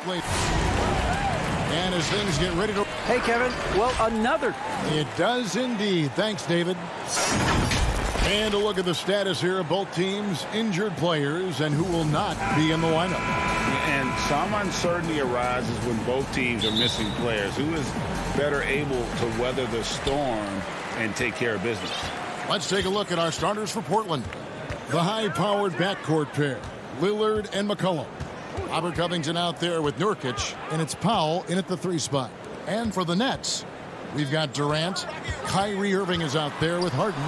quickly. And as things get ready to... Hey, Kevin. Well, another. It does indeed. Thanks, David. And a look at the status here of both teams' injured players and who will not be in the lineup. And some uncertainty arises when both teams are missing players. Who is better able to weather the storm and take care of business? Let's take a look at our starters for Portland. The high-powered backcourt pair, Lillard and McCollum. Robert Covington out there with Nurkic, and it's Powell in at the 3 spot. And for the Nets, we've got Durant. Kyrie Irving is out there with Harden.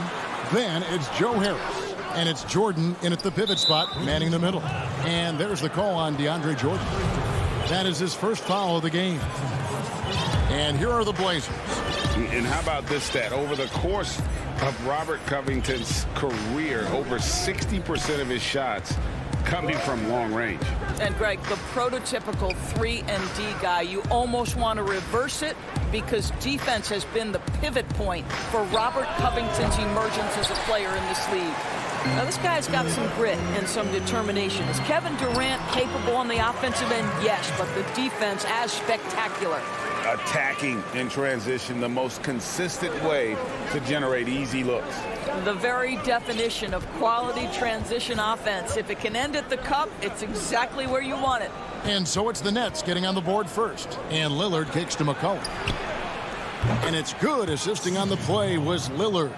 Then it's Joe Harris, and it's Jordan in at the pivot spot, manning the middle. And there's the call on DeAndre Jordan. That is his first foul of the game. And here are the Blazers. And how about this stat? Over the course of Robert Covington's career, over 60% of his shots coming from long range. And Greg, the prototypical 3-and-D guy, you almost want to reverse it because defense has been the pivot point for Robert Covington's emergence as a player in this league. Now, this guy's got some grit and some determination. Is Kevin Durant capable on the offensive end? Yes, but the defense as spectacular. Attacking in transition, the most consistent way to generate easy looks. The very definition of quality transition offense. If it can end at the cup, it's exactly where you want it. And so it's the Nets getting on the board first. And Lillard kicks to McCollum. And it's good. Assisting on the play was Lillard.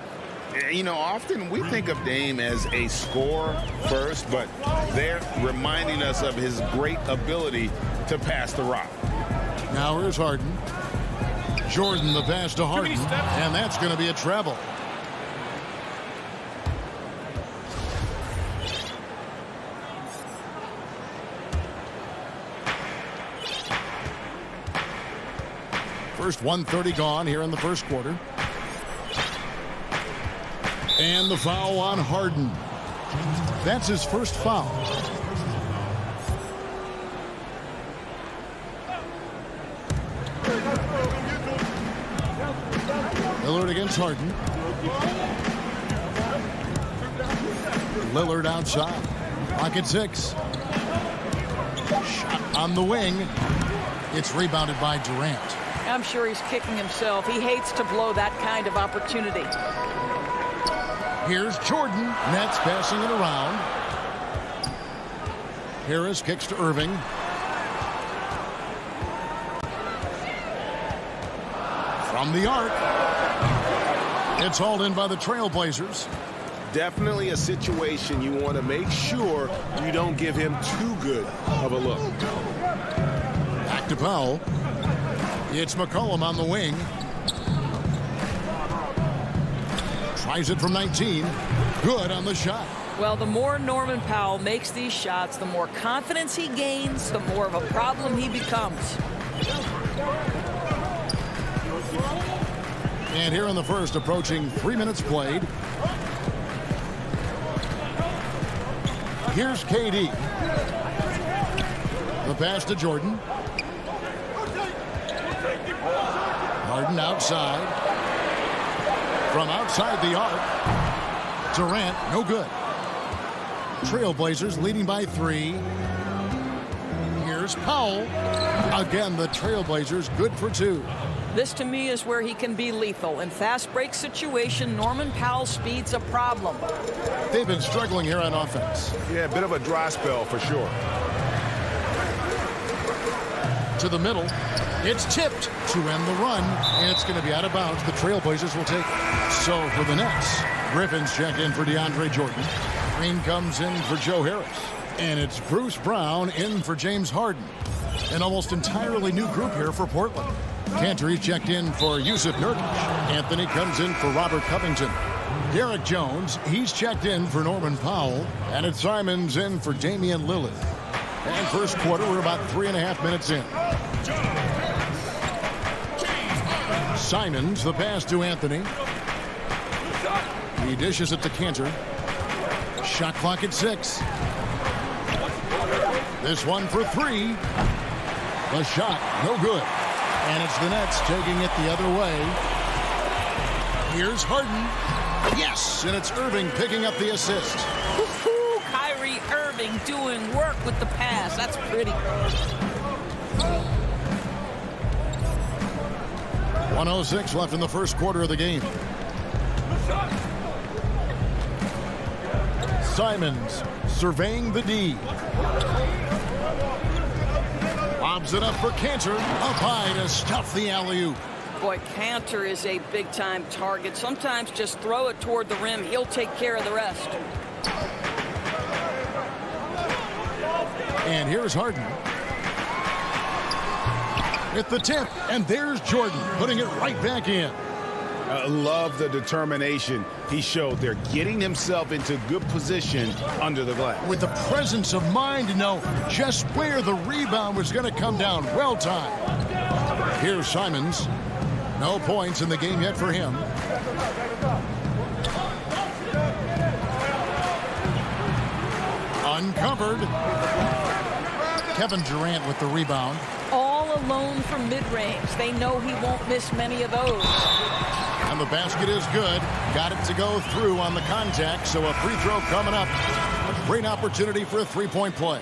You know, often we think of Dame as a scorer first, but they're reminding us of his great ability to pass the rock. Now here's Harden. Jordan the pass to Harden, and that's going to be a travel. First 1:30 gone here in the first quarter. And the foul on Harden. That's his first foul. Lillard against Harden. Lillard outside. Pocket 6. Shot on the wing. It's rebounded by Durant. I'm sure he's kicking himself. He hates to blow that kind of opportunity. Here's Jordan. Nets passing it around. Harris kicks to Irving. From the arc. It's hauled in by the Trailblazers. Definitely a situation you want to make sure you don't give him too good of a look. Back to Powell. It's McCollum on the wing. Tries it from 19. Good on the shot. Well, the more Norman Powell makes these shots, the more confidence he gains, the more of a problem he becomes. And here in the first, approaching 3 minutes played. Here's KD. The pass to Jordan. Harden outside. From outside the arc. Durant, no good. Trailblazers leading by 3. Here's Powell. Again, the Trailblazers good for 2. This, to me, is where he can be lethal. In fast break situation, Norman Powell's speed's a problem. They've been struggling here on offense. Yeah, a bit of a dry spell for sure. To the middle. It's tipped to end the run, and it's going to be out of bounds. The Trailblazers will take it. So for the Nets, Griffin's checked in for DeAndre Jordan. Green comes in for Joe Harris. And it's Bruce Brown in for James Harden. An almost entirely new group here for Portland. Cantor checked in for Yusuf Nurkic. Anthony comes in for Robert Covington. Derek Jones, he's checked in for Norman Powell. And it's Simons in for Damian Lillard. And first quarter, we're about 3.5 minutes in. Simons, the pass to Anthony. He dishes it to Cantor. Shot clock at 6. This one for 3. The shot, no good. And it's the Nets taking it the other way. Here's Harden. Yes, and it's Irving picking up the assist. Kyrie Irving doing work with the pass. That's pretty. .106 left in the first quarter of the game. Simons surveying the D. Lobs it up for Cantor. Up high to stuff the alley-oop. Boy, Cantor is a big-time target. Sometimes just throw it toward the rim. He'll take care of the rest. And here's Harden. With the tip, and there's Jordan putting it right back in. Love the determination he showed there, getting himself into good position under the glass. With the presence of mind to know just where the rebound was going to come down. Well timed. Here's Simons. No points in the game yet for him. Uncovered. Kevin Durant with the rebound. All alone from mid-range. They know he won't miss many of those. And the basket is good. Got it to go through on the contact, so a free throw coming up. A great opportunity for a three-point play.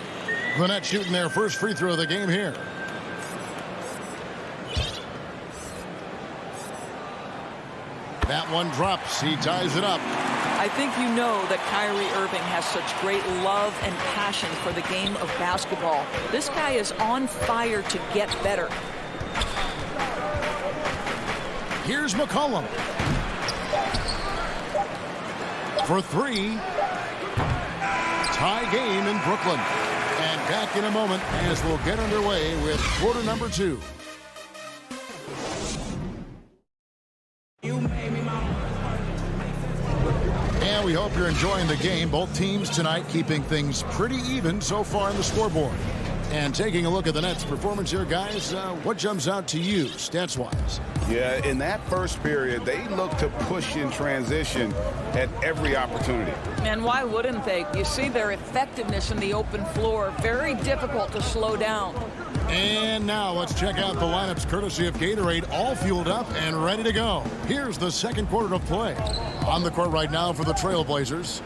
The Nets shooting their first free throw of the game here. That one drops. He ties it up. I think you know that Kyrie Irving has such great love and passion for the game of basketball. This guy is on fire to get better. Here's McCollum. For three. Tie game in Brooklyn. And back in a moment as we'll get underway with quarter number 2. And we hope you're enjoying the game. Both teams tonight keeping things pretty even so far on the scoreboard. And taking a look at the Nets' performance here, guys, what jumps out to you stats-wise? Yeah, in that first period, they looked to push in transition at every opportunity. And why wouldn't they? You see their effectiveness in the open floor. Very difficult to slow down. And now let's check out the lineups courtesy of Gatorade, all fueled up and ready to go. Here's the second quarter of play. On the court right now for the Trailblazers.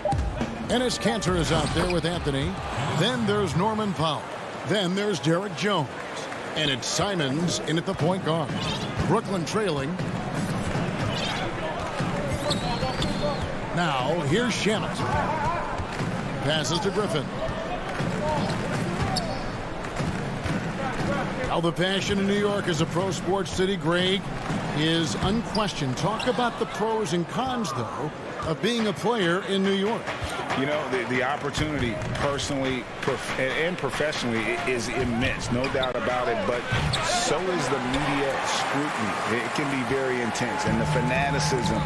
Enes Kanter is out there with Anthony. Then there's Norman Powell. Then there's Derek Jones. And it's Simons in at the point guard. Brooklyn trailing. Now, here's Shamet. Passes to Griffin. Now the passion in New York as a pro sports city, Greg, is unquestioned. Talk about the pros and cons, though, of being a player in New York. You know, the opportunity personally and professionally is immense, no doubt about it, but so is the media scrutiny. It can be very intense, and the fanaticism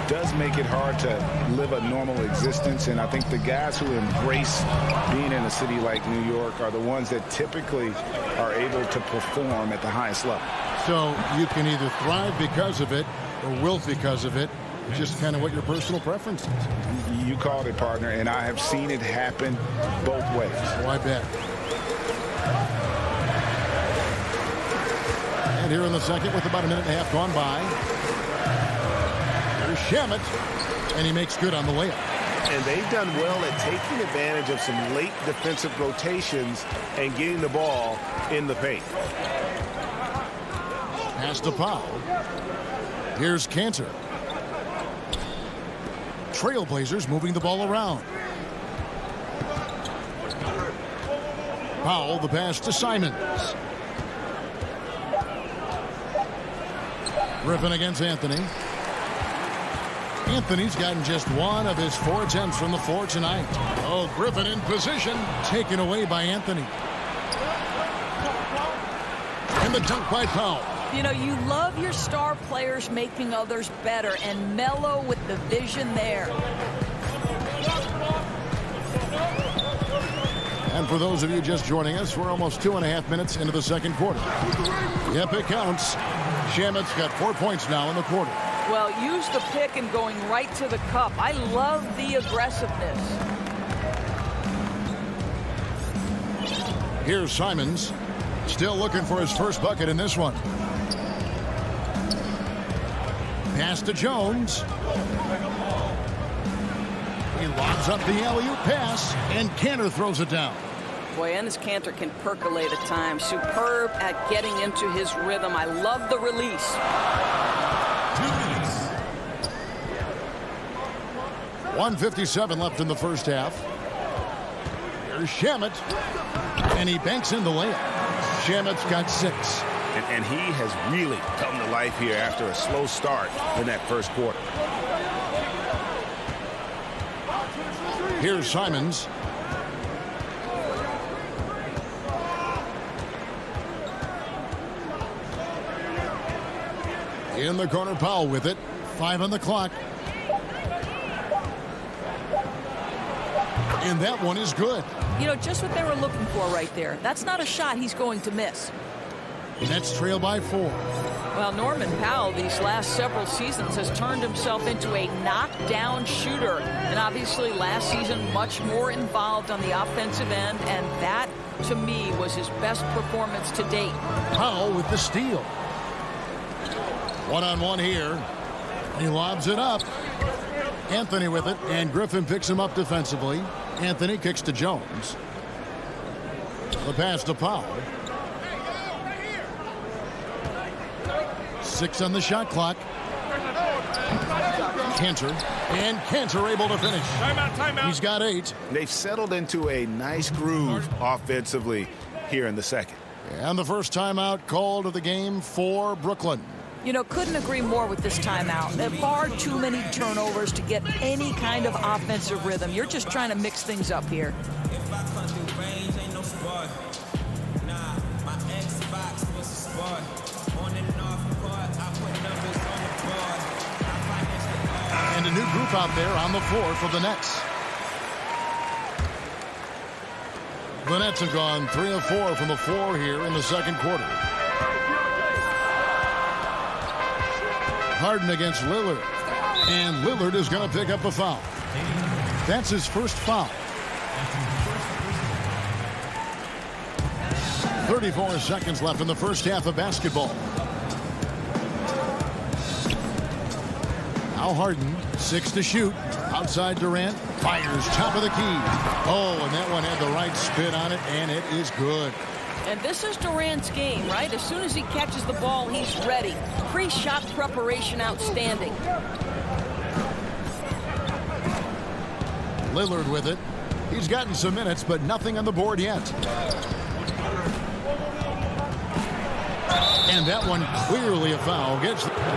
does make it hard to live a normal existence, and I think the guys who embrace being in a city like New York are the ones that typically are able to perform at the highest level. So you can either thrive because of it or wilt because of it. Just kind of what your personal preference is. You called it, partner, and I have seen it happen both ways. Oh, I bet. And here in the second with about a minute and a half gone by. There's Shamet, and he makes good on the layup. And they've done well at taking advantage of some late defensive rotations and getting the ball in the paint. Pass to Powell. Here's Kanter. Trailblazers moving the ball around. Powell, the pass to Simons. Griffin against Anthony. Anthony's gotten just one of his 4 attempts from the floor tonight. Oh, Griffin in position. Taken away by Anthony. And the dunk by Powell. You know, you love your star players making others better, and Melo with the vision there. And for those of you just joining us, we're almost 2.5 minutes into the second quarter. Yep, it counts. Shamet's got 4 points now in the quarter. Well, use the pick and going right to the cup. I love the aggressiveness. Here's Simons. Still looking for his first bucket in this one. Pass to Jones. He lobs up the alley-oop pass, and Kanter throws it down. Boy, Enes Kanter can percolate at times. Superb at getting into his rhythm. I love the release. 1:57 left in the first half. Here's Shamet, and he banks in the layup. Shamet's got 6. And he has really come to life here after a slow start in that first quarter. Here's Simons. In the corner, Powell with it. 5 on the clock. And that one is good. You know, just what they were looking for right there. That's not a shot he's going to miss. Nets trail by 4. Well, Norman Powell these last several seasons has turned himself into a knockdown shooter. And obviously last season much more involved on the offensive end. And that, to me, was his best performance to date. Powell with the steal. One-on-one here. He lobs it up. Anthony with it, and Griffin picks him up defensively. Anthony kicks to Jones. The pass to Powell. 6 on the shot clock. Kanter, and Kanter able to finish. Timeout. He's got 8. They've settled into a nice groove offensively here in the second. And the first timeout called of the game for Brooklyn. You know, couldn't agree more with this timeout. There are far too many turnovers to get any kind of offensive rhythm. You're just trying to mix things up here. If I come through range, ain't no sport. Nah, my Xbox was a sport. On and off the court, I put numbers on the board. And a new group out there on the floor for the Nets. The Nets have gone 3 of 4 from the floor here in the second quarter. Harden against Lillard. And Lillard is going to pick up a foul. That's his first foul. 34 seconds left in the first half of basketball. Now Harden, 6 to shoot. Outside Durant, fires top of the key. Oh, and that one had the right spin on it, and it is good. And this is Durant's game, right? As soon as he catches the ball, he's ready. Pre-shot preparation outstanding. Lillard with it. He's gotten some minutes, but nothing on the board yet. And that one clearly a foul.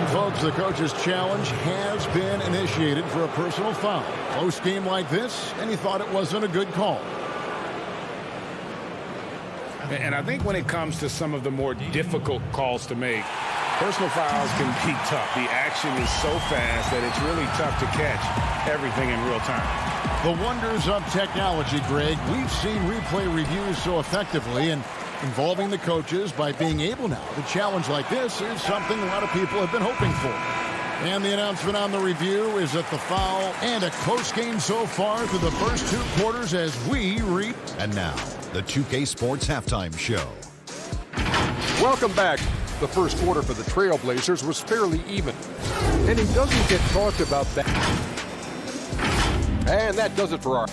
Folks, the coach's challenge has been initiated for a personal foul. Close game like this, and he thought it wasn't a good call. And I think when it comes to some of the more difficult calls to make, personal fouls can be tough. The action is so fast that it's really tough to catch everything in real time. The wonders of technology, Greg. We've seen replay reviews so effectively, and involving the coaches by being able now to challenge like this is something a lot of people have been hoping for. And the announcement on the review is that the foul and a close game so far through the first 2 quarters as we read. And now, the 2K Sports Halftime Show. Welcome back. The first quarter for the Trailblazers was fairly even. And he doesn't get talked about that. And that does it for our...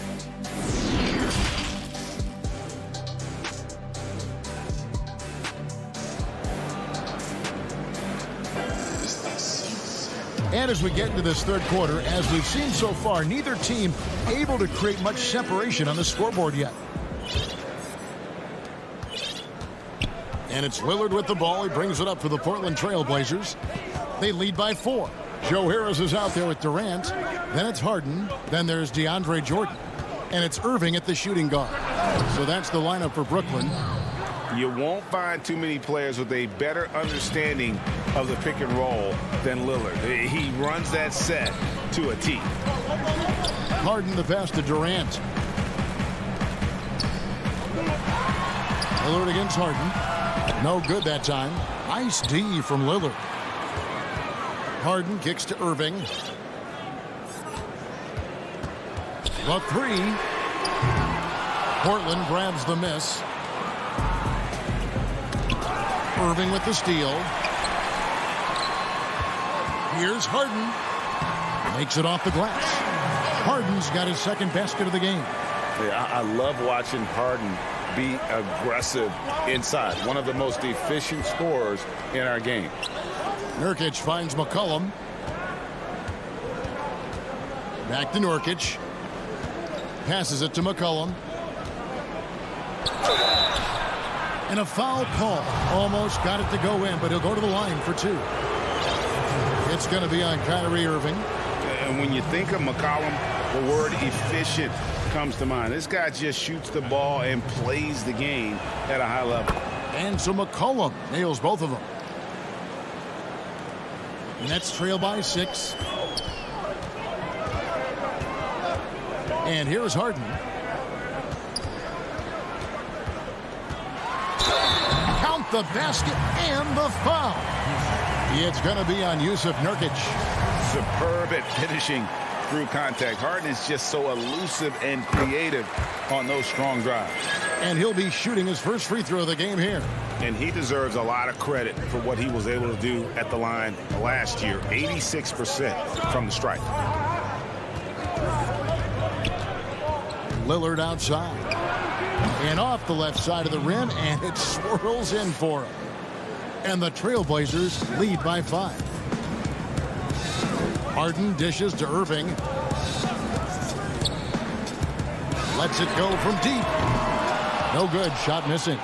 And as we get into this third quarter, as we've seen so far, neither team able to create much separation on the scoreboard yet. And it's Lillard with the ball. He brings it up for the Portland Trailblazers. They lead by 4. Joe Harris is out there with Durant. Then it's Harden. Then there's DeAndre Jordan. And it's Irving at the shooting guard. So that's the lineup for Brooklyn. You won't find too many players with a better understanding of the pick and roll than Lillard. He runs that set to a T. Harden the pass to Durant. Lillard against Harden. No good that time. Nice D from Lillard. Harden kicks to Irving. The 3. Portland grabs the miss. Irving with the steal. Here's Harden. Makes it off the glass. Harden's got his second basket of the game. Yeah, I love watching Harden be aggressive inside. One of the most efficient scorers in our game. Nurkic finds McCollum. Back to Nurkic. Passes it to McCollum. And a foul call. Almost got it to go in, but he'll go to the line for two. It's going to be on Kyrie Irving. And when you think of McCollum, the word efficient comes to mind. This guy just shoots the ball and plays the game at a high level. And so McCollum nails both of them. Nets trail by 6. And here's Harden. Count the basket and the foul. It's going to be on Yusuf Nurkic. Superb at finishing through contact. Harden is just so elusive and creative on those strong drives. And he'll be shooting his first free throw of the game here. And he deserves a lot of credit for what he was able to do at the line last year. 86% from the stripe. Lillard outside. And off the left side of the rim, and it swirls in for him. And the Trailblazers lead by 5. Harden dishes to Irving. Lets it go from deep. No good. Shot missing.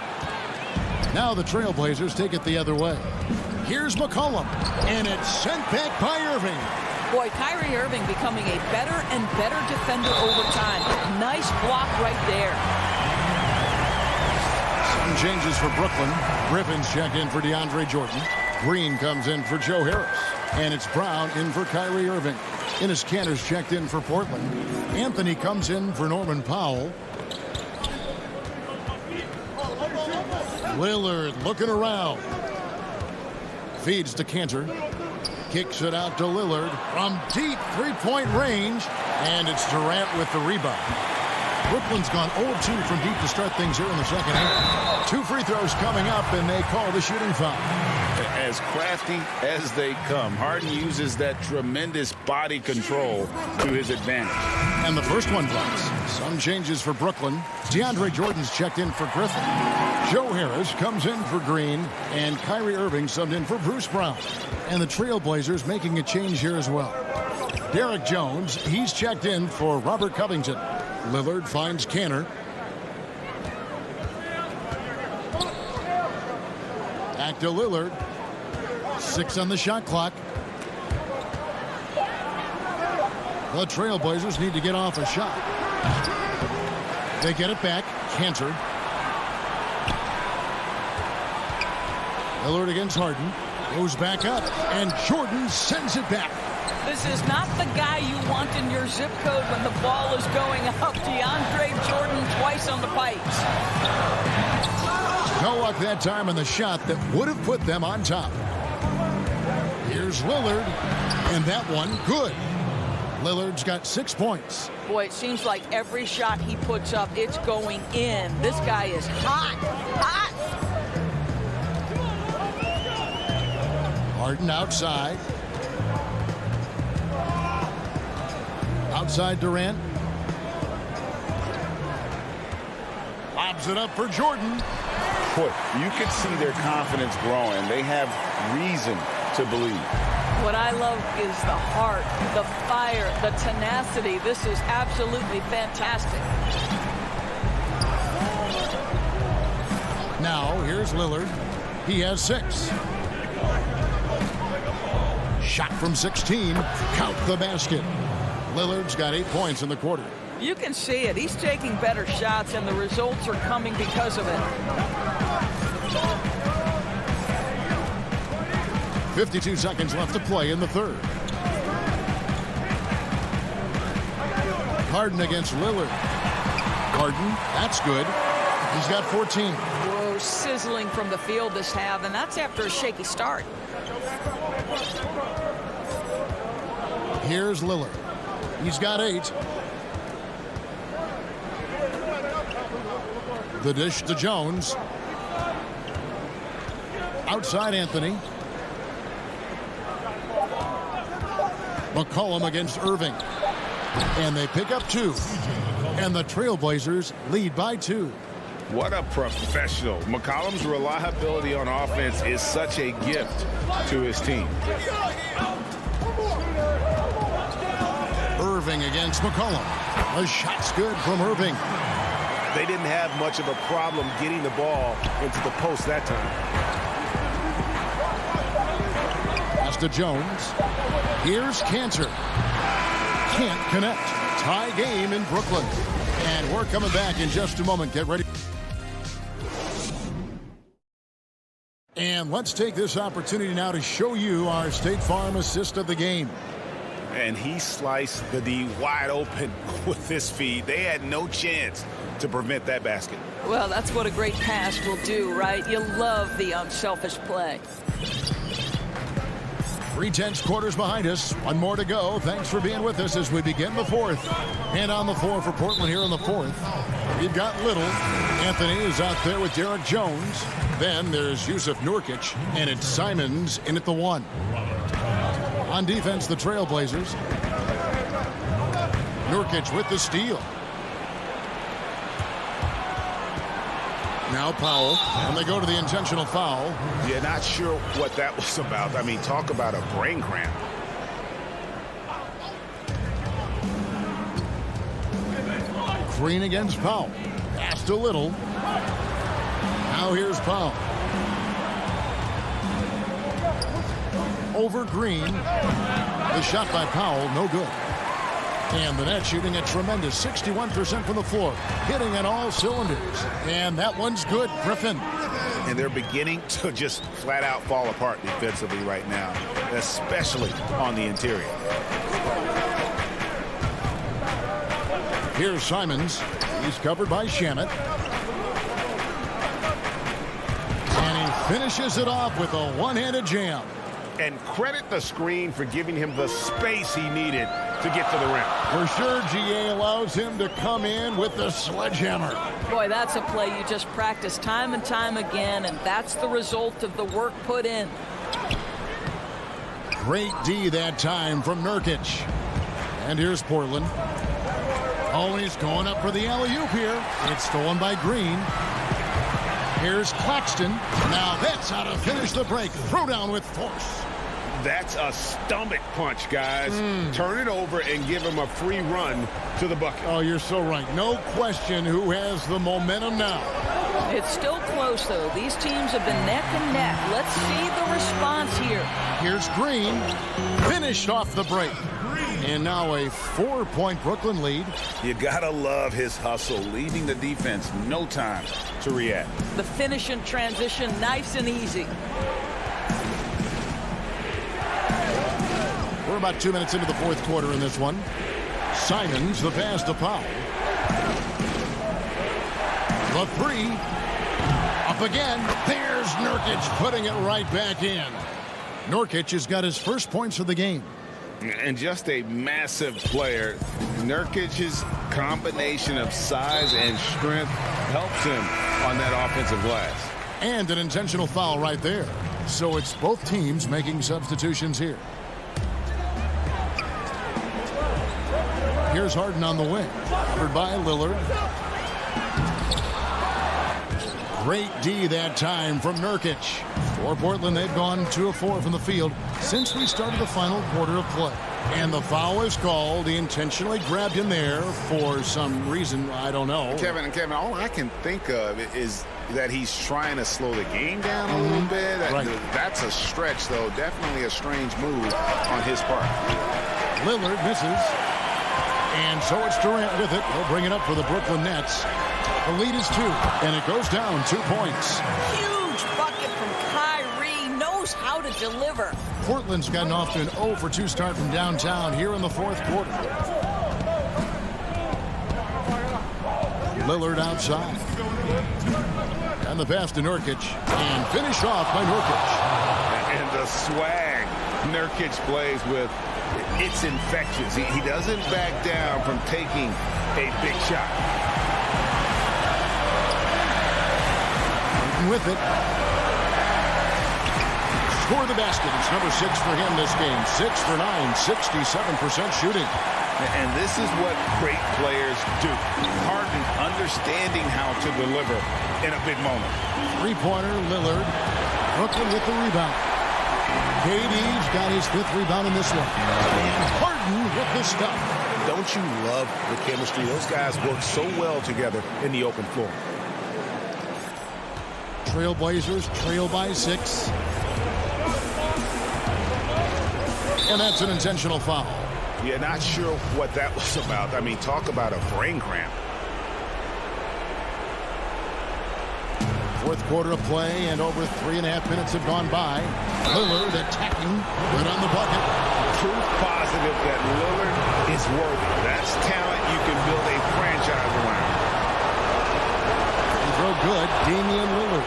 Now the Trailblazers take it the other way. Here's McCollum. And it's sent back by Irving. Boy, Kyrie Irving becoming a better and better defender over time. Nice block right there. Some changes for Brooklyn. Griffin's checked in for DeAndre Jordan. Green comes in for Joe Harris. And it's Brown in for Kyrie Irving. Enes Kanter's checked in for Portland. Anthony comes in for Norman Powell. Lillard looking around. Feeds to Kanter. Kicks it out to Lillard from deep three-point range. And it's Durant with the rebound. Brooklyn's gone 0-2 from deep to start things here in the second half. 2 free throws coming up, and they call the shooting foul. As crafty as they come, Harden uses that tremendous body control to his advantage. And the first one drops. Some changes for Brooklyn. DeAndre Jordan's checked in for Griffin. Joe Harris comes in for Green, and Kyrie Irving subbed in for Bruce Brown. And the Trailblazers making a change here as well. Derek Jones, he's checked in for Robert Covington. Lillard finds Kanter. Back to Lillard. 6 on the shot clock. The Trailblazers need to get off a shot. They get it back. Kanter. Lillard against Harden. Goes back up. And Jordan sends it back. This is not the guy you want in your zip code when the ball is going up. DeAndre Jordan twice on the pipes. No luck that time on the shot that would have put them on top. Here's Lillard, and that one good. Lillard's got 6 points. Boy, it seems like every shot he puts up, it's going in. This guy is hot, hot. Harden outside. Outside Durant. Lobs it up for Jordan. Boy, you can see their confidence growing. They have reason to believe. What I love is the heart, the fire, the tenacity. This is absolutely fantastic. Now, here's Lillard. He has 6. Shot from 16. Count the basket. Lillard's got 8 points in the quarter. You can see it. He's taking better shots, and the results are coming because of it. 52 seconds left to play in the third. Harden against Lillard. Harden, that's good. He's got 14. Whoa, sizzling from the field this half, and that's after a shaky start. Here's Lillard. He's got 8. The dish to Jones. Outside Anthony. McCollum against Irving. And they pick up 2. And the Trailblazers lead by 2. What a professional. McCollum's reliability on offense is such a gift to his team. Irving against McCollum. The shot's good from Irving. They didn't have much of a problem getting the ball into the post that time. Pass to Jones. Here's Cantor. Can't connect. Tie game in Brooklyn. And we're coming back in just a moment. Get ready. And let's take this opportunity now to show you our State Farm assist of the game. And he sliced the D wide open with this feed. They had no chance to prevent that basket. Well, that's what a great pass will do, right? You love the unselfish play. 3/10 quarters behind us. One more to go. Thanks for being with us as we begin the fourth. And on the floor for Portland here in the fourth, we've got Little. Anthony is out there with Derek Jones. Then there's Yusuf Nurkic, and it's Simons in at the 1. On defense, the Trailblazers. Nurkic with the steal. Now Powell, and they go to the intentional foul. Yeah, not sure what that was about. I mean, talk about a brain cramp. Green against Powell. Pass to Little. Now here's Powell. Over Green. The shot by Powell, no good. And the net shooting a tremendous 61% from the floor. Hitting on all cylinders. And that one's good. Griffin. And they're beginning to just flat out fall apart defensively right now, especially on the interior. Here's Simons. He's covered by Shamet. And he finishes it off with a one-handed jam. And credit the screen for giving him the space he needed to get to the rim. For sure, GA allows him to come in with the sledgehammer. Boy, that's a play you just practice time and time again, and that's the result of the work put in. Great D that time from Nurkic. And here's Portland. Oh, he's going up for the alley-oop here. It's stolen by Green. Here's Claxton. Now that's how to finish the break. Throw down with force. That's a stomach punch, guys. Turn it over and give him a free run to the bucket. Oh, you're so right. No question who has the momentum now. It's still close, though. These teams have been neck and neck. Let's see the response here. Here's Green. Finished off the break. And now a 4-point Brooklyn lead. You gotta love his hustle, leaving the defense no time to react. The finish and transition, nice and easy. We're about 2 minutes into the fourth quarter in this one. Simons, the pass to Powell. The three. Up again. There's Nurkic putting it right back in. Nurkic has got his first points of the game. And just a massive player. Nurkic's combination of size and strength helps him on that offensive glass. And an intentional foul right there. So it's both teams making substitutions here. Here's Harden on the wing. Covered by Lillard. Great D that time from Nurkic. For Portland, they've gone 2 of 4 from the field since we started the final quarter of play. And the foul is called. He intentionally grabbed him there for some reason. I don't know. Kevin, all I can think of is that he's trying to slow the game down a little bit. That's a stretch, though. Definitely a strange move on his part. Lillard misses. And so it's Durant with it. He'll bring it up for the Brooklyn Nets. The lead is 2, and it goes down 2 points. Huge bucket from Kyrie. Knows how to deliver. Portland's gotten off to an 0 for 2 start from downtown here in the fourth quarter. Lillard outside. And the pass to Nurkic. And finished off by Nurkic. And the swag Nurkic plays with, it's infectious. He doesn't back down from taking a big shot. With it. Score the basket. It's number 6 for him this game. 6 for 9, 67% shooting. And this is what great players do. Harden understanding how to deliver in a big moment. Three-pointer, Lillard. Brooklyn with the rebound. KD's got his 5th rebound in this one. And Harden with the stuff. Don't you love the chemistry? Those guys work so well together in the open floor. Trailblazers trail by 6. And that's an intentional foul. Yeah, not sure what that was about. I mean, talk about a brain cramp. 4th quarter of play, and over 3.5 minutes have gone by. Lillard attacking, good on the bucket. Proof positive that Lillard is worthy. That's talent you can build a franchise around. And throw good, Damian Lillard.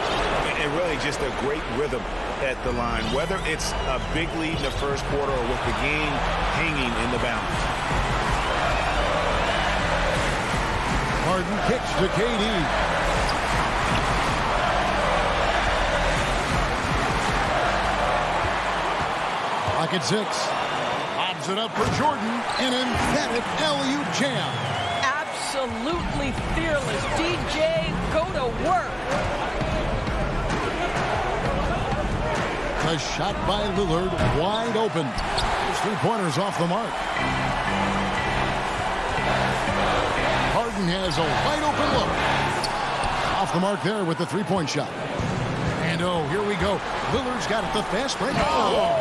And really just a great rhythm at the line, whether it's a big lead in the first quarter or with the game hanging in the balance. Harden kicks to KD. Pocket 6. Lobs it up for Jordan. An emphatic alley-oop jam. Absolutely fearless. DJ, go to work. A shot by Lillard, wide open. His 3-pointers off the mark. Harden has a wide open look. Off the mark there with the 3-point shot. And oh, here we go. Lillard's got it, the fast break. Oh!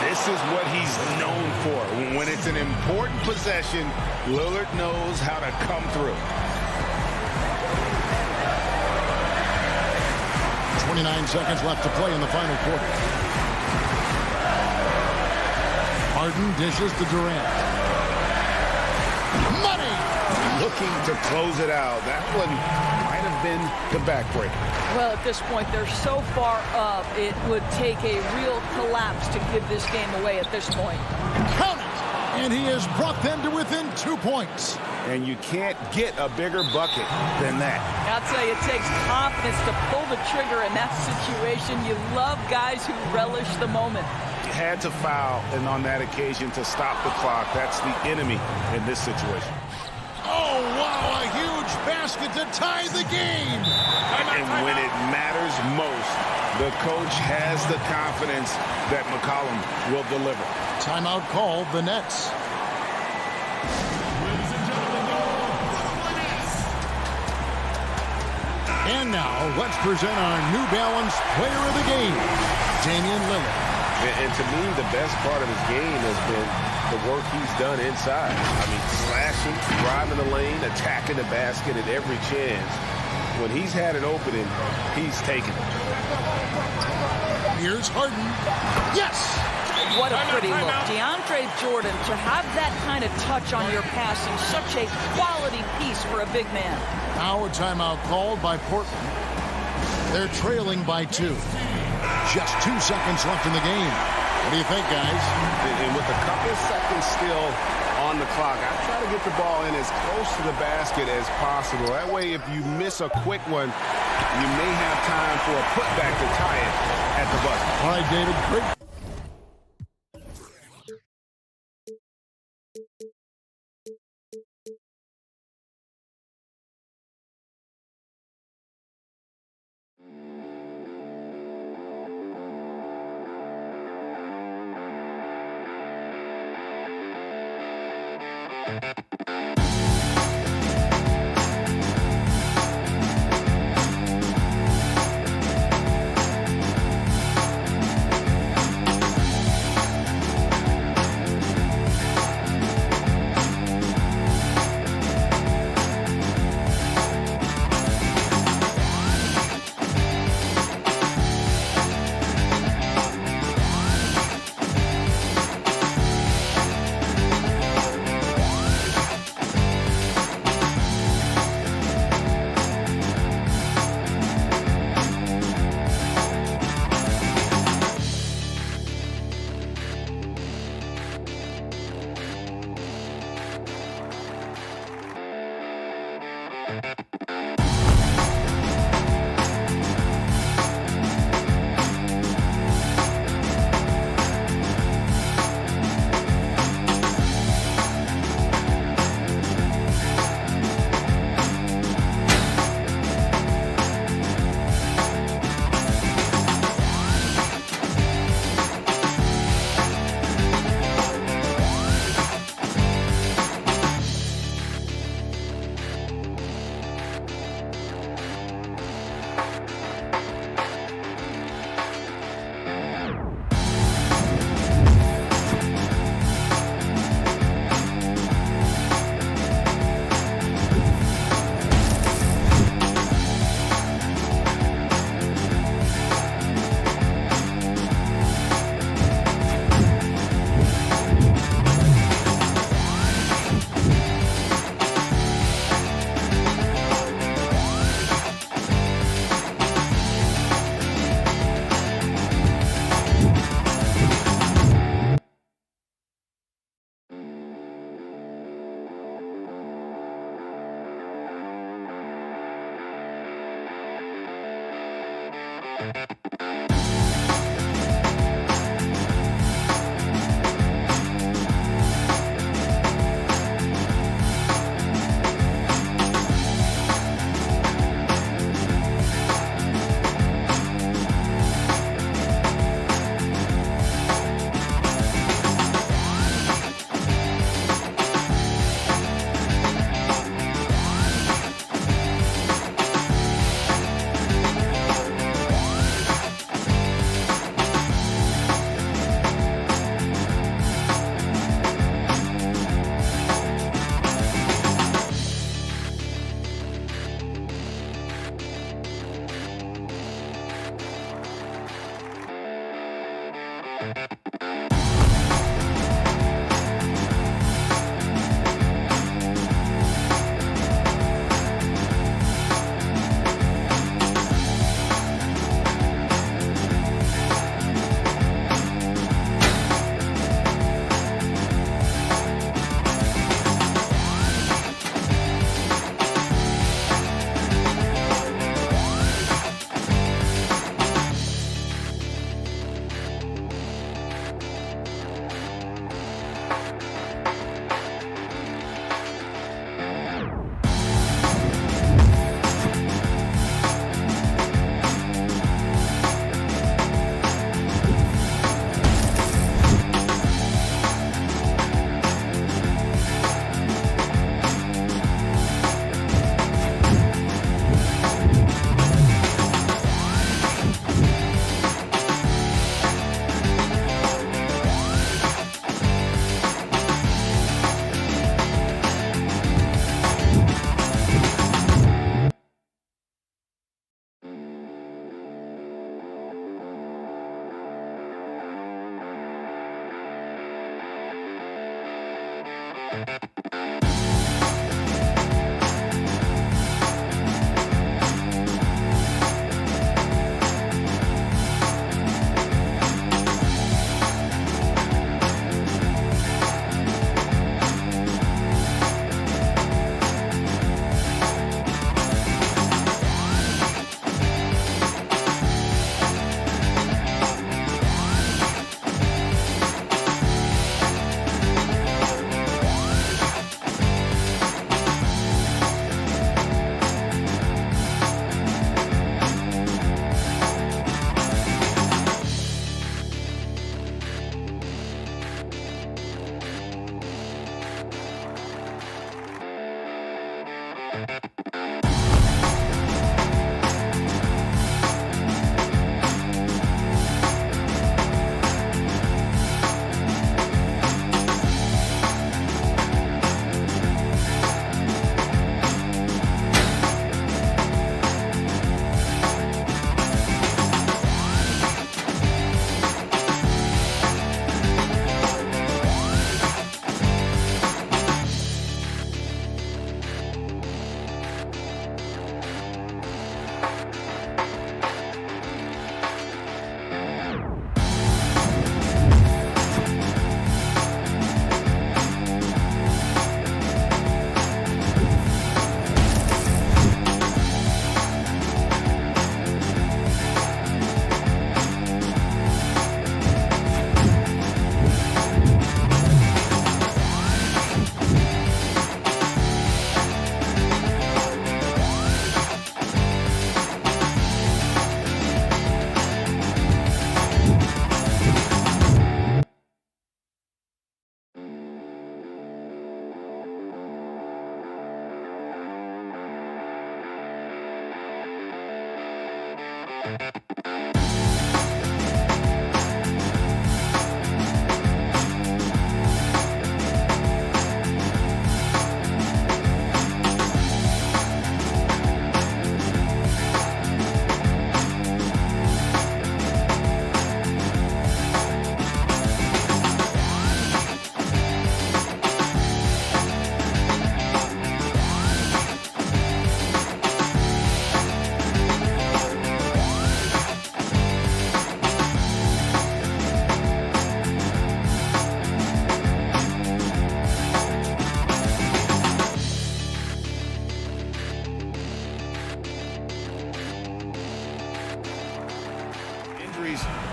This is what he's known for. When it's an important possession, Lillard knows how to come through. 29 seconds left to play in the final quarter. Harden dishes to Durant. Money! Looking to close it out. That one might have been the backbreaker. Well, at this point, they're so far up, it would take a real collapse to give this game away at this point. Count it! And he has brought them to within 2 points. And you can't get a bigger bucket than that. I'll tell you, it takes confidence to pull the trigger in that situation. You love guys who relish the moment. You had to foul, and on that occasion, to stop the clock. That's the enemy in this situation. Oh, wow, a huge basket to tie the game. And when it matters most, the coach has the confidence that McCollum will deliver. Timeout called, the Nets. And now, let's present our New Balance Player of the Game, Damian Lillard. And to me, the best part of his game has been the work he's done inside. I mean, slashing, driving the lane, attacking the basket at every chance. When he's had an opening, he's taken it. Here's Harden. Yes! What a pretty look. DeAndre Jordan, to have that kind of touch on your passing, such a quality piece for a big man. Now a timeout called by Portland. They're trailing by 2. Just 2 seconds left in the game. What do you think, guys? And with a couple of seconds still on the clock, I try to get the ball in as close to the basket as possible. That way, if you miss a quick one, you may have time for a putback to tie it at the buzzer. All right, David, great.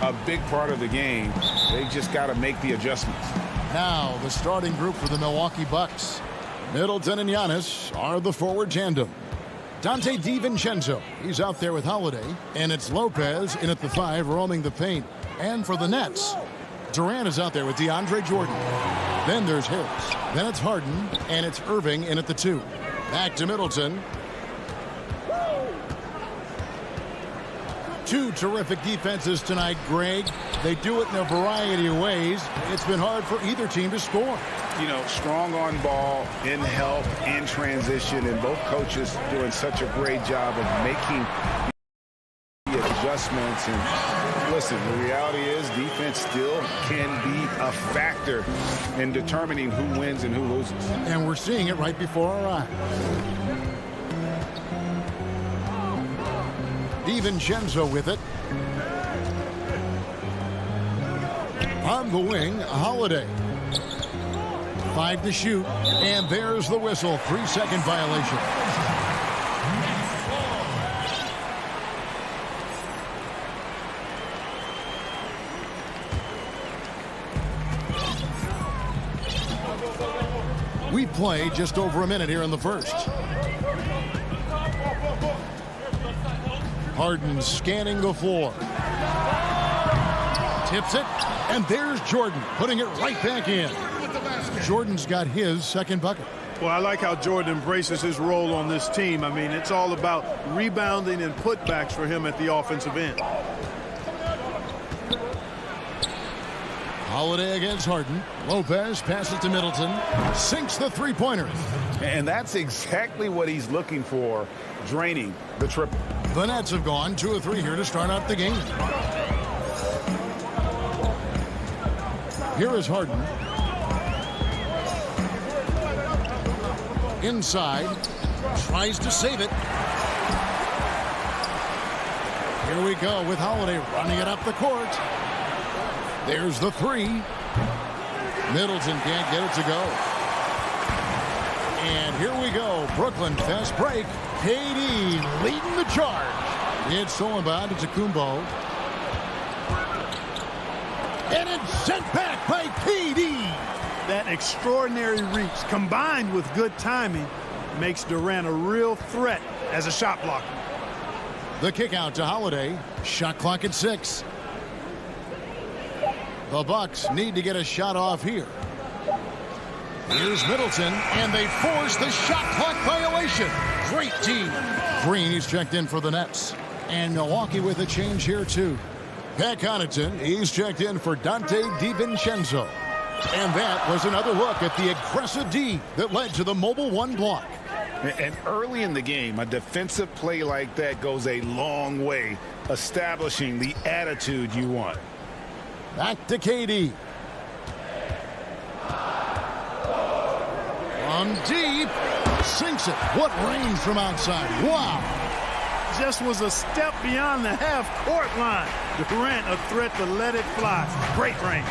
a big part of the game. They just got to make the adjustments. Now the starting group for the Milwaukee Bucks. Middleton and Giannis are the forward tandem. Dante DiVincenzo, he's out there with Holiday. And it's Lopez in at the 5, roaming the paint. And for the Nets, Durant is out there with DeAndre Jordan. Then there's Harris. Then it's Harden. And it's Irving in at the 2. Back to Middleton. Two terrific defenses tonight, Greg. They do it in a variety of ways. It's been hard for either team to score. You know, strong on ball, in help, in transition, and both coaches doing such a great job of making the adjustments. And listen, the reality is defense still can be a factor in determining who wins and who loses. And we're seeing it right before our eyes. DiVincenzo with it. On the wing, Holiday. 5 to shoot, and there's the whistle. 3-second violation. We play just over a minute here in the first. Harden scanning the floor. Tips it, and there's Jordan putting it right back in. Jordan's got his second bucket. Well, I like how Jordan embraces his role on this team. I mean, it's all about rebounding and putbacks for him at the offensive end. Holiday against Harden. Lopez passes to Middleton. Sinks the three-pointer. And that's exactly what he's looking for, draining the triple. The Nets have gone 2 of 3 here to start out the game. Here is Harden. Inside. Tries to save it. Here we go with Holiday running it up the court. There's the 3. Middleton can't get it to go. And here we go. Brooklyn fast break. KD leading the charge. It's stolen by Antetokounmpo. And it's sent back by KD. That extraordinary reach combined with good timing makes Durant a real threat as a shot blocker. The kick out to Holiday. Shot clock at 6. The Bucks need to get a shot off here. Here's Middleton, and they force the shot clock violation. Great team. Green is checked in for the Nets. And Milwaukee with a change here, too. Pat Connaughton, he's checked in for Dante DiVincenzo. And that was another look at the aggressive D that led to the mobile 1 block. And early in the game, a defensive play like that goes a long way, establishing the attitude you want. Back to KD. From deep. Sinks it. What range from outside. Wow. Just was a step beyond the half-court line. Durant a threat to let it fly. Great range.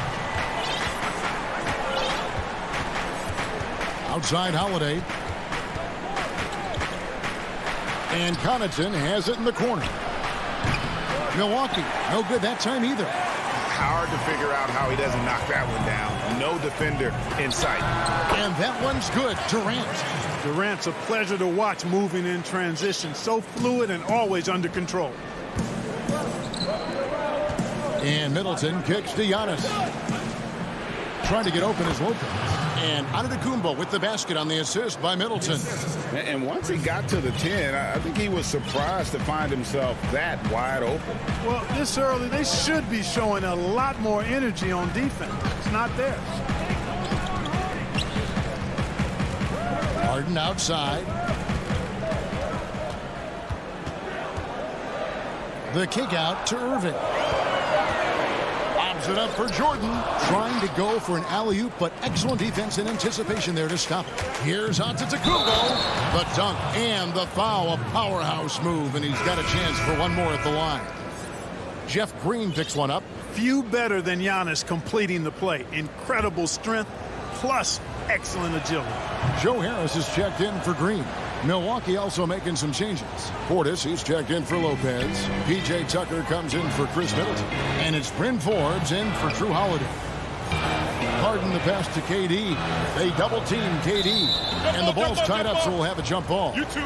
Outside Holiday. And Connaughton has it in the corner. Milwaukee, no good that time either. Hard to figure out how he doesn't knock that one down. No defender in sight. And that one's good. Durant's a pleasure to watch moving in transition. So fluid and always under control. And Middleton kicks to Giannis. Trying to get open is Lopez. And Antetokounmpo with the basket on the assist by Middleton. And once he got to the 10, I think he was surprised to find himself that wide open. Well, this early, they should be showing a lot more energy on defense. It's not there. Harden outside. The kick out to Irving. Lobs it up for Jordan. Trying to go for an alley-oop, but excellent defense and anticipation there to stop it. Here's Antetokounmpo. The dunk and the foul. A powerhouse move, and he's got a chance for one more at the line. Jeff Green picks one up. Few better than Giannis completing the play. Incredible strength, plus excellent agility. Joe Harris is checked in for Green. Milwaukee also making some changes. Portis, he's checked in for Lopez. P.J. Tucker comes in for Chris Middleton. And it's Bryn Forbes in for Drew Holiday. Harden the pass to KD. They double-team KD. And the ball's tied up, so we'll have a jump ball. You too.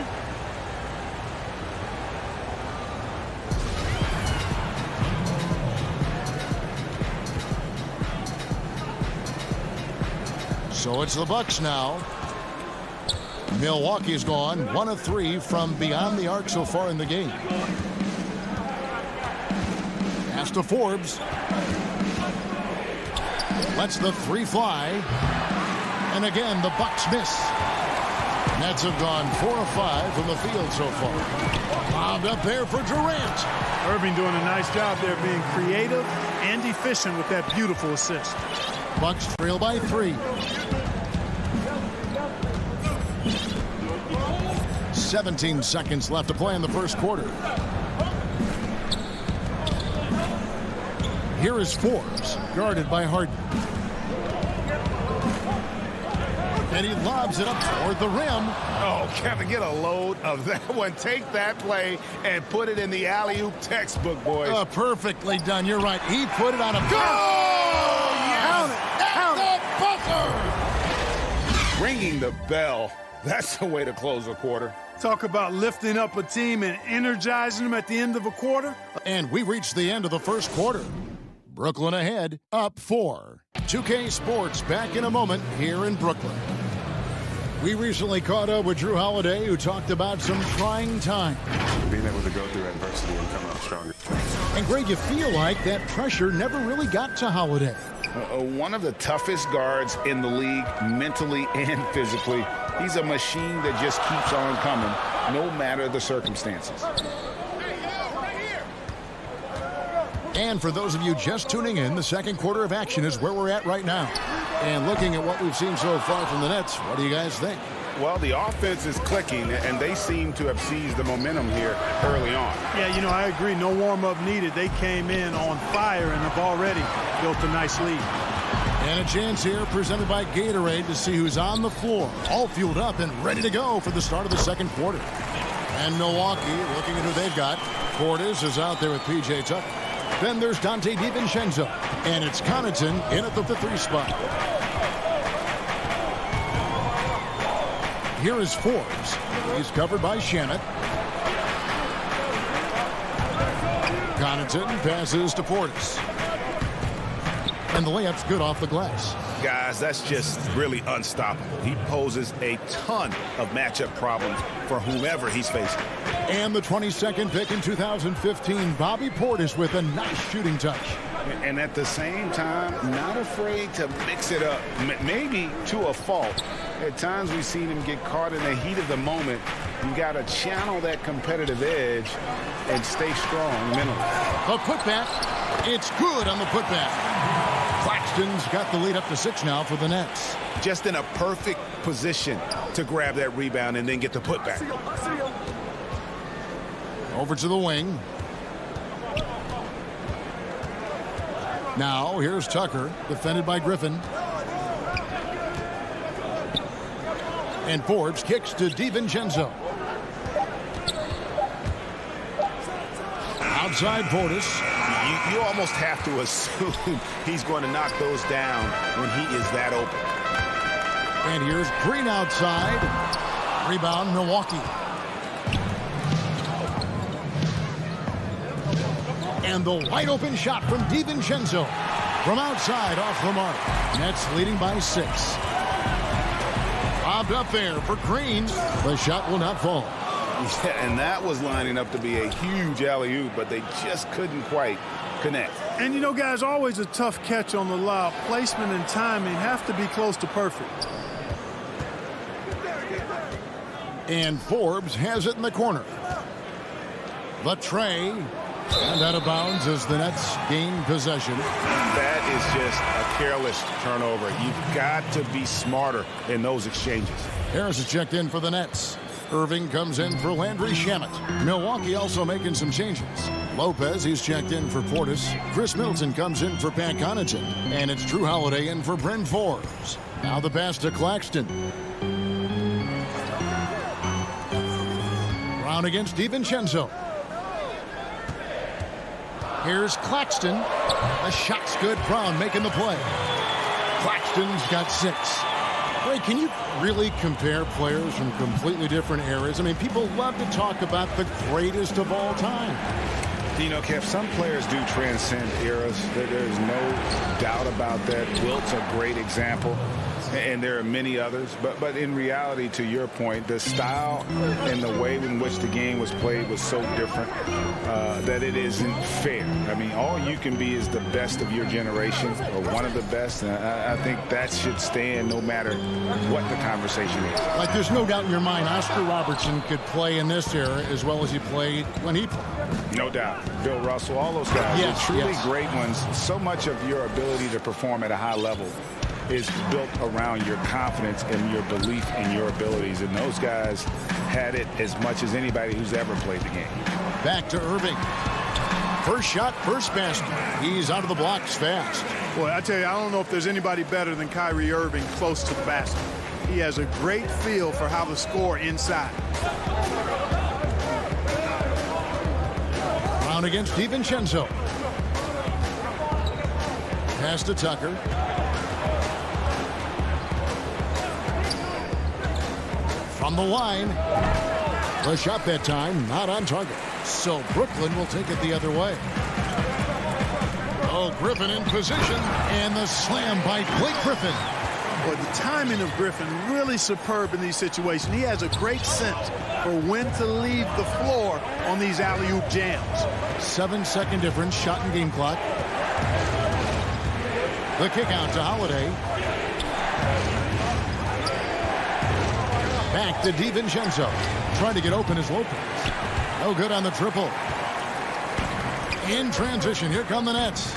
So it's the Bucks now. Milwaukee's gone 1 of 3 from beyond the arc so far in the game. Pass to Forbes. Lets the 3 fly. And again, the Bucks miss. Nets have gone 4 of 5 from the field so far. Bobbed up there for Durant. Irving doing a nice job there being creative and efficient with that beautiful assist. Bucks trail by 3. 17 seconds left to play in the first quarter. Here is Forbes, guarded by Harden. And he lobs it up toward the rim. Oh, Kevin, get a load of that one. Take that play and put it in the alley-oop textbook, boys. Perfectly done. You're right. He put it on a Go! Yes! At the buzzer! Ringing the bell. That's the way to close a quarter. Talk about lifting up a team and energizing them at the end of a quarter. And we reached the end of the first quarter. Brooklyn ahead, up 4. 2K Sports back in a moment here in Brooklyn. We recently caught up with Drew Holiday, who talked about some trying times. Being able to go through adversity and come out stronger. And Greg, you feel like that pressure never really got to Holiday. One of the toughest guards in the league, mentally and physically. He's a machine that just keeps on coming, no matter the circumstances. And for those of you just tuning in, the second quarter of action is where we're at right now. And looking at what we've seen so far from the Nets, what do you guys think? Well, the offense is clicking, and they seem to have seized the momentum here early on. Yeah, you know, I agree. No warm-up needed. They came in on fire and have already built a nice lead. And a chance here presented by Gatorade to see who's on the floor, all fueled up and ready to go for the start of the second quarter. And Milwaukee looking at who they've got. Portis is out there with P.J. Tucker. Then there's Dante DiVincenzo. And it's Connaughton in at the 3 spot. Here is Forbes. He's covered by Shamet. Connaughton passes to Portis. And the layup's good off the glass. Guys, that's just really unstoppable. He poses a ton of matchup problems for whomever he's facing. And the 22nd pick in 2015, Bobby Portis with a nice shooting touch. And at the same time, not afraid to mix it up, maybe to a fault. At times we've seen him get caught in the heat of the moment. You got to channel that competitive edge and stay strong mentally. A putback. It's good on the putback. Claxton's got the lead up to 6 now for the Nets. Just in a perfect position to grab that rebound and then get the putback. Over to the wing. Now here's Tucker, defended by Griffin. And Forbes kicks to DiVincenzo. Outside Portis. You almost have to assume he's going to knock those down when he is that open. And here's Green outside. Rebound, Milwaukee. And the wide open shot from DiVincenzo. From outside off the mark. Nets leading by 6. Bobbed up there for Green. The shot will not fall. Yeah, and that was lining up to be a huge alley-oop, but they just couldn't quite connect. And, you know, guys, always a tough catch on the lob. Placement and timing have to be close to perfect. And Forbes has it in the corner. The tray. And out of bounds as the Nets gain possession. That is just a careless turnover. You've got to be smarter in those exchanges. Harris is checked in for the Nets. Irving comes in for Landry Shamet. Milwaukee also making some changes. Lopez, he's checked in for Portis. Chris Middleton comes in for Pat Connaughton. And it's Drew Holiday in for Bryn Forbes. Now the pass to Claxton. Brown against DiVincenzo. Here's Claxton. The shot's good. Brown making the play. Claxton's got 6. Ray, can you really compare players from completely different eras? I mean, people love to talk about the greatest of all time. You know, Kev, some players do transcend eras. There's no doubt about that. Wilt's a great example, and there are many others. But in reality, to your point, the style and the way in which the game was played was so different that it isn't fair. I mean, all you can be is the best of your generation, or one of the best. And I think that should stand no matter what the conversation is. Like, there's no doubt in your mind Oscar Robertson could play in this era as well as he played when he played. No doubt. Bill Russell, all those guys are truly great ones. So much of your ability to perform at a high level is built around your confidence and your belief in your abilities. And those guys had it as much as anybody who's ever played the game. Back to Irving. First shot, first basket. He's out of the blocks fast. Boy, I tell you, I don't know if there's anybody better than Kyrie Irving close to the basket. He has a great feel for how to score inside. Brown against DiVincenzo. Pass to Tucker. From the line. The shot that time, not on target. So Brooklyn will take it the other way. Oh, Griffin in position. And the slam by Blake Griffin. Well, the timing of Griffin really superb in these situations. He has a great sense for when to leave the floor on these alley-oop jams. 7-second difference, shot and game clock. The kick out to Holiday. Back to DiVincenzo. Trying to get open as Lopez. No good on the triple. In transition, here come the Nets.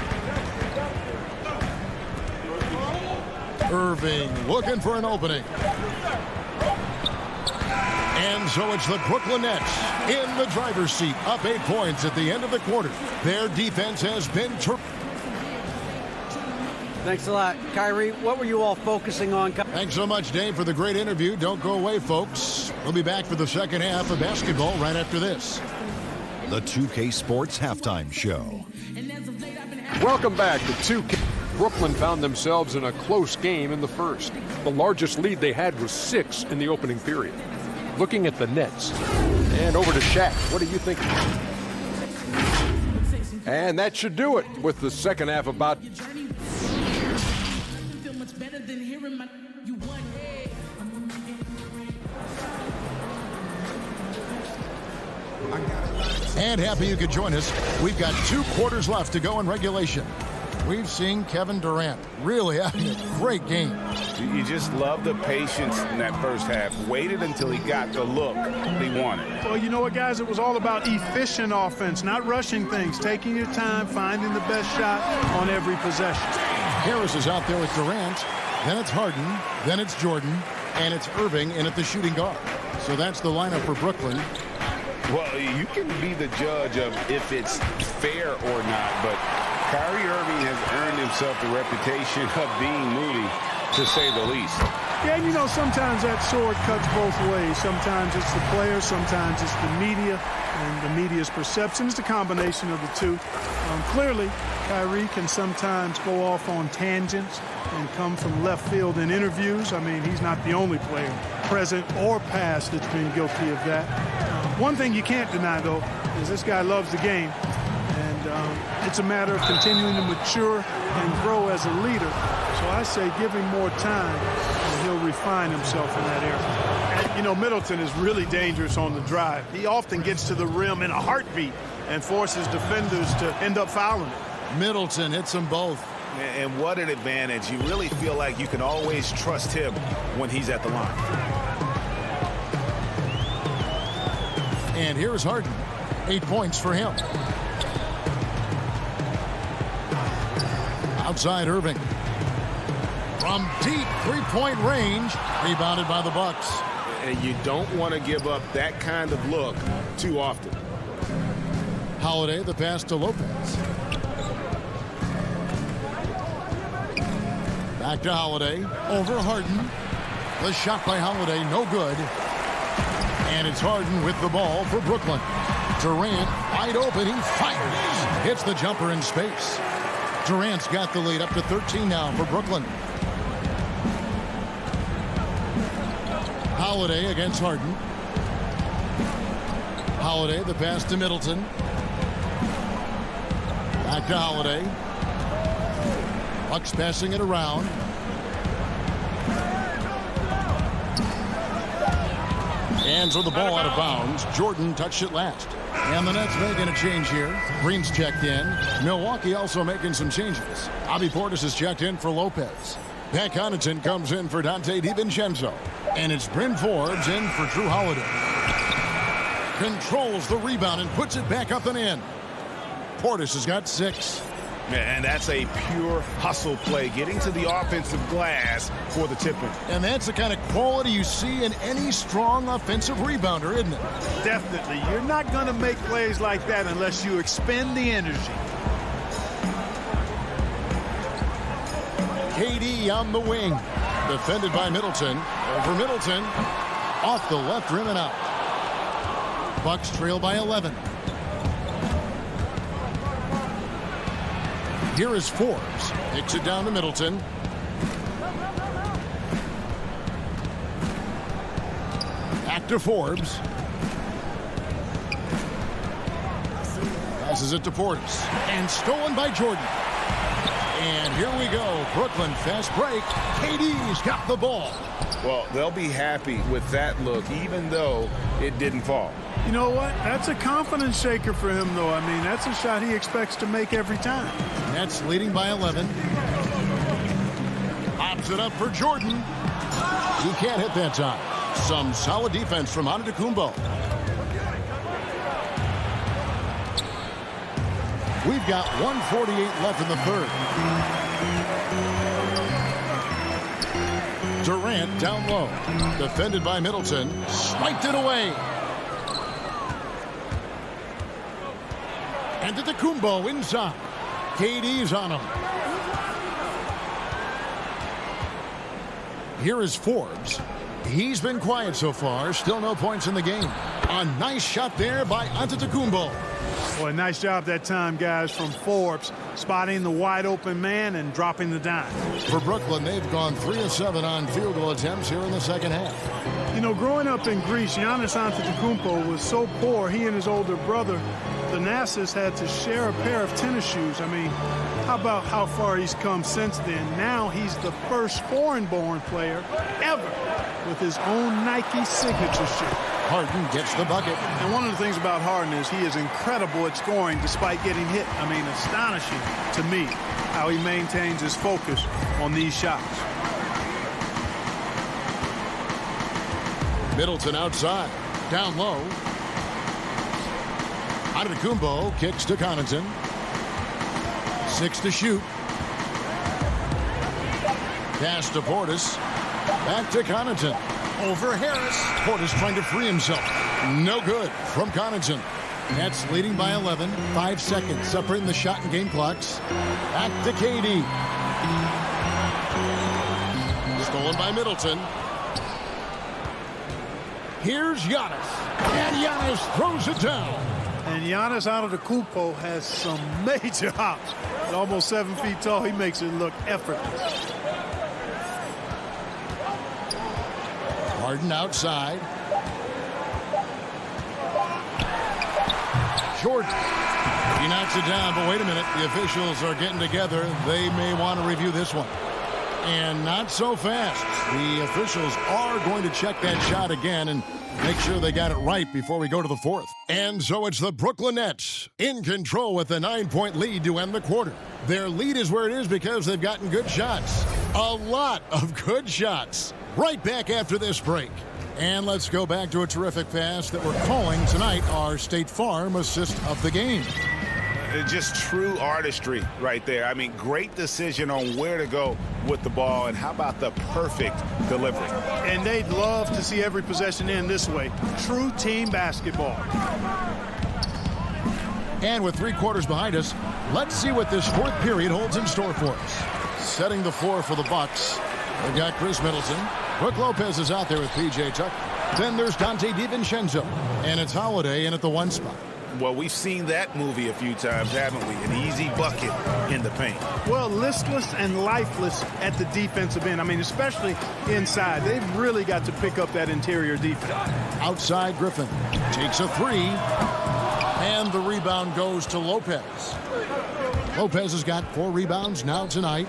Irving looking for an opening. And so it's the Brooklyn Nets in the driver's seat, up 8 points at the end of the quarter. Their defense has been terrific. Thanks a lot, Kyrie. What were you all focusing on? Thanks so much, Dave, for the great interview. Don't go away, folks. We'll be back for the second half of basketball right after this. The 2K Sports Halftime Show. Welcome back to 2K. Brooklyn found themselves in a close game in the first. The largest lead they had was 6 in the opening period. Looking at the Nets. And over to Shaq. What do you think? And that should do it with the second half about. And happy you could join us. We've got 2 quarters left to go in regulation. We've seen Kevin Durant really having a great game. You just love the patience in that first half. Waited until he got the look he wanted. Well, you know what, guys? It was all about efficient offense, not rushing things, taking your time, finding the best shot on every possession. Harris is out there with Durant. Then it's Harden. Then it's Jordan. And it's Irving in at the shooting guard. So that's the lineup for Brooklyn. Well, you can be the judge of if it's fair or not, but Kyrie Irving has earned himself the reputation of being moody, to say the least. Yeah, and you know, sometimes that sword cuts both ways. Sometimes it's the player, sometimes it's the media, and the media's perception. It's a combination of the two. Clearly, Kyrie can sometimes go off on tangents and come from left field in interviews. I mean, he's not the only player, present or past, that's been guilty of that. One thing you can't deny, though, is this guy loves the game. And it's a matter of continuing to mature and grow as a leader. So I say give him more time, and he'll refine himself in that area. And, you know, Middleton is really dangerous on the drive. He often gets to the rim in a heartbeat and forces defenders to end up fouling it. Middleton hits them both. And what an advantage. You really feel like you can always trust him when he's at the line. And here's Harden. 8 points for him. Outside Irving. From deep three-point range. Rebounded by the Bucks. And you don't want to give up that kind of look too often. Holiday, the pass to Lopez. Back to Holiday. Over Harden. The shot by Holiday, no good. And it's Harden with the ball for Brooklyn. Durant wide open. He fires. Hits the jumper in space. Durant's got the lead up to 13 now for Brooklyn. Holiday against Harden. Holiday, the pass to Middleton. Back to Holiday. Bucks passing it around. And so the ball out of bounds. Jordan touched it last. And the Nets making a change here. Green's checked in. Milwaukee also making some changes. Bobby Portis is checked in for Lopez. Pat Connaughton comes in for Dante DiVincenzo. And it's Bryn Forbes in for Drew Holiday. Controls the rebound and puts it back up and in. Portis has got 6. And that's a pure hustle play, getting to the offensive glass for the tipping. And that's the kind of quality you see in any strong offensive rebounder, isn't it? Definitely. You're not going to make plays like that unless you expend the energy. KD on the wing. Defended by Middleton. Over Middleton. Off the left rim and out. Bucks trail by 11. Here is Forbes. Kicks it down to Middleton. Back to Forbes. Passes it to Portis. And stolen by Jordan. And here we go. Brooklyn fast break. KD's got the ball. Well, they'll be happy with that look, even though it didn't fall. You know what? That's a confidence shaker for him, though. I mean, that's a shot he expects to make every time. Nets leading by 11. Pops it up for Jordan. He can't hit that time. Some solid defense from Antetokounmpo. We've got 1:48 left in the third. Durant down low. Defended by Middleton. Swiped it away. Antetokounmpo inside. KD's on him. Here is Forbes. He's been quiet so far. Still no points in the game. A nice shot there by Antetokounmpo. Boy, nice job that time, guys, from Forbes, spotting the wide open man and dropping the dime. For Brooklyn, they've gone 3 of 7 on field goal attempts here in the second half. You know, growing up in Greece, Giannis Antetokounmpo was so poor, he and his older brother, Thanasis, had to share a pair of tennis shoes. I mean, how about how far he's come since then? Now he's the first foreign-born player ever with his own Nike signature shoe. Harden gets the bucket. And one of the things about Harden is he is incredible at scoring despite getting hit. I mean, astonishing to me how he maintains his focus on these shots. Middleton outside. Down low. Antetokounmpo kicks to Connaughton. 6 to shoot. Pass to Portis. Back to Connaughton. Over Harris. Portis trying to free himself. No good from Connaughton. Nets leading by 11. 5 seconds separating the shot and game clocks. Back to KD. Stolen by Middleton. Here's Giannis. And Giannis throws it down. And Giannis Antetokounmpo has some major hops. At almost 7 feet tall, he makes it look effortless. Harden outside. Jordan. He knocks it down, but wait a minute. The officials are getting together. They may want to review this one. And not so fast. The officials are going to check that shot again and make sure they got it right before we go to the fourth. And so it's the Brooklyn Nets in control with a 9-point lead to end the quarter. Their lead is where it is because they've gotten good shots. A lot of good shots. Right back after this break. And let's go back to a terrific pass that we're calling tonight our State Farm assist of the game. Just true artistry right there. I mean, great decision on where to go with the ball, and how about the perfect delivery. And they'd love to see every possession end this way. True team basketball. And with 3 quarters behind us, let's see what this fourth period holds in store for us. Setting the floor for the Bucks. They've got Chris Middleton. Brook Lopez is out there with P.J. Tucker. Then there's Dante DiVincenzo, and it's Holiday in at the 1 spot. Well, we've seen that movie a few times, haven't we? An easy bucket in the paint. Well, listless and lifeless at the defensive end. I mean, especially inside. They've really got to pick up that interior defense. Outside, Griffin takes a 3, and the rebound goes to Lopez. Lopez has got 4 rebounds now tonight.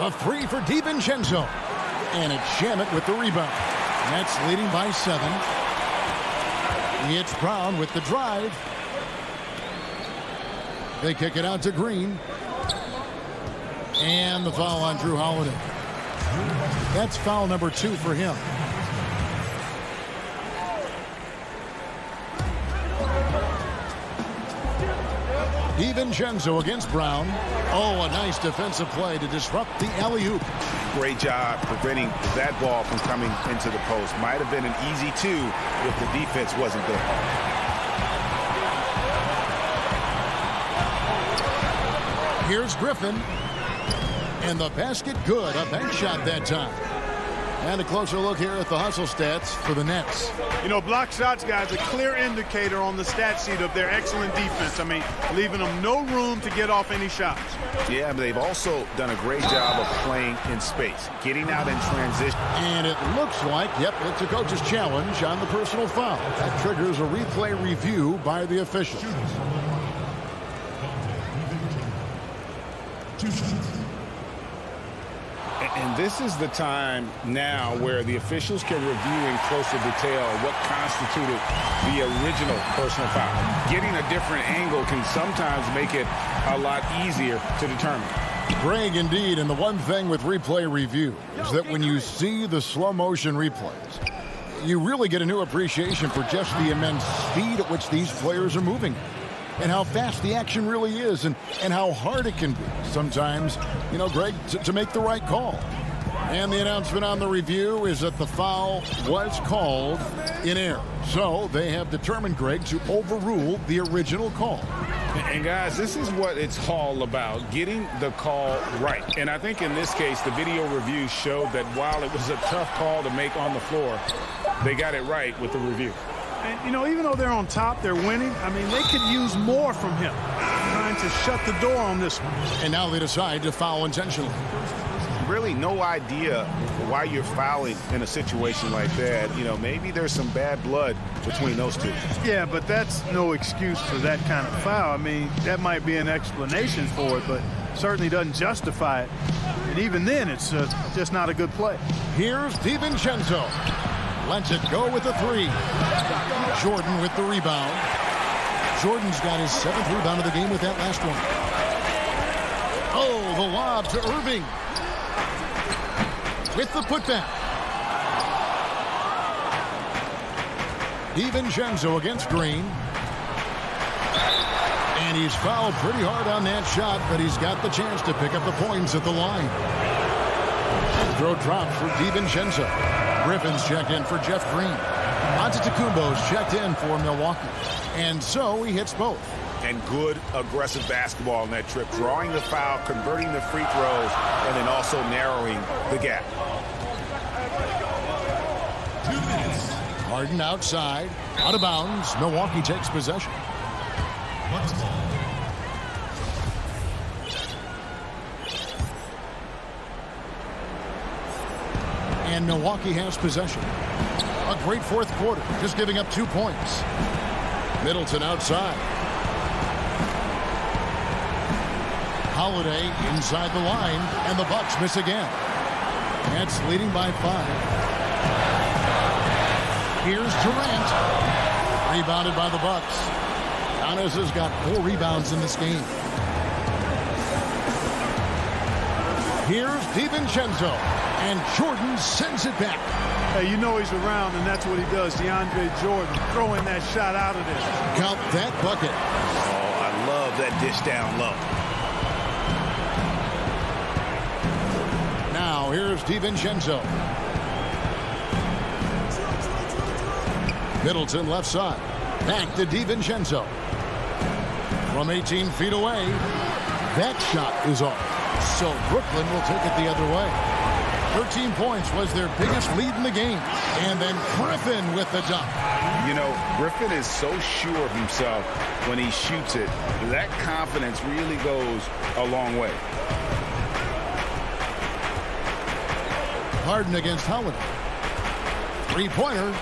A 3 for DiVincenzo, and it's Shamet with the rebound. Nets leading by 7. It's Brown with the drive. They kick it out to Green. And the foul on Drew Holiday. That's foul number 2 for him. DiVincenzo against Brown. Oh, a nice defensive play to disrupt the alley-oop. Great job preventing that ball from coming into the post. Might have been an easy 2 if the defense wasn't there. Here's Griffin. And the basket good. A bank shot that time. And a closer look here at the hustle stats for the Nets. You know, block shots, guys, a clear indicator on the stat sheet of their excellent defense. I mean, leaving them no room to get off any shots. Yeah, but they've also done a great job of playing in space, getting out in transition. And it looks like, yep, it's a coach's challenge on the personal foul. That triggers a replay review by the officials. And this is the time now where the officials can review in closer detail what constituted the original personal foul. Getting a different angle can sometimes make it a lot easier to determine. Greg, indeed, and the one thing with replay review is that when you see the slow motion replays, you really get a new appreciation for just the immense speed at which these players are moving and how fast the action really is and how hard it can be sometimes, you know, Greg, to make the right call. And the announcement on the review is that the foul was called in error. So they have determined, Greg, to overrule the original call. And guys, this is what it's all about, getting the call right. And I think in this case, the video review showed that while it was a tough call to make on the floor, they got it right with the review. And, you know, even though they're on top, they're winning. I mean, they could use more from him, trying to shut the door on this one. And now they decide to foul intentionally. Really no idea why you're fouling in a situation like that. You know, maybe there's some bad blood between those two. Yeah, but that's no excuse for that kind of foul. I mean, that might be an explanation for it, but certainly doesn't justify it. And even then, it's just not a good play. Here's DiVincenzo. Lets it go with the 3. Jordan with the rebound. Jordan's got his 7th rebound of the game with that last one. Oh, the lob to Irving. With the putback. DiVincenzo against Green. And he's fouled pretty hard on that shot, but he's got the chance to pick up the points at the line. Throw drops for DiVincenzo. Griffin's checked in for Jeff Green. Antetokounmpo's checked in for Milwaukee. And so he hits both. And good aggressive basketball on that trip. Drawing the foul, converting the free throws, and then also narrowing the gap. Harden outside. Out of bounds. Milwaukee takes possession. And Milwaukee has possession. A great fourth quarter, just giving up 2 points. Middleton outside. Holiday inside the line, and the Bucks miss again. Nets leading by 5. Here's Durant. Rebounded by the Bucks. Giannis has got 4 rebounds in this game. Here's DiVincenzo. And Jordan sends it back. Hey, you know he's around, and that's what he does. DeAndre Jordan throwing that shot out of there. Count that bucket. Oh, I love that dish down low. Now here's DiVincenzo. Middleton left side. Back to DiVincenzo. From 18 feet away. That shot is off. So Brooklyn will take it the other way. 13 points was their biggest lead in the game. And then Griffin with the dunk. You know, Griffin is so sure of himself when he shoots it. That confidence really goes a long way. Harden against Holiday. Three-pointer.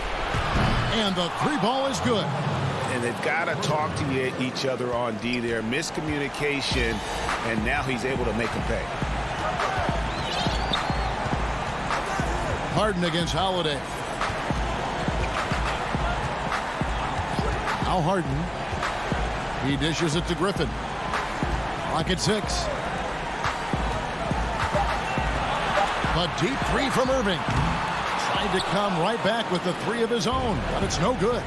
And the three ball is good. And they've got to talk to each other on D there. Miscommunication, and now he's able to make them pay. Harden against Holiday. Now Harden. He dishes it to Griffin. Clock at 6. A deep three from Irving. Tried to come right back with the three of his own, but it's no good.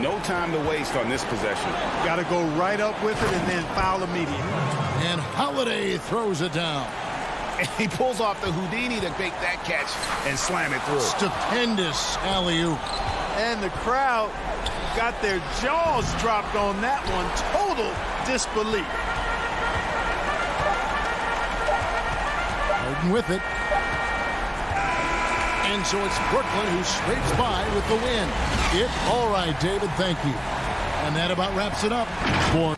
No time to waste on this possession. Got to go right up with it and then foul immediately. And Holiday throws it down. And he pulls off the Houdini to make that catch and slam it through. Stupendous alley-oop. And the crowd got their jaws dropped on that one. Total disbelief. Harden with it. And so it's Brooklyn who scrapes by with the win. All right, David, thank you. And that about wraps it up for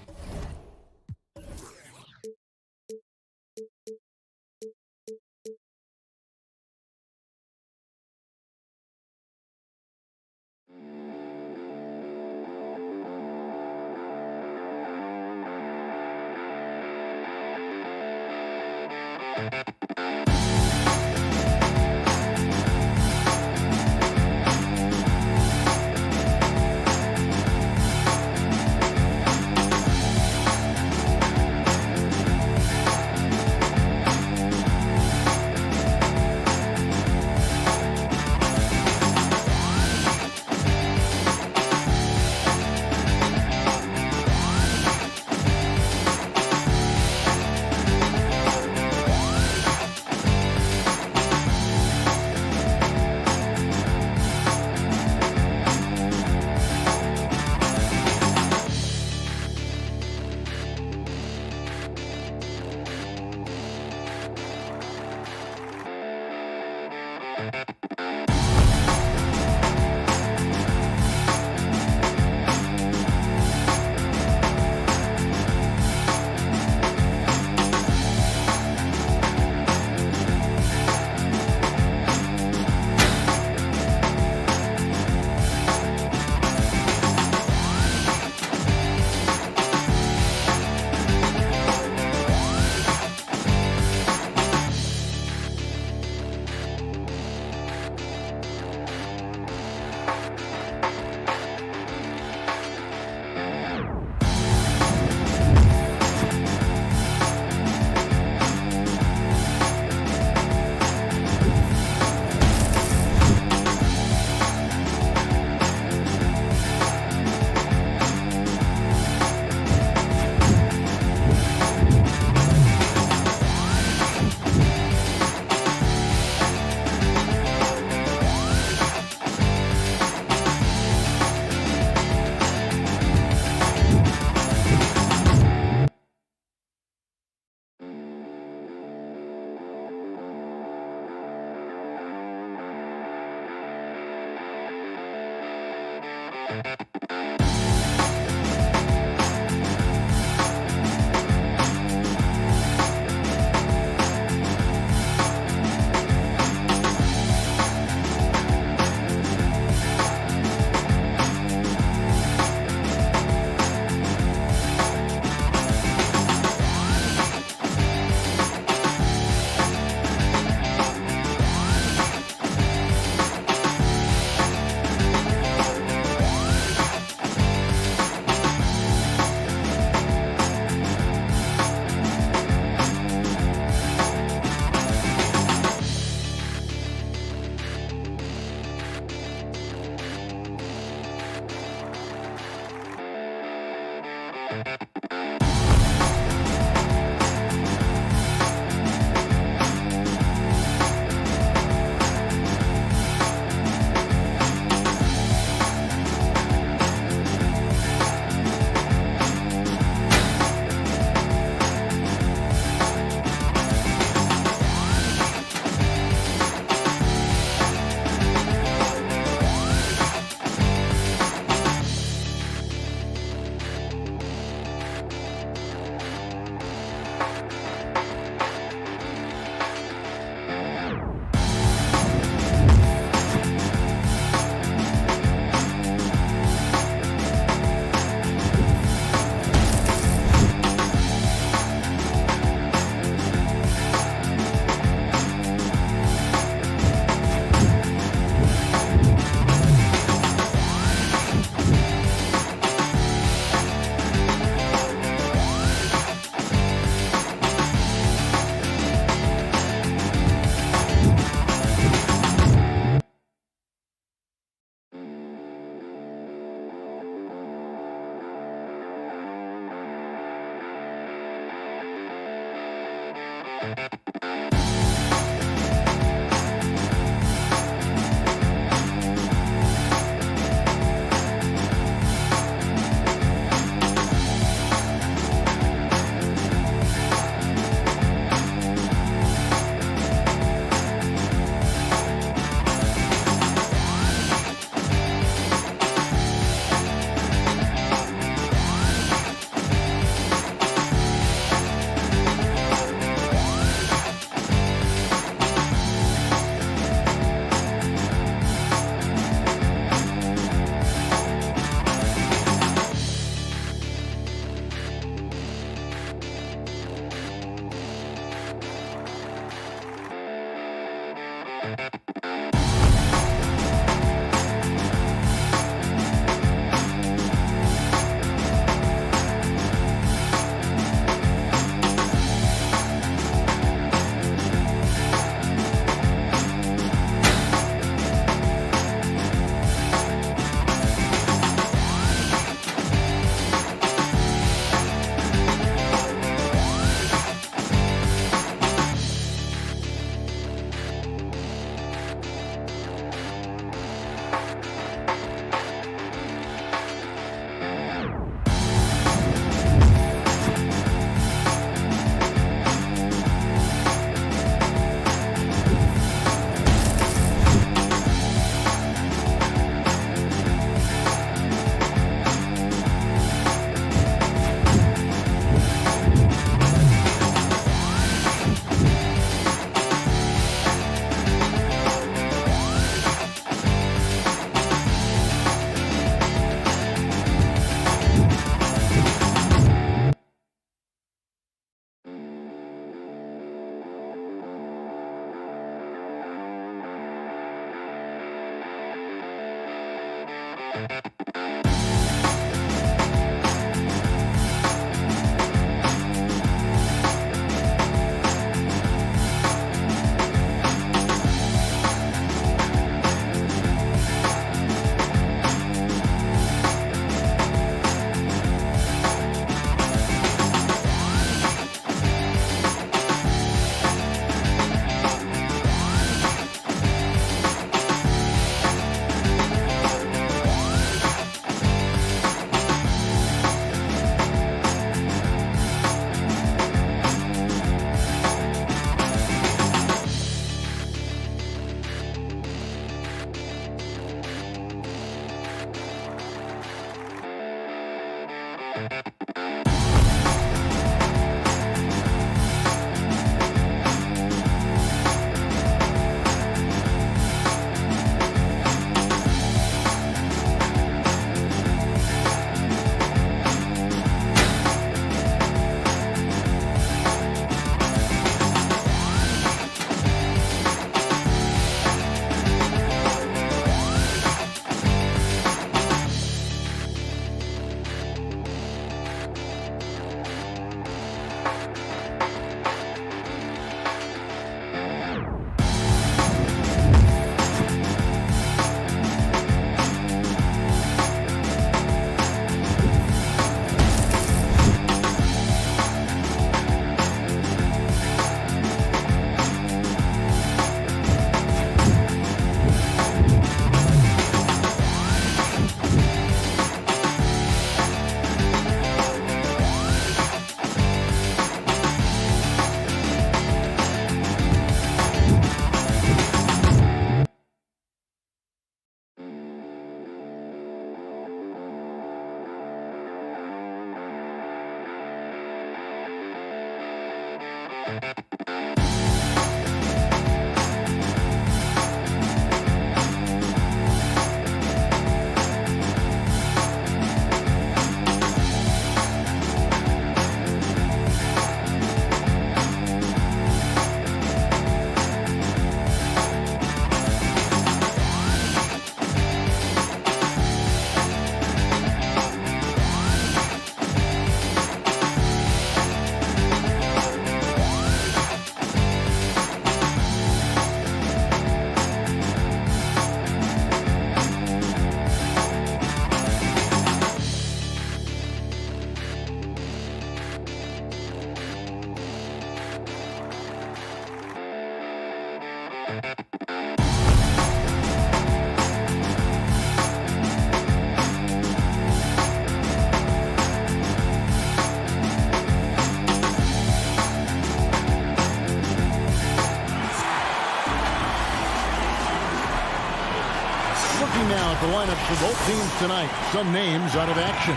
for both teams tonight. Some names out of action.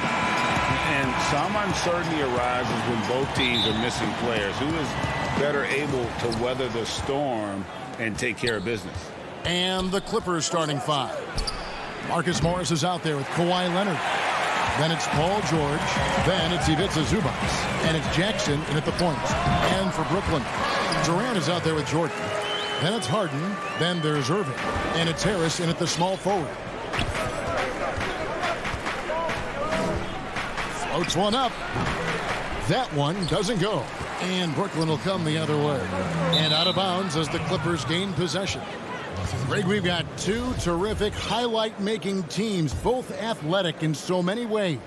And some uncertainty arises when both teams are missing players. Who is better able to weather the storm and take care of business? And the Clippers starting five. Marcus Morris is out there with Kawhi Leonard. Then it's Paul George. Then it's Ivica Zubac. And it's Jackson in at the point. And for Brooklyn, Durant is out there with Jordan. Then it's Harden. Then there's Irving. And it's Harris in at the small forward. Floats one up. That one doesn't go. And Brooklyn will come the other way. And out of bounds as the Clippers gain possession. Greg, we've got two terrific highlight-making teams, both athletic in so many ways.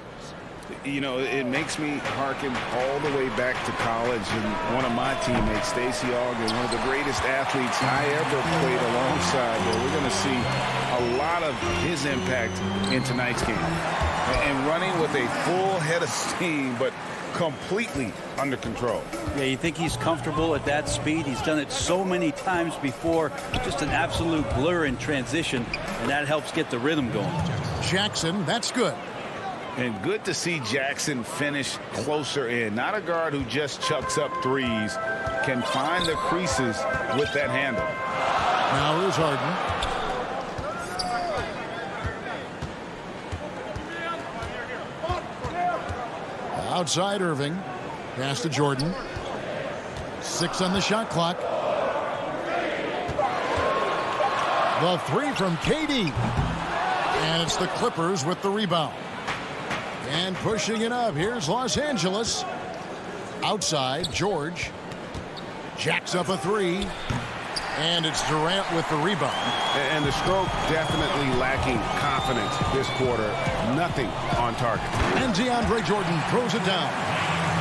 You know, it makes me hearken all the way back to college, and one of my teammates, Stacey Ogden, one of the greatest athletes I ever played alongside. But we're going to see a lot of his impact in tonight's game. And running with a full head of steam, but completely under control. Yeah, you think he's comfortable at that speed? He's done it so many times before. Just an absolute blur in transition, and that helps get the rhythm going. Jackson, that's good. And good to see Jackson finish closer in. Not a guard who just chucks up threes. Can find the creases with that handle. Now here's Harden. Outside Irving. Pass to Jordan. 6 on the shot clock. The three from KD. And it's the Clippers with the rebound. And pushing it up. Here's Los Angeles. Outside, George. Jacks up a three. And it's Durant with the rebound. And the stroke definitely lacking confidence this quarter. Nothing on target. And DeAndre Jordan throws it down.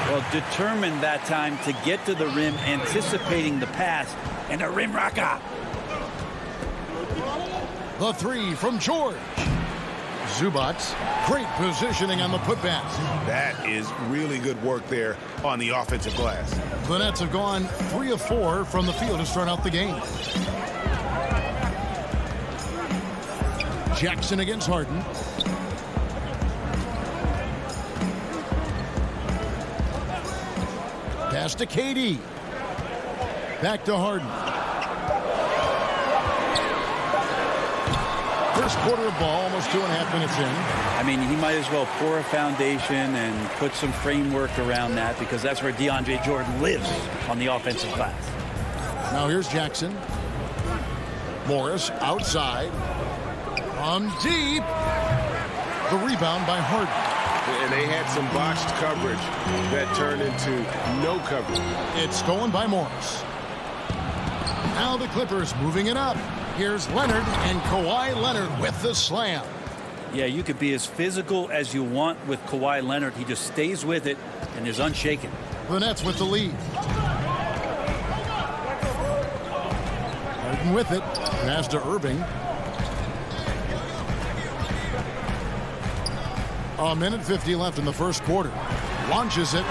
Well, determined that time to get to the rim, anticipating the pass, and a rim rocker. The three from George. Zubac, great positioning on the putback. That is really good work there on the offensive glass. The Nets have gone 3 of 4 from the field to start out the game. Jackson against Harden. Pass to KD. Back to Harden. First quarter of ball, almost 2.5 minutes in. I mean, he might as well pour a foundation and put some framework around that, because that's where DeAndre Jordan lives on the offensive glass. Now here's Jackson. Morris outside. From deep. The rebound by Harden. And they had some botched coverage that turned into no coverage. It's stolen by Morris. Now the Clippers moving it up. Here's Leonard, and Kawhi Leonard with the slam. Yeah, you could be as physical as you want with Kawhi Leonard. He just stays with it and is unshaken. The Nets with the lead. Harden with it. Pass to Irving. A minute 50 left in the first quarter. Launches it.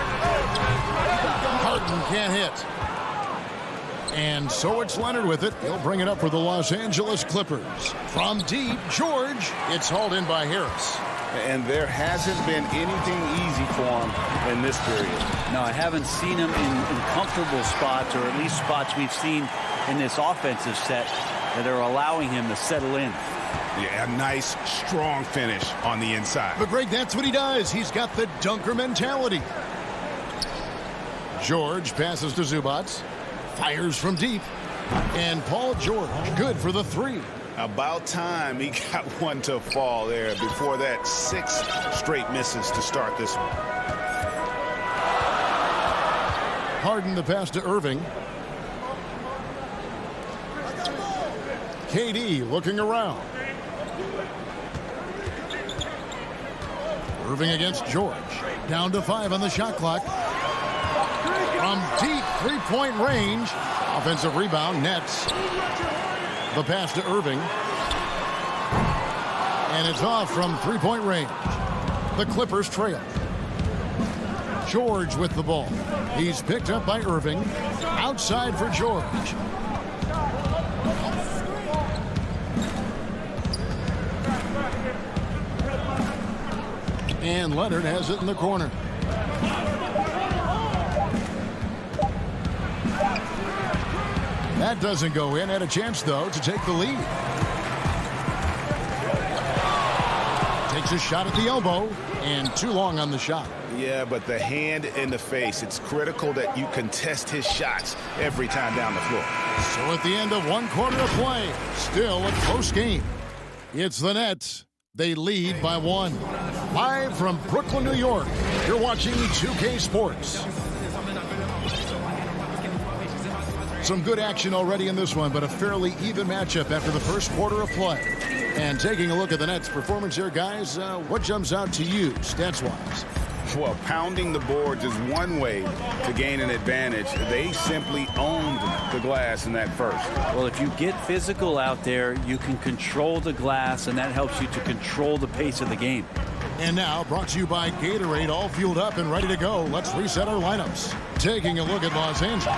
Harden can't hit. And so it's Leonard with it. He'll bring it up for the Los Angeles Clippers. From deep, George. It's hauled in by Harris. And there hasn't been anything easy for him in this period. No, I haven't seen him in comfortable spots, or at least spots we've seen in this offensive set that are allowing him to settle in. Yeah, a nice, strong finish on the inside. But Greg, that's what he does. He's got the dunker mentality. George passes to Zubac. Fires from deep. And Paul George, good for the three. About time he got one to fall there. Before that, 6 straight misses to start this one. Harden the pass to Irving. KD looking around. Irving against George. Down to 5 on the shot clock. From deep three-point range. Offensive rebound, Nets. The pass to Irving. And it's off from three-point range. The Clippers trail. George with the ball. He's picked up by Irving. Outside for George. And Leonard has it in the corner. That doesn't go in. Had a chance, though, to take the lead. Takes a shot at the elbow, and too long on the shot. Yeah, but the hand in the face, it's critical that you contest his shots every time down the floor. So at the end of one quarter of play, still a close game. It's the Nets. They lead by 1. Live from Brooklyn, New York, you're watching 2K Sports. Some good action already in this one, but a fairly even matchup after the first quarter of play. And taking a look at the Nets' performance here, guys, what jumps out to you, stats-wise? Well, pounding the boards is one way to gain an advantage. They simply owned the glass in that first. Well, if you get physical out there, you can control the glass, and that helps you to control the pace of the game. And now, brought to you by Gatorade, all fueled up and ready to go. Let's reset our lineups. Taking a look at Los Angeles.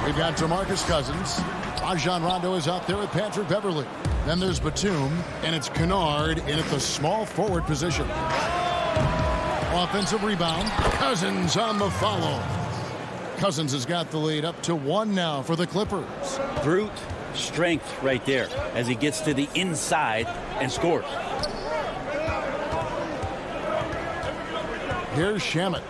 We've got DeMarcus Cousins. Rajon Rondo is out there with Patrick Beverley. Then there's Batum, and it's Kennard in at the small forward position. Offensive rebound. Cousins on the follow. Cousins has got the lead up to 1 now for the Clippers. Brute strength right there as he gets to the inside and scores. Here's Shamet.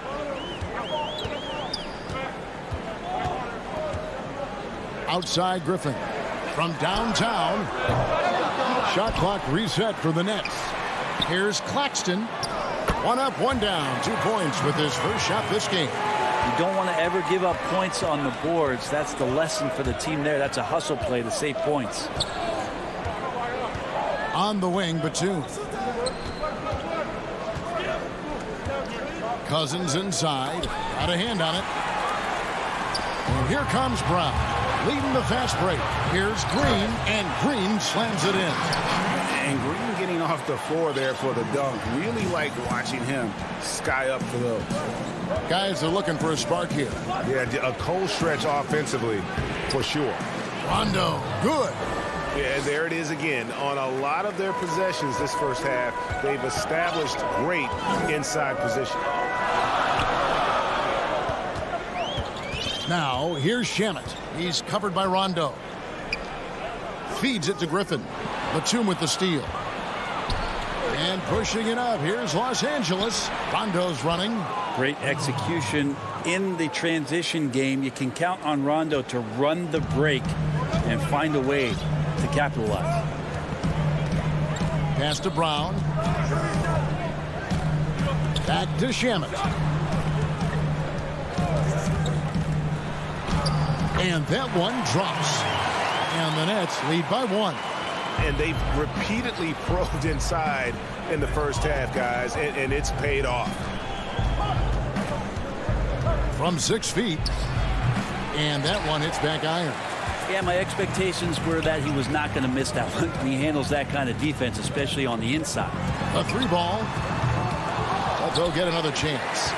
Outside Griffin. From downtown. Shot clock reset for the Nets. Here's Claxton. 1 up, 1 down. 2 points with his first shot this game. You don't want to ever give up points on the boards. That's the lesson for the team there. That's a hustle play to save points. On the wing, Batum. Cousins inside. Got a hand on it. And here comes Brown. Leading the fast break. Here's Green, and Green slams it in. And Green getting off the floor there for the dunk. Really like watching him sky up for those. Guys are looking for a spark here. Yeah, a cold stretch offensively for sure. Rondo, good. Yeah, there it is again. On a lot of their possessions this first half, they've established great inside position. Now, here's Shamet. He's covered by Rondo. Feeds it to Griffin. Batum with the steal. And pushing it up. Here's Los Angeles. Rondo's running. Great execution in the transition game. You can count on Rondo to run the break and find a way to capitalize. Pass to Brown. Back to Shamet. And that one drops. And the Nets lead by 1. And they've repeatedly probed inside in the first half, guys, and it's paid off. From 6 feet. And that one hits back iron. Yeah, my expectations were that he was not going to miss that one. He handles that kind of defense, especially on the inside. A 3 ball. But they'll get another chance.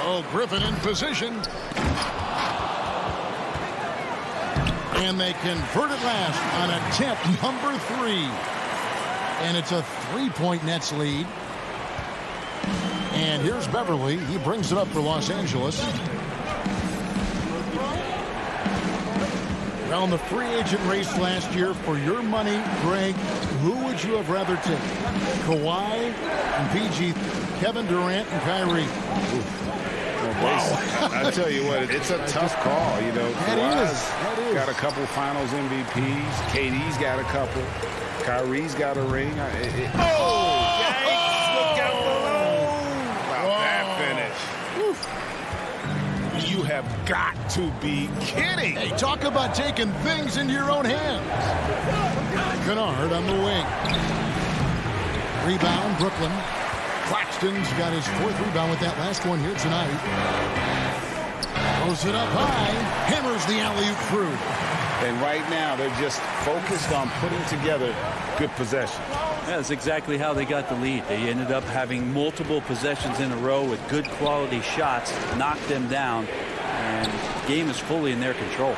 Oh, Griffin in position. And they convert it last on attempt number 3. And it's a 3-point Nets lead. And here's Beverley. He brings it up for Los Angeles. Well, in the free agent race last year, for your money, Greg, who would you have rather taken? Kawhi and PG, Kevin Durant and Kyrie. Wow. I tell you what, it's a tough call. You know, Kawhi's got a couple Finals MVPs. KD's got a couple. Kyrie's got a ring. Yikes! Look out below! Wow, that finish. You have got to be kidding. Hey, talk about taking things into your own hands. Kennard on the wing. Rebound, Brooklyn. Claxton's got his 4th rebound with that last one here tonight. Throws it up high. Hammers the alley-oop through. And right now, they're just focused on putting together good possession. Yeah, that's exactly how they got the lead. They ended up having multiple possessions in a row with good quality shots, knocked them down, and the game is fully in their control.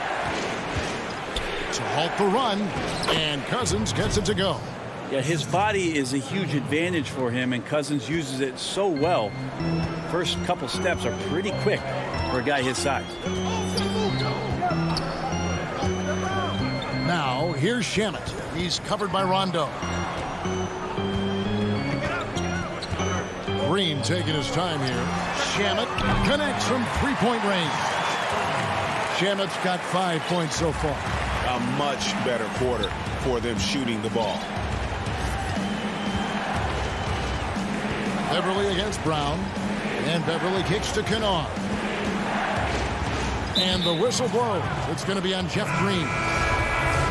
To halt the run, and Cousins gets it to go. Yeah, his body is a huge advantage for him, and Cousins uses it so well. First couple steps are pretty quick for a guy his size. Now, here's Shamet. He's covered by Rondo. Green taking his time here. Shamet connects from three-point range. Shamet's got 5 points so far. A much better quarter for them shooting the ball. Beverly against Brown. And Beverly kicks to Kennard. And the whistle blows. It's going to be on Jeff Green.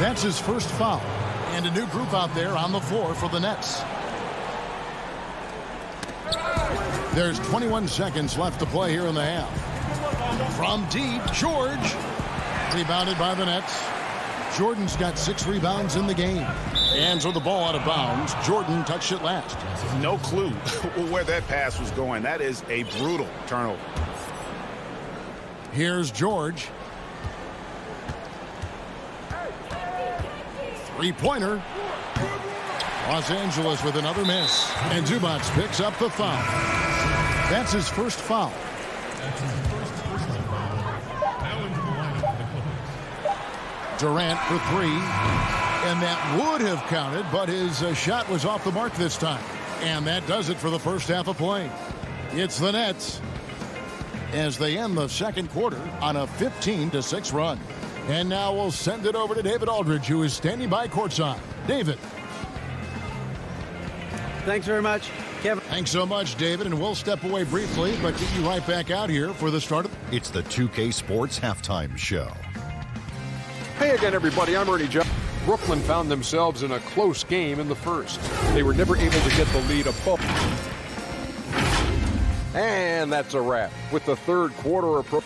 That's his first foul. And a new group out there on the floor for the Nets. There's 21 seconds left to play here in the half. From deep, George. Rebounded by the Nets. Jordan's got 6 rebounds in the game. And so the ball out of bounds. Jordan touched it last. No clue where that pass was going. That is a brutal turnover. Here's George. Three-pointer. Los Angeles with another miss. And Zubac picks up the foul. That's his first foul. Durant for 3. And that would have counted, but his shot was off the mark this time. And that does it for the first half of play. It's the Nets as they end the second quarter on a 15-6 run. And now we'll send it over to David Aldridge, who is standing by courtside. David. Thanks very much, Kevin. Thanks so much, David, and we'll step away briefly, but get you right back out here for the start of... It's the 2K Sports Halftime Show. Hey again, everybody. I'm Ernie Jones. Brooklyn found themselves in a close game in the first. They were never able to get the lead above. And that's a wrap with the third quarter approach.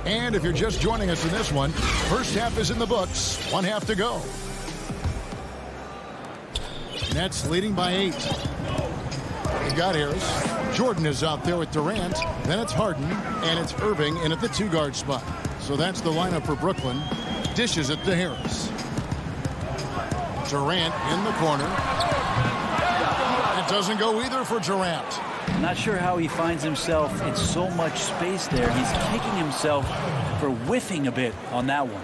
And if you're just joining us in this one, first half is in the books. 1 half to go. Nets leading by 8. You got Harris. Jordan is out there with Durant. Then it's Harden, and it's Irving in at the 2-guard spot. So that's the lineup for Brooklyn. Dishes it to Harris. Durant in the corner. That doesn't go either for Durant. Not sure how he finds himself in so much space there. He's kicking himself for whiffing a bit on that one.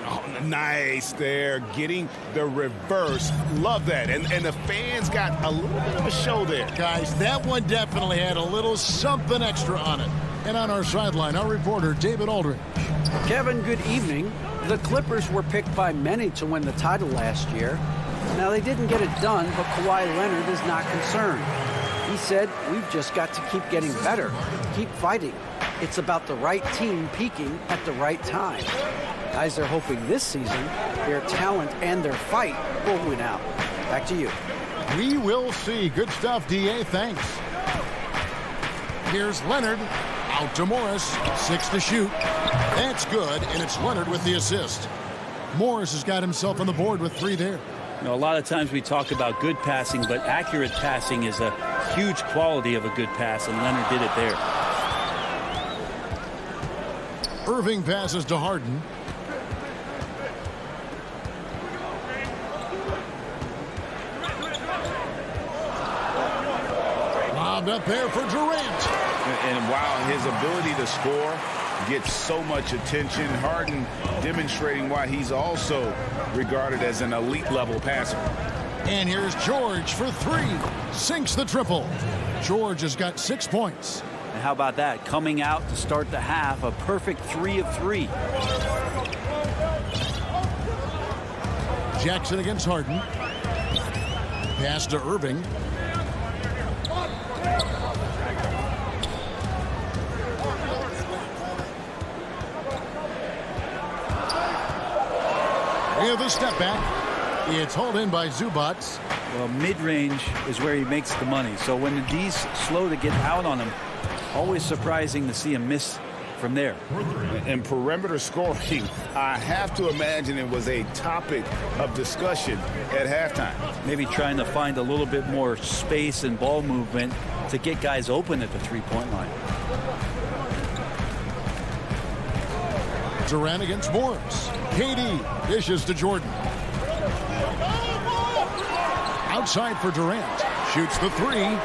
Oh, nice there, getting the reverse. Love that. And the fans got a little bit of a show there. Guys, that one definitely had a little something extra on it. And on our sideline, our reporter, David Aldridge. Kevin, good evening. The Clippers were picked by many to win the title last year. Now, they didn't get it done, but Kawhi Leonard is not concerned. He said, we've just got to keep getting better, keep fighting. It's about the right team peaking at the right time. Guys are hoping this season their talent and their fight will win out. Back to you. We will see. Good stuff, D.A. Thanks. Here's Leonard. Out to Morris. 6 to shoot. That's good, and it's Leonard with the assist. Morris has got himself on the board with 3 there. You know, a lot of times we talk about good passing, but accurate passing is a huge quality of a good pass, and Leonard did it there. Irving passes to Harden. Lobbed up there for Durant. And while his ability to score gets so much attention, Harden demonstrating why he's also regarded as an elite level passer. And here's George for 3. Sinks the triple. George has got 6 points. And how about that? Coming out to start the half, a perfect 3 of 3. Jackson against Harden. Pass to Irving. With a step back. It's hauled in by Zubac. Well, mid-range is where he makes the money. So when the D's slow to get out on him, always surprising to see him miss from there. And perimeter scoring, I have to imagine it was a topic of discussion at halftime. Maybe trying to find a little bit more space and ball movement to get guys open at the three-point line. Durant against Morris. KD dishes to Jordan. Outside for Durant. Shoots the three.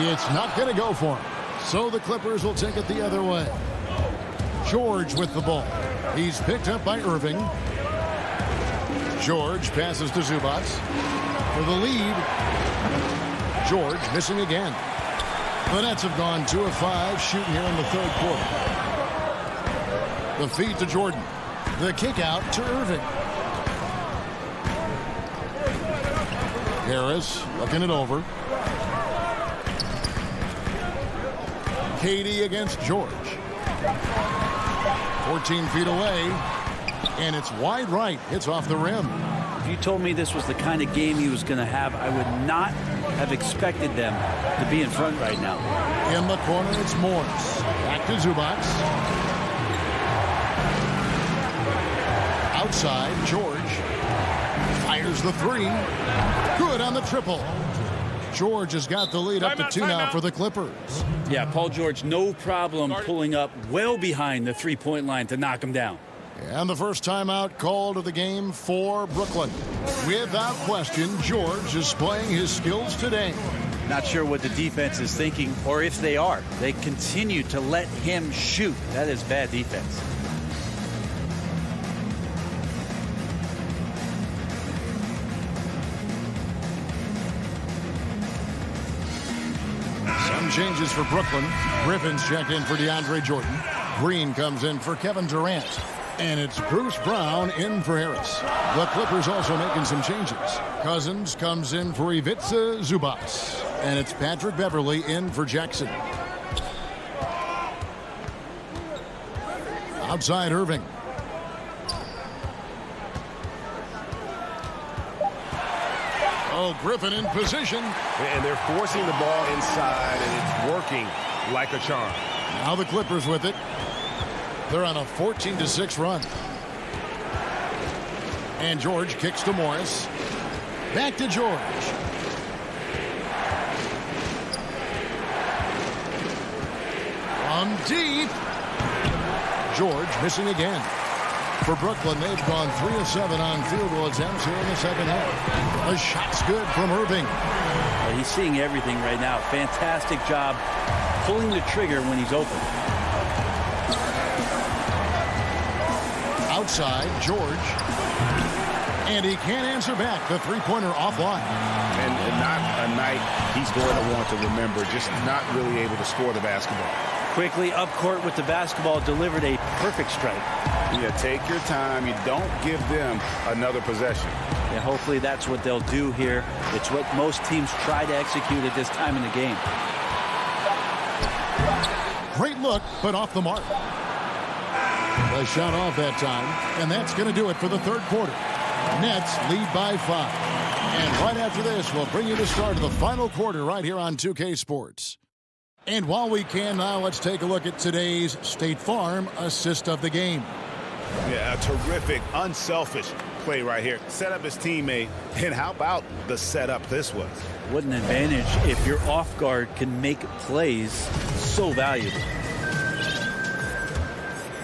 It's not going to go for him. So the Clippers will take it the other way. George with the ball. He's picked up by Irving. George passes to Zubac for the lead. George missing again. The Nets have gone 2 of 5 shooting here in the third quarter. The feed to Jordan. The kick out to Irving. Harris looking it over. KD against George. 14 feet away. And it's wide right. It's off the rim. If you told me this was the kind of game he was going to have, I would not have expected them to be in front right now. In the corner, it's Morris. Back to Zubac. Outside, George fires the three. Good on the triple. George has got the lead up to 2 now for the Clippers. Yeah, Paul George, no problem pulling up well behind the three-point line to knock him down. And the first timeout called of the game for Brooklyn. Without question, George is playing his skills today. Not sure what the defense is thinking, or if they are. They continue to let him shoot. That is bad defense. Some changes for Brooklyn. Griffin's checked in for DeAndre Jordan. Green comes in for Kevin Durant. And it's Bruce Brown in for Harris. The Clippers also making some changes. Cousins comes in for Ivica Zubac. And it's Patrick Beverley in for Jackson. Outside Irving. Oh, Griffin in position. And they're forcing the ball inside, and it's working like a charm. Now the Clippers with it. They're on a 14-6 run. And George kicks to Morris. Back to George. From deep. George missing again. For Brooklyn, they've gone 3 of 7 on field goal attempts here in the second half. The shot's good from Irving. He's seeing everything right now. Fantastic job pulling the trigger when he's open. Outside, George. And he can't answer back. The three-pointer offline. And not a night he's going to want to remember. Just not really able to score the basketball. Quickly up court with the basketball, delivered a perfect strike. Yeah, take your time. You don't give them another possession. Yeah, hopefully that's what they'll do here. It's what most teams try to execute at this time in the game. Great look, but off the mark. The shot off that time, and that's going to do it for the third quarter. Nets lead by 5. And right after this, we'll bring you the start of the final quarter right here on 2K Sports. And while we can now, let's take a look at today's State Farm assist of the game. Yeah, a terrific, unselfish play right here. Set up his teammate, and how about the setup this was? What an advantage if your off guard can make plays so valuable.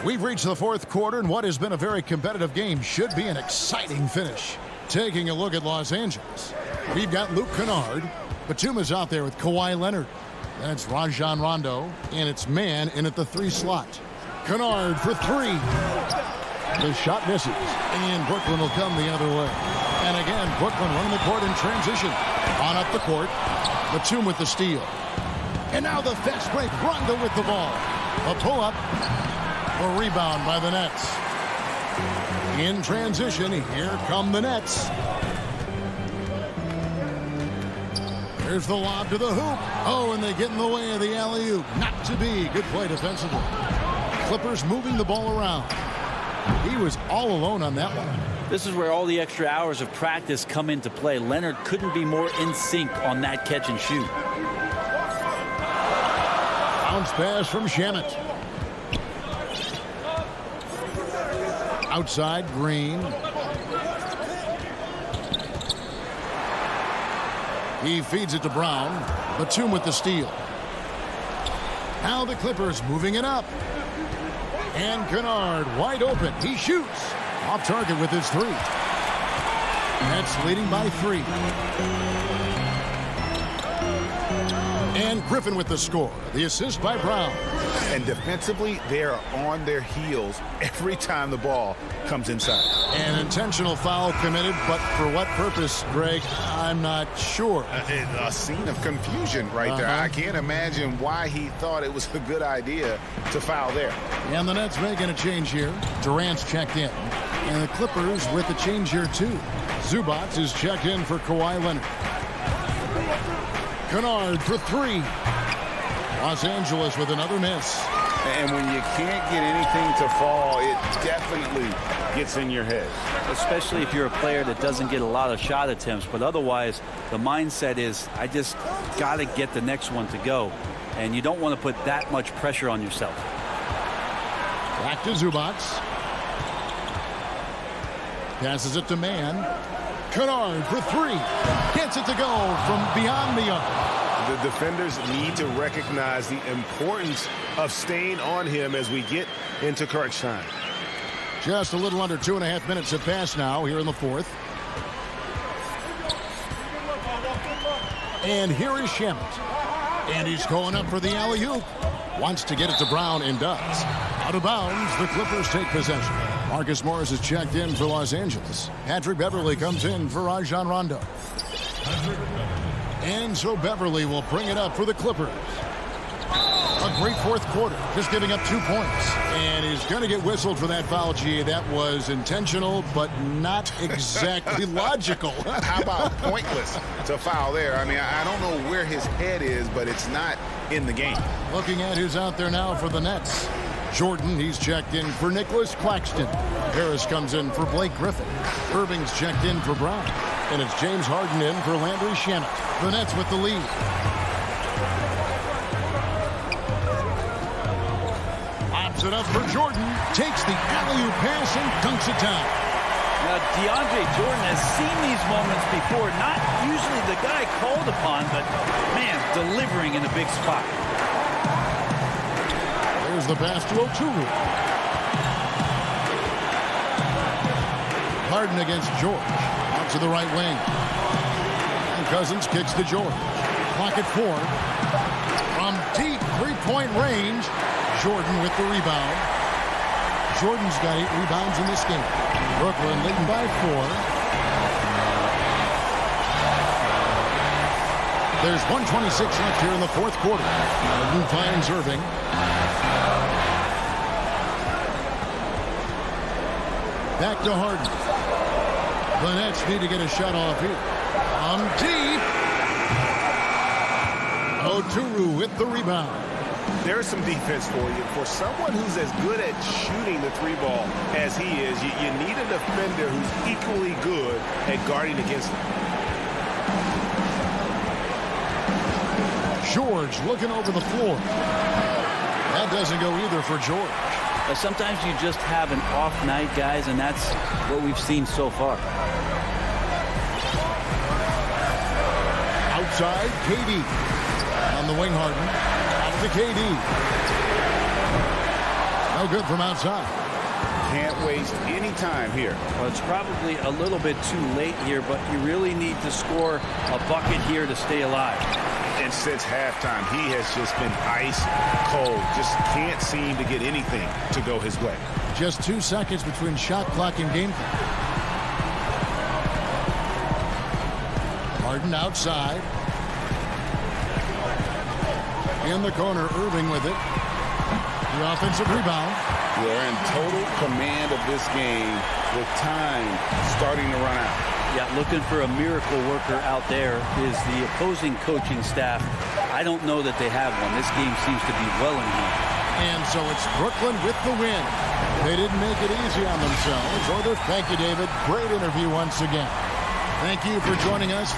We've reached the fourth quarter, and what has been a very competitive game should be an exciting finish. Taking a look at Los Angeles, we've got Luke Kennard. Batuma's out there with Kawhi Leonard. Then it's Rajon Rondo, and it's Mann in at the 3 slot. Kennard for 3. The shot misses, and Brooklyn will come the other way. And again, Brooklyn running the court in transition. On up the court, Batum with the steal. And now the fast break, Rondo with the ball. A pull-up, a rebound by the Nets. In transition, here come the Nets. There's the lob to the hoop. Oh, and they get in the way of the alley-oop. Not to be. Good play defensively. Clippers moving the ball around. He was all alone on that one. This is where all the extra hours of practice come into play. Leonard couldn't be more in sync on that catch and shoot. Bounce pass from Shamet. Outside, Green. He feeds it to Brown. Batum with the steal. Now the Clippers moving it up. And Kennard wide open. He shoots. Off target with his three. Nets leading by 3. And Griffin with the score. The assist by Brown. And defensively, they are on their heels every time the ball comes inside. An intentional foul committed, but for what purpose, Greg, I'm not sure. A scene of confusion right there. I can't imagine why he thought it was a good idea to foul there. And the Nets making a change here. Durant's checked in. And the Clippers with a change here, too. Zubac is checked in for Kawhi Leonard. Kennard for 3. Los Angeles with another miss. And when you can't get anything to fall, it definitely gets in your head. Especially if you're a player that doesn't get a lot of shot attempts. But otherwise, the mindset is, I just got to get the next one to go. And you don't want to put that much pressure on yourself. Back to Zubac. Passes it to Mann. Kennard for 3. Gets it to go from beyond the arc. The defenders need to recognize the importance of staying on him as we get into crunch time. Just a little under 2.5 minutes have passed now here in the 4th. And here is Shamet. And he's going up for the alley-oop. Wants to get it to Brown and does. Out of bounds, the Clippers take possession. Marcus Morris is checked in for Los Angeles. Patrick Beverley comes in for Rajon Rondo. And so Beverley will bring it up for the Clippers. A great 4th quarter, just giving up 2 points. And he's going to get whistled for that foul, G. That was intentional, but not exactly logical. How about pointless to foul there? I mean, I don't know where his head is, but it's not in the game. Looking at who's out there now for the Nets. Jordan, he's checked in for Nicholas Claxton. Harris comes in for Blake Griffin. Irving's checked in for Brown. And it's James Harden in for Landry Shamet. The Nets with the lead. Pops it up for Jordan. Takes the alley-oop pass and dunks it down. Now, DeAndre Jordan has seen these moments before. Not usually the guy called upon, but, man, delivering in a big spot. There's the pass to Oturu. Harden against George. Out to the right wing. And Cousins kicks to George. Clock at 4. From deep three-point range, Jordan with the rebound. Jordan's got 8 rebounds in this game. Brooklyn leading by 4. There's 1:26 left here in the 4th quarter. Harden finds Irving. Back to Harden. The Nets need to get a shot off here. Deep. Oturu with the rebound. There's some defense for you. For someone who's as good at shooting the 3 ball as he is, you need a defender who's equally good at guarding against him. George looking over the floor. That doesn't go either for George. Sometimes you just have an off night, guys, and that's what we've seen so far. Outside, KD. On the wing, Harden. Out to KD. No good from outside. Can't waste any time here. Well, it's probably a little bit too late here, but you really need to score a bucket here to stay alive. And since halftime, he has just been ice cold. Just can't seem to get anything to go his way. Just 2 seconds between shot clock and game clock. Harden outside. In the corner, Irving with it. The offensive rebound. They're in total command of this game with time starting to run out. Yeah, looking for a miracle worker out there is the opposing coaching staff. I don't know that they have one. This game seems to be well in hand. And so it's Brooklyn with the win. They didn't make it easy on themselves. Thank you, David. Great interview once again. Thank you for joining us.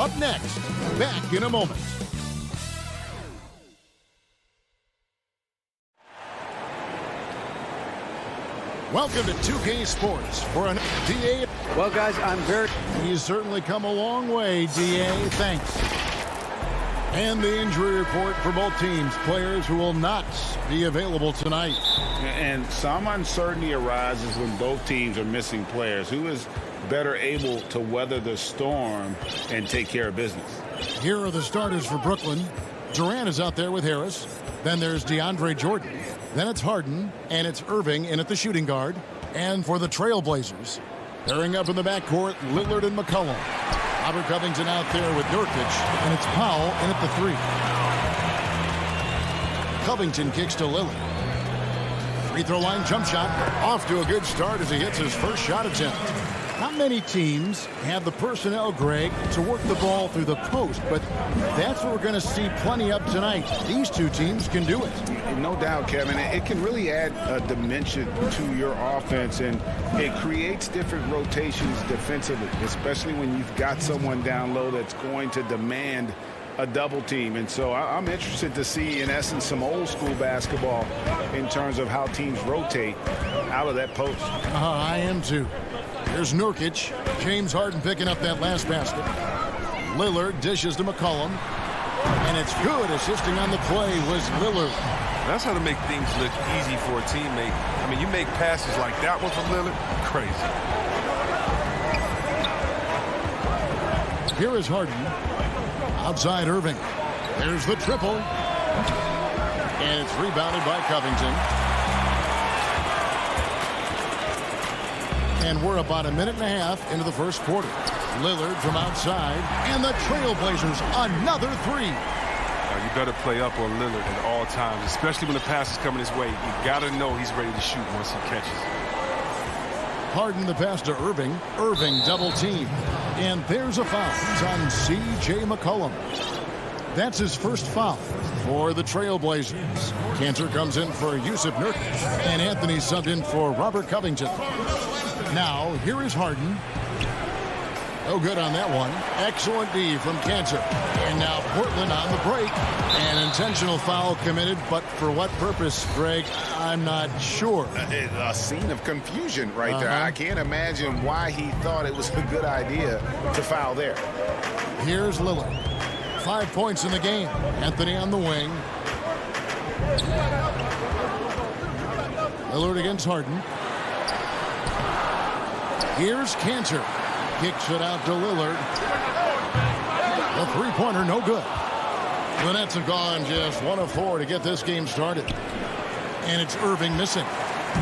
Up next, back in a moment. Welcome to 2K Sports for an DA. Well, guys, He's certainly come a long way, DA. Thanks. And the injury report for both teams. Players who will not be available tonight. And some uncertainty arises when both teams are missing players. Who is better able to weather the storm and take care of business? Here are the starters for Brooklyn. Durant is out there with Harris. Then there's DeAndre Jordan. Then it's Harden, and it's Irving in at the shooting guard. And for the Trailblazers, pairing up in the backcourt, Lillard and McCollum. Robert Covington out there with Nurkic, and it's Powell in at the 3. Covington kicks to Lillard. Free throw line jump shot. Off to a good start as he hits his first shot attempt. Not many teams have the personnel, Greg, to work the ball through the post, but that's what we're going to see plenty of tonight. These two teams can do it. No doubt, Kevin. It can really add a dimension to your offense, and it creates different rotations defensively, especially when you've got someone down low that's going to demand a double team. And so I'm interested to see, in essence, some old school basketball in terms of how teams rotate out of that post. I am too. Here's Nurkic. James Harden picking up that last basket. Lillard dishes to McCollum. And it's good. Assisting on the play was Lillard. That's how to make things look easy for a teammate. I mean, you make passes like that one from Lillard, crazy. Here is Harden. Outside Irving. There's the triple. And it's rebounded by Covington. And we're about a minute and a half into the first quarter. Lillard from outside. And the Trailblazers, another three. You better play up on Lillard at all times, especially when the pass is coming his way. You got to know he's ready to shoot once he catches it. Harden the pass to Irving. Irving double team. And there's a foul. It's on C.J. McCollum. That's his first foul for the Trailblazers. Cantor comes in for Yusuf Nurkic. And Anthony subbed in for Robert Covington. Now, here is Harden. No good on that one. Excellent D from Cantor. And now Portland on the break. An intentional foul committed, but for what purpose, Greg? I'm not sure. A scene of confusion right there. I can't imagine why he thought it was a good idea to foul there. Here's Lillard. 5 points in the game. Anthony on the wing. Lillard against Harden. Here's Cantor. Kicks it out to Lillard. The three-pointer, no good. The Nets have gone just 1 of 4 to get this game started. And it's Irving missing.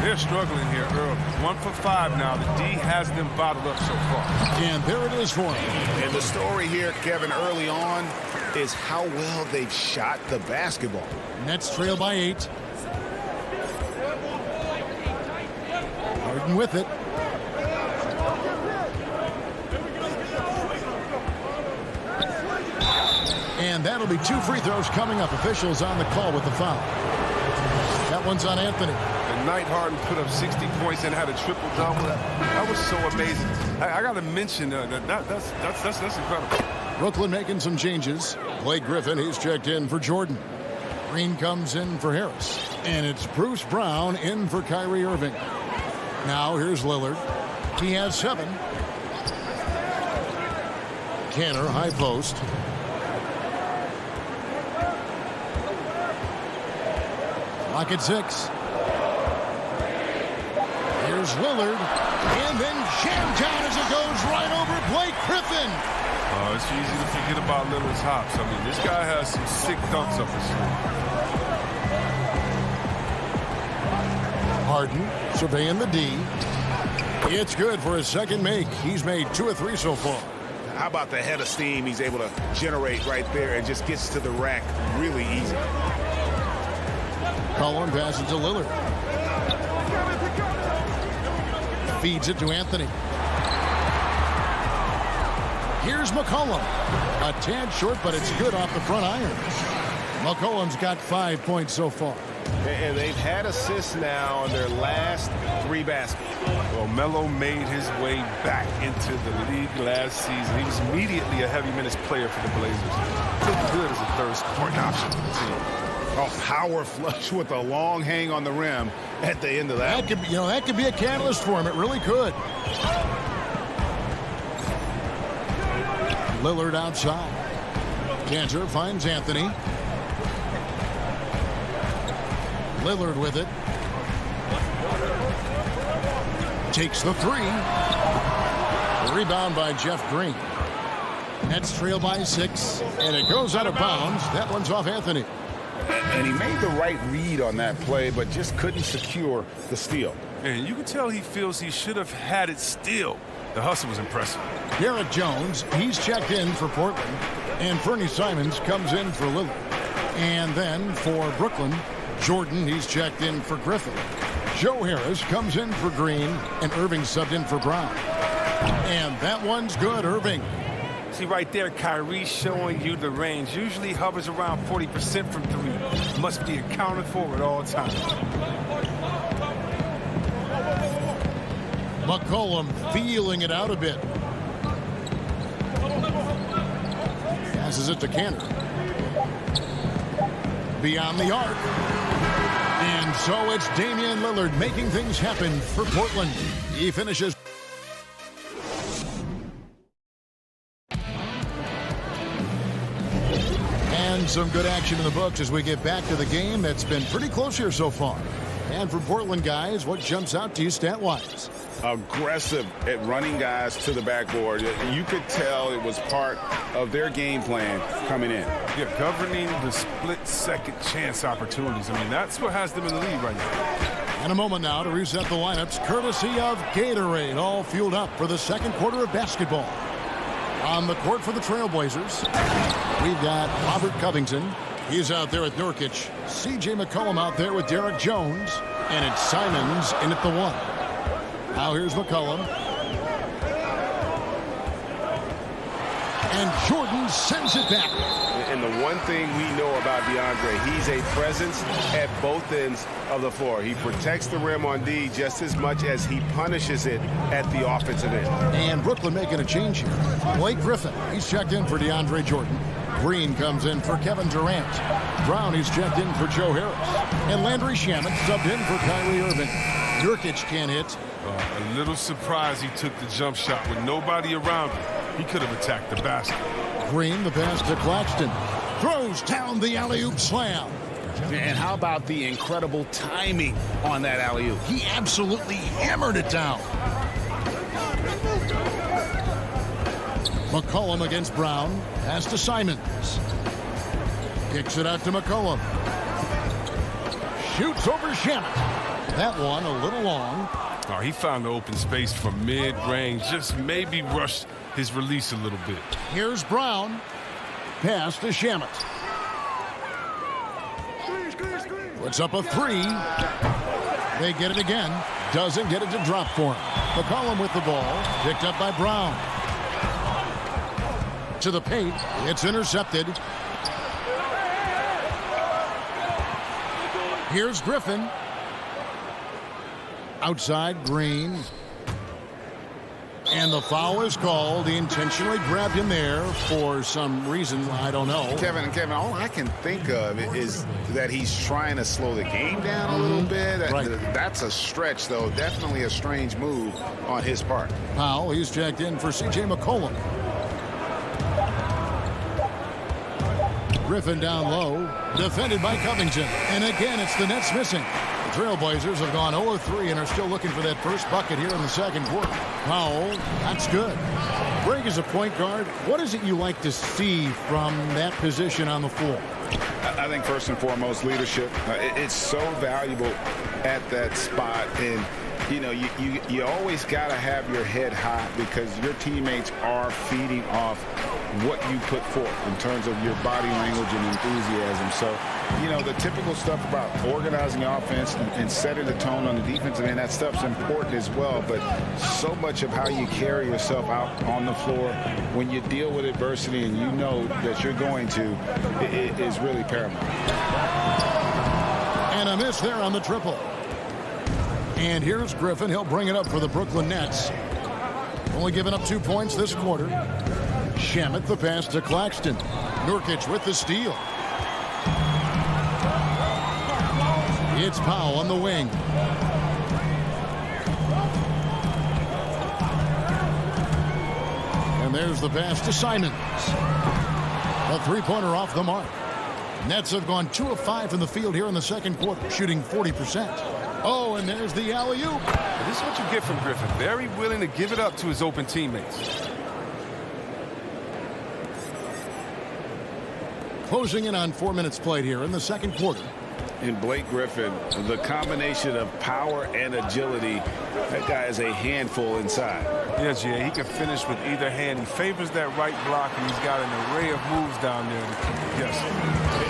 They're struggling here early. 1 for 5 now. The D has them bottled up so far. And there it is for him. And the story here, Kevin, early on is how well they've shot the basketball. Nets trail by 8. Harden with it. And that'll be 2 free throws coming up. Officials on the call with the foul. That one's on Anthony. The night Harden put up 60 points and had a triple-double. That was so amazing. I got to mention that's incredible. Brooklyn making some changes. Blake Griffin, he's checked in for Jordan. Green comes in for Harris. And it's Bruce Brown in for Kyrie Irving. Now here's Lillard. He has 7. Cantor, high post. Clock at 6. Here's Lillard. And then jammed down as it goes right over Blake Griffin. It's easy to forget about Lillard's hops. I mean, this guy has some sick dunks up his sleeve. Harden surveying the D. It's good for his second make. He's made 2 of 3 so far. How about the head of steam he's able to generate right there and just gets to the rack really easy. Collin passes to Lillard. Feeds it to Anthony. Here's McCollum. A tad short, but it's good off the front iron. McCollum's got 5 points so far. And they've had assists now on their last 3 baskets. Well, Melo made his way back into the league last season. He was immediately a heavy minutes player for the Blazers. Looked good as a third scoring option for the team. A power flush with a long hang on the rim at the end of that. That could be a catalyst for him. It really could. Lillard outside. Cantor finds Anthony. Lillard with it. Takes the 3. Rebound by Jeff Green. Nets trail by 6. And it goes out of bounds. That one's off Anthony. And he made the right read on that play, but just couldn't secure the steal. And you can tell he feels he should have had it still. The hustle was impressive. Garrett Jones, he's checked in for Portland. And Fernie Simons comes in for Lillard. And then for Brooklyn, Jordan, he's checked in for Griffin. Joe Harris comes in for Green, and Irving subbed in for Brown. And that one's good, Irving. See right there, Kyrie showing you the range. Usually hovers around 40% from three. Must be accounted for at all times. McCollum feeling it out a bit. Passes it to Cantor. Beyond the arc. And so it's Damian Lillard making things happen for Portland. He finishes. And some good action in the books as we get back to the game that's been pretty close here so far. And for Portland guys, what jumps out to you stat-wise? Aggressive at running guys to the backboard. You could tell it was part of their game plan coming in. Yeah, governing the split-second chance opportunities. I mean, that's what has them in the lead right now. And a moment now to reset the lineups, courtesy of Gatorade, all fueled up for the second quarter of basketball. On the court for the Trailblazers, we've got Robert Covington. He's out there with Nurkic. C.J. McCollum out there with Derek Jones. And it's Simons in at the one. Now here's McCollum. And Jordan sends it back. And the one thing we know about DeAndre, he's a presence at both ends of the floor. He protects the rim on D just as much as he punishes it at the offensive end. And Brooklyn making a change here. Blake Griffin, he's checked in for DeAndre Jordan. Green comes in for Kevin Durant. Brown, he's checked in for Joe Harris. And Landry Shamet subbed in for Kyrie Irving. Nurkic can't hit. A little surprised he took the jump shot with nobody around him. He could have attacked the basket. Green, the pass to Claxton. Throws down the alley-oop slam. And how about the incredible timing on that alley-oop? He absolutely hammered it down. McCollum against Brown. Pass to Simons. Kicks it out to McCollum. Shoots over Shamet. That one a little long. Oh, he found the open space from mid-range. Just maybe rushed his release a little bit. Here's Brown. Pass to Shamet. Puts up a three. They get it again. Doesn't get it to drop for him. McCollum with the ball. Picked up by Brown. To the paint. It's intercepted. Here's Griffin. Outside, Green. And the foul is called. He intentionally grabbed him there for some reason. I don't know. Kevin, all I can think of is that he's trying to slow the game down a little bit. Right. That's a stretch, though. Definitely a strange move on his part. Powell, he's checked in for C.J. McCollum. Griffin down low. Defended by Covington. And again, it's the Nets missing. The Trailblazers have gone 0-3 and are still looking for that first bucket here in the second quarter. Powell, that's good. Greg, as a point guard, what is it you like to see from that position on the floor? I think first and foremost, leadership. It's so valuable at that spot. And, you know, you always got to have your head high because your teammates are feeding off what you put forth in terms of your body language and enthusiasm. So, you know, the typical stuff about organizing the offense and setting the tone on the defensive end, that stuff's important as well. But so much of how you carry yourself out on the floor when you deal with adversity and you know that you're going to, it is really paramount. And a miss there on the triple. And here's Griffin. He'll bring it up for the Brooklyn Nets. Only giving up 2 points this quarter. Shamet the pass to Claxton. Nurkic with the steal. It's Powell on the wing. And there's the pass to Simons. A three-pointer off the mark. Nets have gone 2 of 5 from the field here in the second quarter, shooting 40%. Oh, and there's the alley-oop. This is what you get from Griffin. Very willing to give it up to his open teammates. Closing in on 4 minutes played here in the second quarter. And Blake Griffin, the combination of power and agility, that guy is a handful inside. Yeah, Jay, he can finish with either hand. He favors that right block, and he's got an array of moves down there to keep you guessing.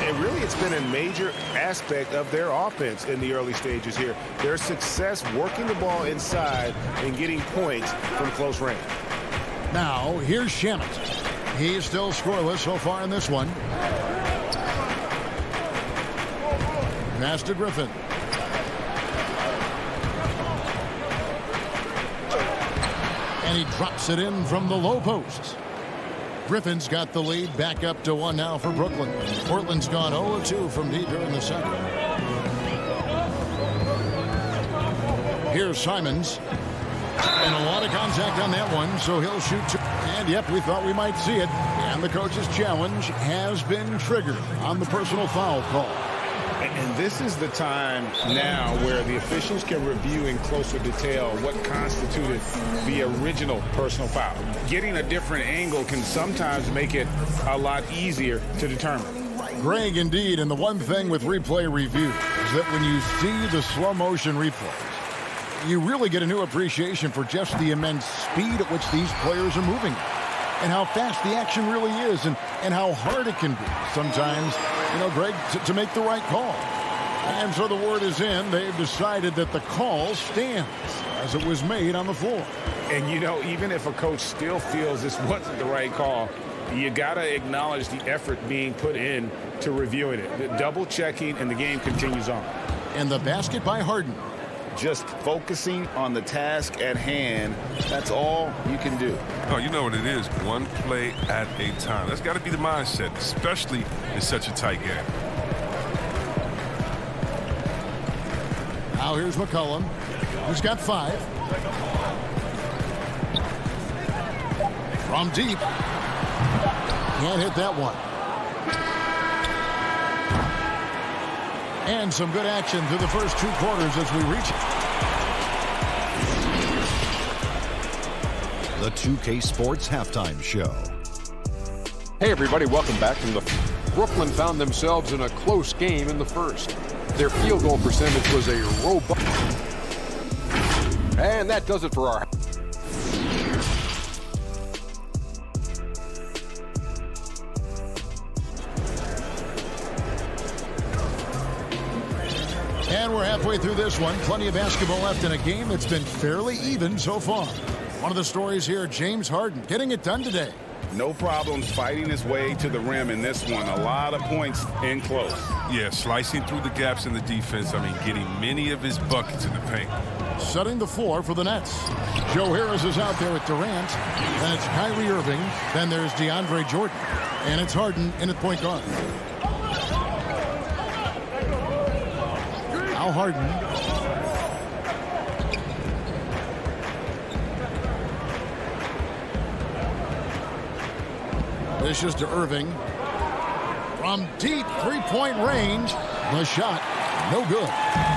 And really, it's been a major aspect of their offense in the early stages here. Their success working the ball inside and getting points from close range. Now, here's Shamet. He's still scoreless so far in this one. Pass to Griffin. And he drops it in from the low post. Griffin's got the lead back up to 1 now for Brooklyn. Portland's gone 0-2 from deep here in the second. Here's Simons. And a lot of contact on that one, so he'll shoot 2. And yep, we thought we might see it. And the coach's challenge has been triggered on the personal foul call. And this is the time now where the officials can review in closer detail what constituted the original personal foul. Getting a different angle can sometimes make it a lot easier to determine. Greg, indeed, and the one thing with replay review is that when you see the slow motion replays, you really get a new appreciation for just the immense speed at which these players are moving and how fast the action really is and how hard it can be sometimes, Greg, to make the right call. And so the word is in. They've decided that the call stands as it was made on the floor. And, even if a coach still feels this wasn't the right call, you got to acknowledge the effort being put in to reviewing it. The double checking, and the game continues on. And the basket by Harden. Just focusing on the task at hand, that's all you can do. Oh, you know what it is, one play at a time. That's got to be the mindset, especially in such a tight game. Now here's McCollum. He's got 5. From deep. Can't hit that one. And some good action through the first 2 quarters as we reach it. The 2K Sports Halftime Show. Hey, everybody, welcome back from the... Brooklyn found themselves in a close game in the first. Their field goal percentage was a robust... And that does it for our... And we're halfway through this one. Plenty of basketball left in a game that's been fairly even so far. One of the stories here, James Harden getting it done today. No problems fighting his way to the rim in this one. A lot of points in close. Yeah, slicing through the gaps in the defense. Getting many of his buckets in the paint. Setting the floor for the Nets. Joe Harris is out there at Durant. Then it's Kyrie Irving. Then there's DeAndre Jordan. And it's Harden in at point guard. Now Harden. Dishes to Irving. From deep 3-point range. The shot, no good.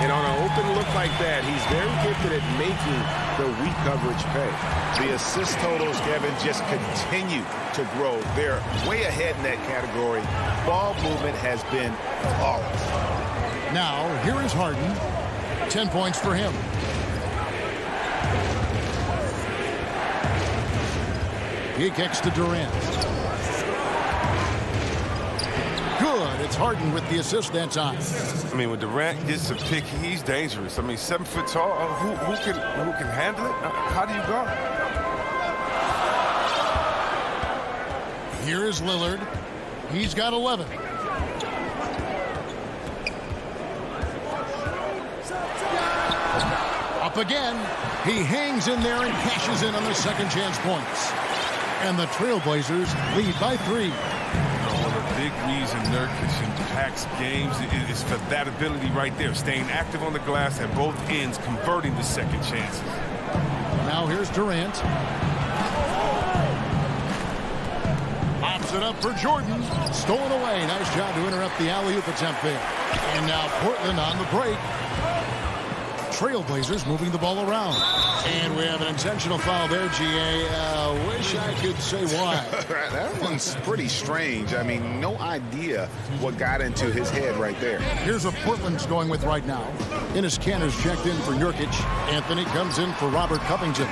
And on an open look like that, he's very gifted at making the weak coverage pay. The assist totals, Kevin, just continue to grow. They're way ahead in that category. Ball movement has been flawless. Now, here is Harden. 10 points for him. He kicks to Durant. Good. It's Harden with the assist that time. When Durant gets a pick, he's dangerous. 7 foot tall. Who can handle it? How do you guard? Here is Lillard. He's got 11. Up again. He hangs in there and cashes in on the second chance points. And the Trailblazers lead by 3. One of the big reason Nurkic impacts games is for that ability right there. Staying active on the glass at both ends, converting the second chances. Now here's Durant. Pops it up for Jordan. Stolen away. Nice job to interrupt the alley-oop attempt there. And now Portland on the break. Trailblazers moving the ball around. And we have an intentional foul there, GA. Wish I could say why. That one's pretty strange. I mean, no idea what got into his head right there. Here's what Portland's going with right now. Enes Kanter's checked in for Nurkic. Anthony comes in for Robert Covington.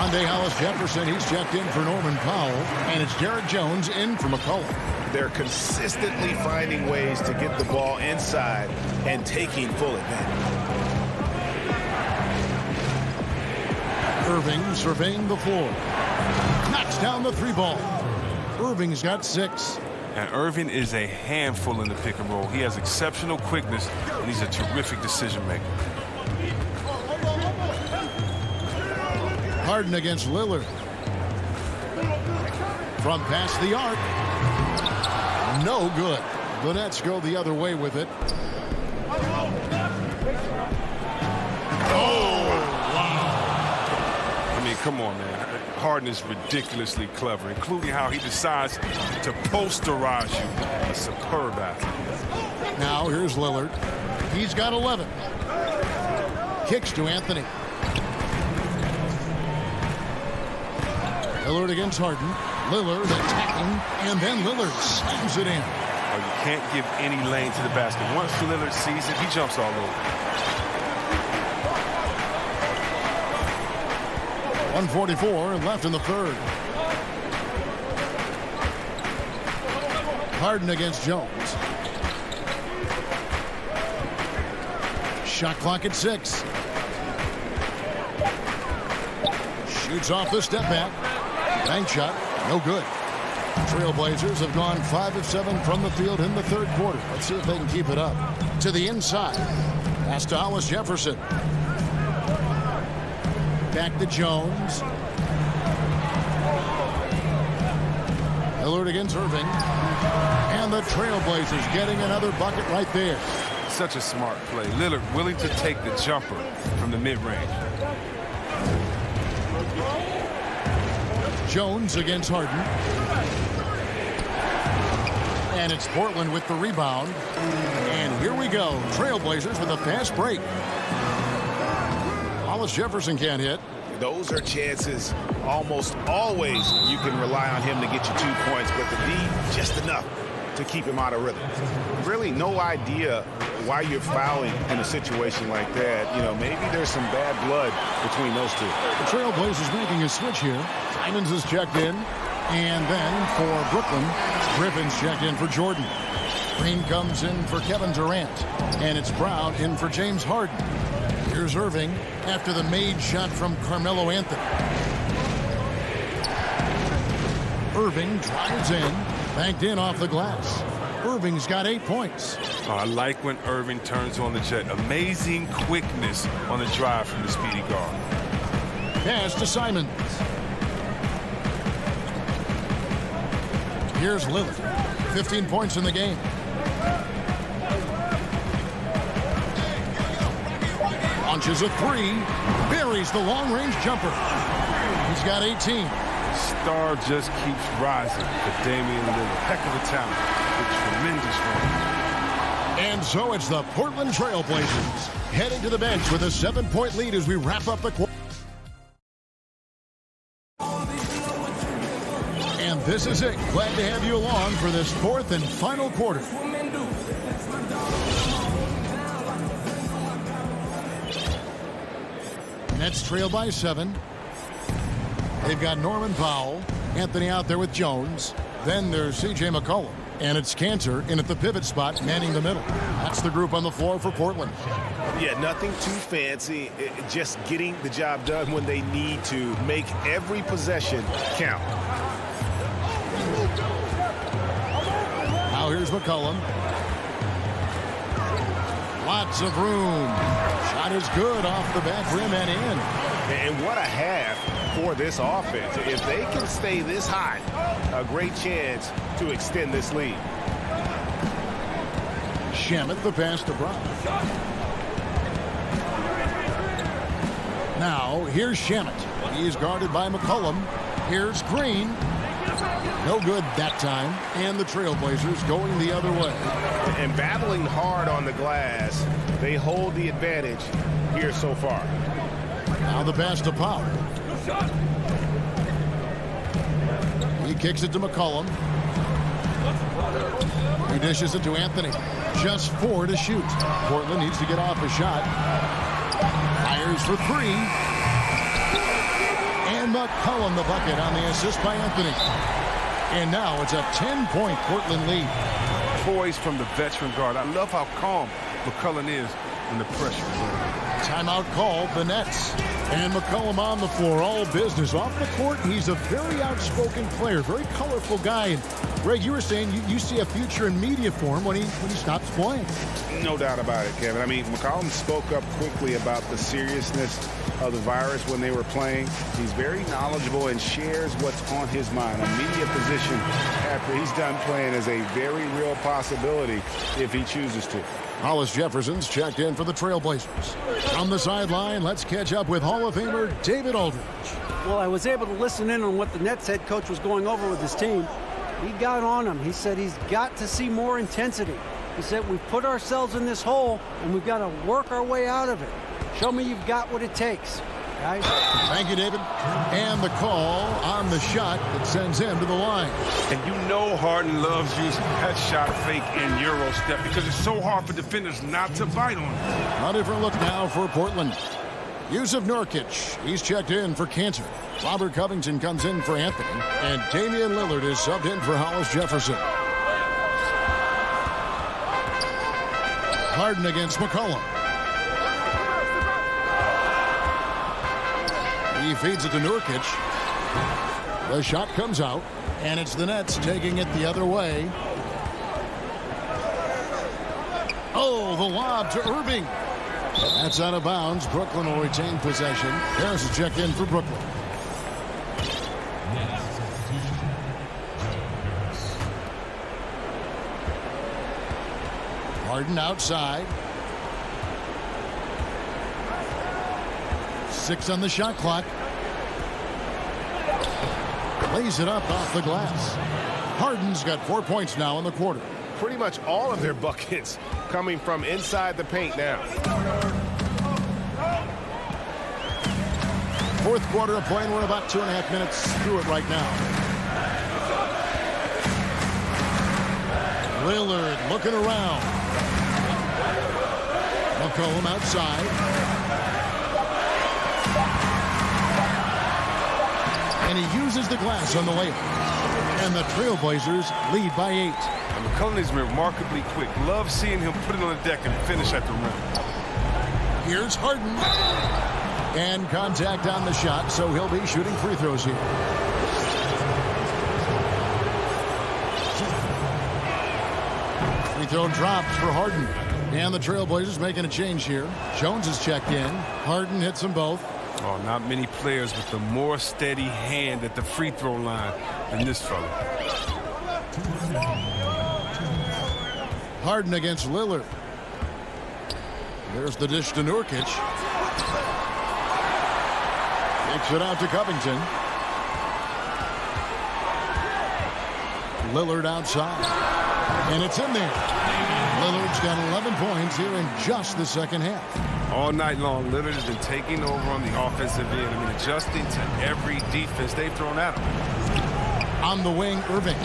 Andre Hollis-Jefferson, he's checked in for Norman Powell. And it's Derek Jones in for McCollum. They're consistently finding ways to get the ball inside and taking full advantage. Irving surveying the floor. Knocks down the three ball. Irving's got 6. And Irving is a handful in the pick and roll. He has exceptional quickness, and he's a terrific decision maker. Harden against Lillard. From past the arc. No good. The Nets go the other way with it. Come on, man. Harden is ridiculously clever, including how he decides to posterize you. A superb athlete. Now here's Lillard. He's got 11. Kicks to Anthony. Lillard against Harden. Lillard attacking, and then Lillard slams it in. Oh, you can't give any lane to the basket. Once Lillard sees it, he jumps all over. 1:44 left in the third. Harden against Jones. Shot clock at 6. Shoots off the step back. Bank shot, no good. Trailblazers have gone 5 of 7 from the field in the third quarter. Let's see if they can keep it up. To the inside. Pass to Hollis-Jefferson. Back to Jones. Lillard against Irving. And the Trailblazers getting another bucket right there. Such a smart play. Lillard willing to take the jumper from the mid-range. Jones against Harden. And it's Portland with the rebound. And here we go. Trailblazers with a fast break. Hollis-Jefferson can't hit. Those are chances almost always you can rely on him to get you 2 points, but the D, just enough to keep him out of rhythm. Really no idea why you're fouling in a situation like that. You know, maybe there's some bad blood between those two. The Trailblazers making a switch here. Simons is checked in. And then for Brooklyn, Griffin's checked in for Jordan. Green comes in for Kevin Durant. And it's Brown in for James Harden. Here's Irving after the made shot from Carmelo Anthony. Irving drives in, banked in off the glass. Irving's got 8 points. Oh, I like when Irving turns on the jet. Amazing quickness on the drive from the speedy guard. Pass to Simons. Here's Lillard. 15 points in the game. Launches a 3. Buries the long-range jumper. He's got 18. Star just keeps rising for Damian Lillard. Heck of a talent with tremendous range. And so it's the Portland Trailblazers heading to the bench with a 7-point lead as we wrap up the quarter. And this is it. Glad to have you along for this 4th and final quarter. Nets trail by 7. They've got Norman Powell, Anthony out there with Jones. Then there's C.J. McCollum. And it's Kanter in at the pivot spot, manning the middle. That's the group on the floor for Portland. Yeah, nothing too fancy. Just getting the job done when they need to. Make every possession count. Now here's McCollum. Lots of room. Shot is good off the back rim and in. And what a half for this offense. If they can stay this hot, a great chance to extend this lead. Shamet the pass to Brown. Now here's Shamet. He is guarded by McCollum. Here's Green. No good that time. And the Trailblazers going the other way. And battling hard on the glass, they hold the advantage here so far. Now the pass to Pop. He kicks it to McCollum. He dishes it to Anthony. Just 4 to shoot. Portland needs to get off a shot. Fires for 3. And McCollum the bucket on the assist by Anthony. And now it's a 10-point Portland lead. Poise from the veteran guard. I love how calm McCollum is when the pressure is on. Timeout called, the Nets. And McCollum on the floor, all business. Off the court, he's a very outspoken player, very colorful guy. And Greg, you were saying you see a future in media for him when he stops playing. No doubt about it, Kevin. I mean, McCollum spoke up quickly about the seriousness of the virus when they were playing. He's very knowledgeable and shares what's on his mind. A media position after he's done playing is a very real possibility if he chooses to. Hollis Jefferson's checked in for the Trailblazers. On the sideline, let's catch up with Hall of Famer David Aldridge. Well, I was able to listen in on what the Nets head coach was going over with his team. He got on him. He said he's got to see more intensity. He said we've put ourselves in this hole and we've got to work our way out of it. Show me you've got what it takes, guys. Thank you, David. And the call on the shot that sends him to the line. And you know Harden loves using that shot fake and Euro step because it's so hard for defenders not to bite on it. A different look now for Portland. Yusuf Nurkic, he's checked in for Cantor. Robert Covington comes in for Anthony. And Damian Lillard is subbed in for Hollis Jefferson. Harden against McCollum. He feeds it to Nurkic. The shot comes out, and it's the Nets taking it the other way. Oh, the lob to Irving. That's out of bounds. Brooklyn will retain possession. Harris is checked in for Brooklyn. Harden outside. 6 on the shot clock. Lays it up off the glass. Harden's got 4 points now in the quarter. Pretty much all of their buckets coming from inside the paint now. Fourth quarter of play, and we're about 2.5 minutes through it right now. Lillard looking around. McCollum outside. And he uses the glass on the layup. And the Trailblazers lead by 8. And McCollum is remarkably quick. Love seeing him put it on the deck and finish at the rim. Here's Harden. And contact on the shot, so he'll be shooting free throws here. Free throw dropped for Harden. And the Trailblazers making a change here. Jones is checked in. Harden hits them both. Oh, not many players with a more steady hand at the free throw line than this fella. Harden against Lillard. There's the dish to Nurkic. Takes it out to Covington. Lillard outside. And it's in there. Lillard's got 11 points here in just the second half. All night long, Lillard has been taking over on the offensive end. I mean, adjusting to every defense they've thrown at him. On the wing, Irving.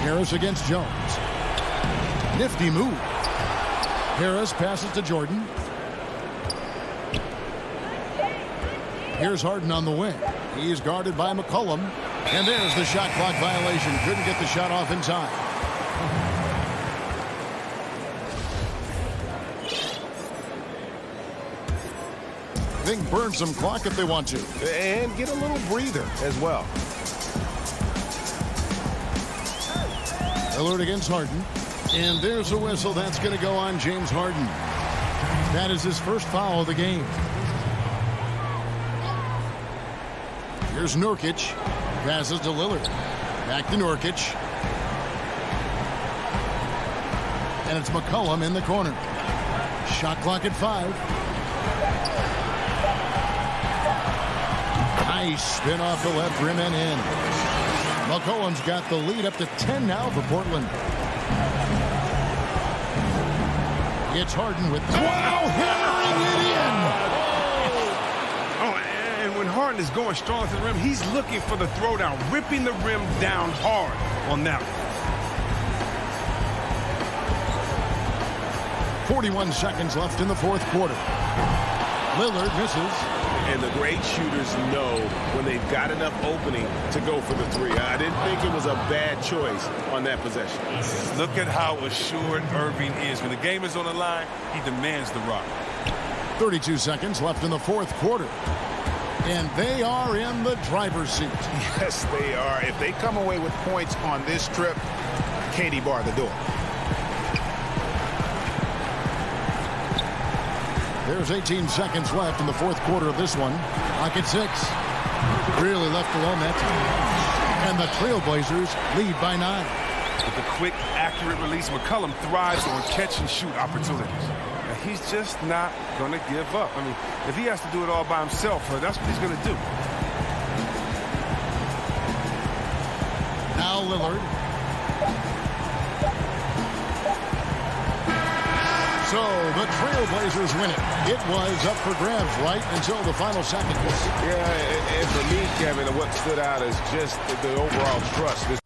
Harris against Jones. Nifty move. Harris passes to Jordan. Here's Harden on the wing. He's guarded by McCollum. And there's the shot clock violation. Couldn't get the shot off in time. They can burn some clock if they want to. And get a little breather as well. Lillard against Harden. And there's a whistle. That's going to go on James Harden. That is his first foul of the game. Here's Nurkic. Passes to Lillard. Back to Nurkic. And it's McCollum in the corner. Shot clock at 5. Nice spin off the left rim and in. McCollum's got the lead up to 10 now for Portland. It's Harden with, wow, hammering it in. Oh, and when Harden is going strong to the rim, he's looking for the throwdown, ripping the rim down hard on that one. 41 seconds left in the fourth quarter. Lillard misses. And the great shooters know when they've got enough opening to go for the three. I didn't think it was a bad choice on that possession. Look at how assured Irving is. When the game is on the line, he demands the rock. 32 seconds left in the fourth quarter. And they are in the driver's seat. Yes, they are. If they come away with points on this trip, Katie bar the door. There's 18 seconds left in the fourth quarter of this one. Clock at 6. Really left alone that time. And the Trailblazers lead by 9. With the quick, accurate release, McCollum thrives on catch-and-shoot opportunities. And he's just not going to give up. I mean, if he has to do it all by himself, that's what he's going to do. Now Lillard. So the Trailblazers win it. It was up for grabs right until the final seconds. Yeah, and for me, Kevin, what stood out is just the overall trust.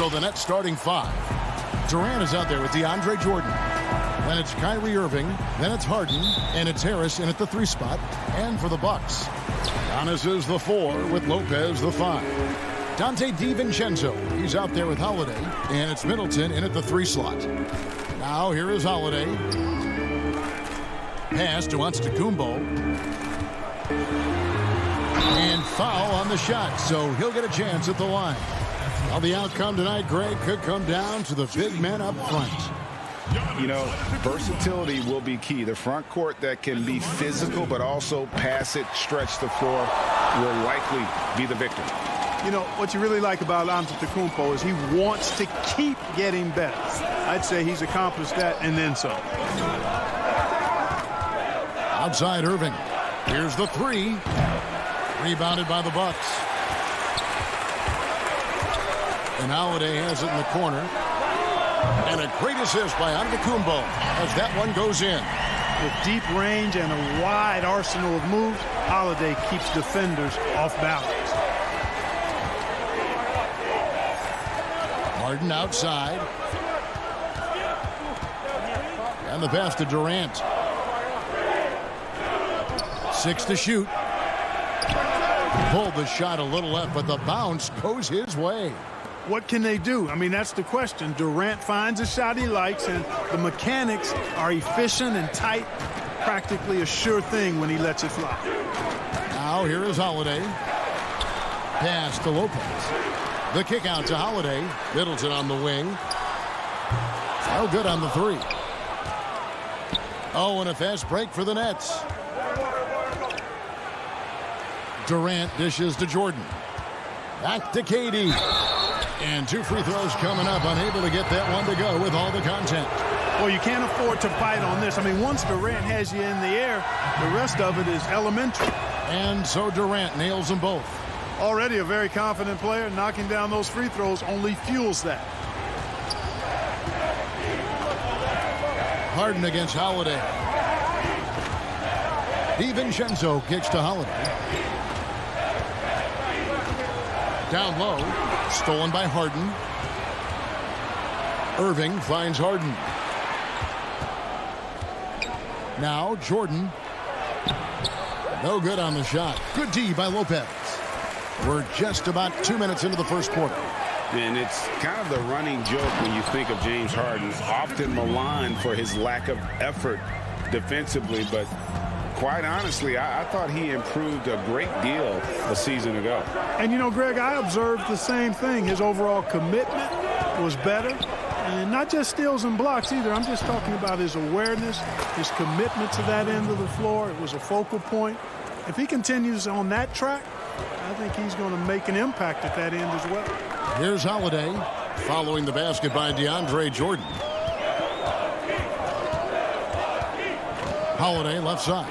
So the Nets starting five. Durant is out there with DeAndre Jordan. Then it's Kyrie Irving. Then it's Harden. And it's Harris in at the 3 spot. And for the Bucks, Giannis is the 4 with Lopez the 5. Dante DiVincenzo, he's out there with Holiday. And it's Middleton in at the 3 slot. Now here is Holiday. Pass to Antetokounmpo. And foul on the shot, so he'll get a chance at the line. Well, the outcome tonight, Greg, could come down to the big men up front. You know, versatility will be key. The front court that can be physical but also pass it, stretch the floor will likely be the victor. You know, what you really like about Antetokounmpo is he wants to keep getting better. I'd say he's accomplished that and then some. Outside Irving. Here's the 3. Rebounded by the Bucks. And Holiday has it in the corner. And a great assist by Antetokounmpo as that one goes in. With deep range and a wide arsenal of moves, Holiday keeps defenders off balance. Harden outside. And the pass to Durant. 6 to shoot. Pulled the shot a little left, but the bounce goes his way. What can they do? I mean, that's the question. Durant finds a shot he likes, and the mechanics are efficient and tight. Practically a sure thing when he lets it fly. Now here is Holiday. Pass to Lopez. The kick out to Holiday. Middleton on the wing. No good on the 3. Oh, and a fast break for the Nets. Durant dishes to Jordan. Back to KD. And 2 free throws coming up. Unable to get that one to go with all the contact. Well, you can't afford to bite on this. I mean, once Durant has you in the air, the rest of it is elementary. And so Durant nails them both. Already a very confident player. Knocking down those free throws only fuels that. Harden against Holiday. DiVincenzo kicks to Holiday. Down low. Stolen by Harden. Irving finds Harden. Now Jordan. No good on the shot. Good D by Lopez. We're just about 2 minutes into the first quarter. And it's kind of the running joke when you think of James Harden, often maligned for his lack of effort defensively, but quite honestly, I thought he improved a great deal a season ago. And you know, Greg, I observed the same thing. His overall commitment was better. And not just steals and blocks either. I'm just talking about his awareness, his commitment to that end of the floor. It was a focal point. If he continues on that track, I think he's going to make an impact at that end as well. Here's Holiday following the basket by DeAndre Jordan. Holiday left side.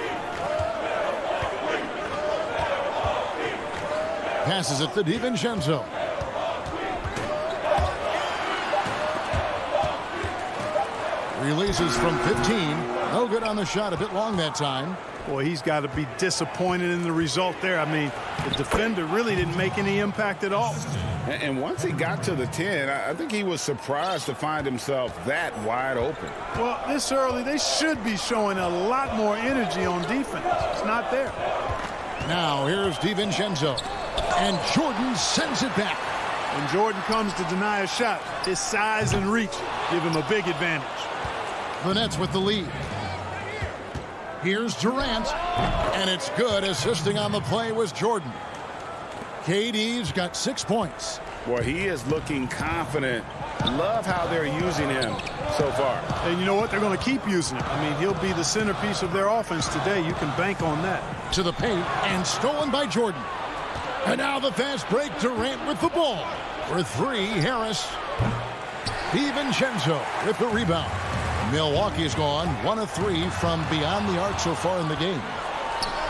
Passes it to DiVincenzo. Releases from 15. No good on the shot. A bit long that time. Boy, he's got to be disappointed in the result there. I mean, the defender really didn't make any impact at all. And once he got to the 10, I think he was surprised to find himself that wide open. Well, this early, they should be showing a lot more energy on defense. It's not there. Now, here's DiVincenzo. And Jordan sends it back. When Jordan comes to deny a shot, his size and reach give him a big advantage. The Nets with the lead. Here's Durant. And it's good. Assisting on the play was Jordan. KD's got 6 points. Well, he is looking confident. Love how they're using him so far. And you know what? They're going to keep using him. I mean, he'll be the centerpiece of their offense today. You can bank on that. To the paint and stolen by Jordan. And now the fast break. Durant with the ball. For 3, Harris. DiVincenzo with the rebound. Milwaukee's gone 1 of 3 from beyond the arc so far in the game.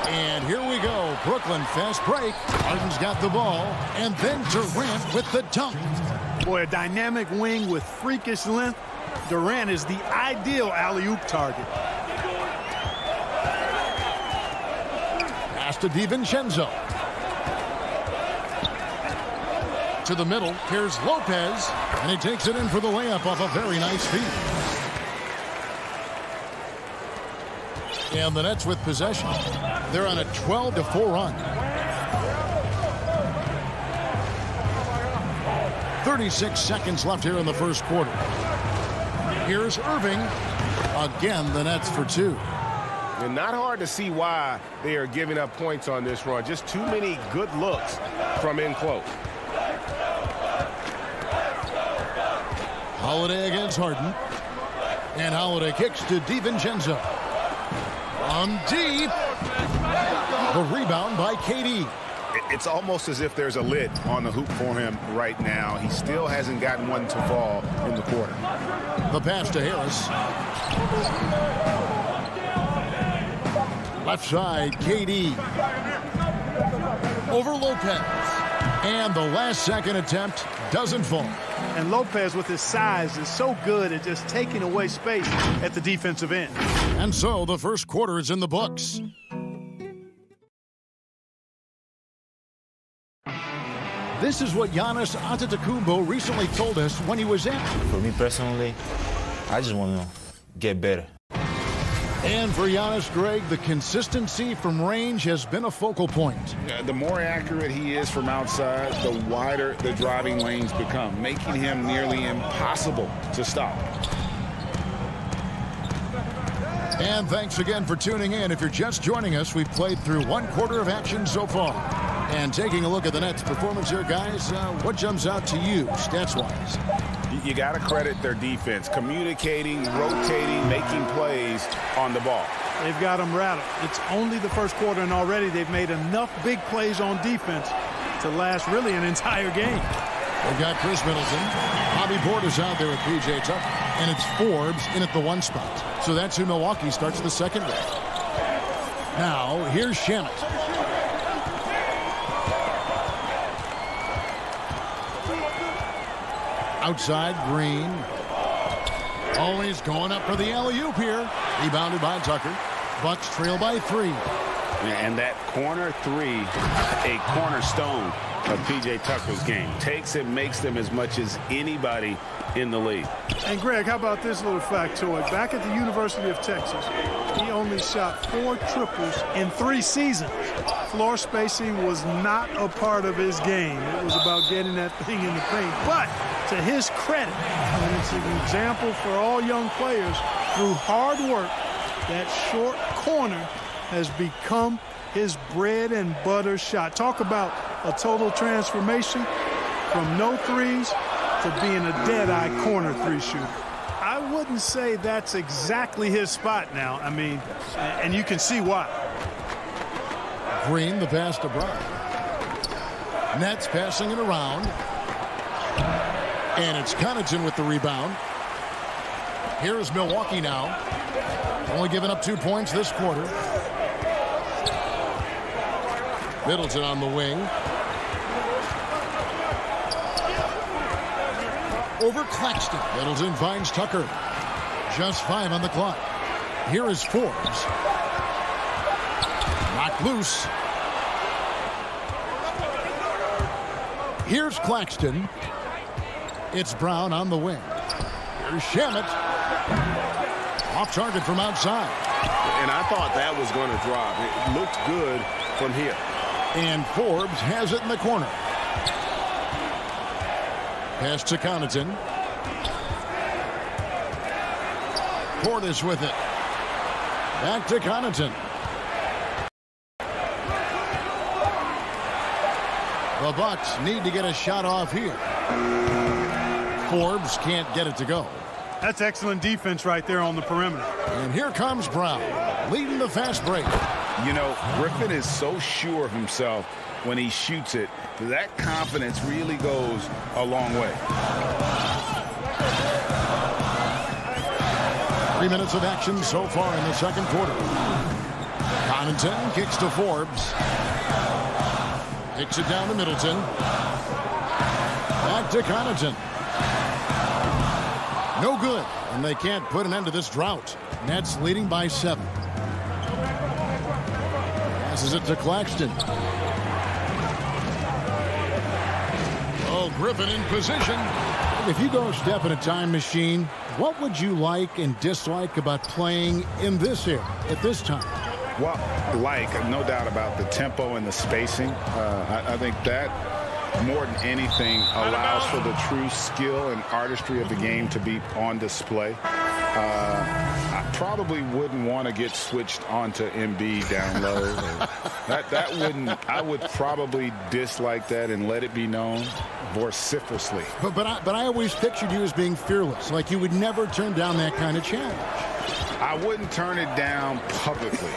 And here we go. Brooklyn fast break. Harden's got the ball. And then Durant with the dunk. Boy, a dynamic wing with freakish length. Durant is the ideal alley-oop target. Pass to DiVincenzo. To the middle. Here's Lopez. And he takes it in for the layup off a very nice feed. And the Nets with possession. They're on a 12-4 run. 36 seconds left here in the first quarter. Here's Irving. Again, the Nets for 2. And not hard to see why they are giving up points on this run. Just too many good looks from in close. Holiday against Harden. And Holiday kicks to DiVincenzo. On deep. The rebound by KD. It's almost as if there's a lid on the hoop for him right now. He still hasn't gotten one to fall in the quarter. The pass to Harris. Left side, KD. Over Lopez. And the last second attempt doesn't fall. And Lopez, with his size, is so good at just taking away space at the defensive end. And so the first quarter is in the books. This is what Giannis Antetokounmpo recently told us when he was asked. For me personally, I just want to get better. And for Giannis, Greg, the consistency from range has been a focal point. The more accurate he is from outside, the wider the driving lanes become, making him nearly impossible to stop. And thanks again for tuning in. If you're just joining us, we've played through one quarter of action so far. And taking a look at the Nets' performance here, guys, what jumps out to you, stats-wise? You got to credit their defense, communicating, rotating, making plays on the ball. They've got them rattled. It's only the first quarter, and already they've made enough big plays on defense to last really an entire game. They've got Chris Middleton. Bobby Portis out there with P.J. Tucker. And it's Forbes in at the 1 spot. So that's who Milwaukee starts the second with. Now, here's Shamet. Outside, Green. Always going up for the alley-oop here. Rebounded by Tucker. Bucks trail by 3. And that corner 3, a cornerstone of P.J. Tucker's game. Takes and makes them as much as anybody in the league. And Greg, how about this little factoid? Back at the University of Texas, he only shot 4 triples in 3 seasons. Floor spacing was not a part of his game. It was about getting that thing in the paint. But to his credit, and it's an example for all young players, through hard work, that short corner has become his bread and butter shot. Talk about a total transformation from no threes to being a dead-eye corner 3 shooter. I wouldn't say that's exactly his spot now. I mean, and you can see why. Green, the pass to Brown. Nets passing it around. And it's Connaughton with the rebound. Here is Milwaukee now. Only giving up 2 points this quarter. Middleton on the wing. Over Claxton. Middleton finds Tucker. Just 5 on the clock. Here is Forbes. Knocked loose. Here's Claxton. It's Brown on the wing. Here's Shamet. Off target from outside. And I thought that was going to drop. It looked good from here. And Forbes has it in the corner. Pass to Connaughton. Portis with it. Back to Connaughton. The Bucks need to get a shot off here. Forbes can't get it to go. That's excellent defense right there on the perimeter. And here comes Brown, leading the fast break. You know, Griffin is so sure of himself when he shoots it. That confidence really goes a long way. 3 minutes of action so far in the second quarter. Connaughton kicks to Forbes. Kicks it down to Middleton. Back to Connaughton. No good, and they can't put an end to this drought. Nets leading by 7. Passes it to Claxton. Oh, Griffin in position. If you go step in a time machine, what would you like and dislike about playing in this era at this time? Well, no doubt about the tempo and the spacing. I think that, more than anything, allows for the true skill and artistry of the game to be on display. I probably wouldn't want to get switched onto Embiid down low. that wouldn't. I would probably dislike that and let it be known vociferously. But I always pictured you as being fearless, like you would never turn down that kind of challenge. I wouldn't turn it down publicly.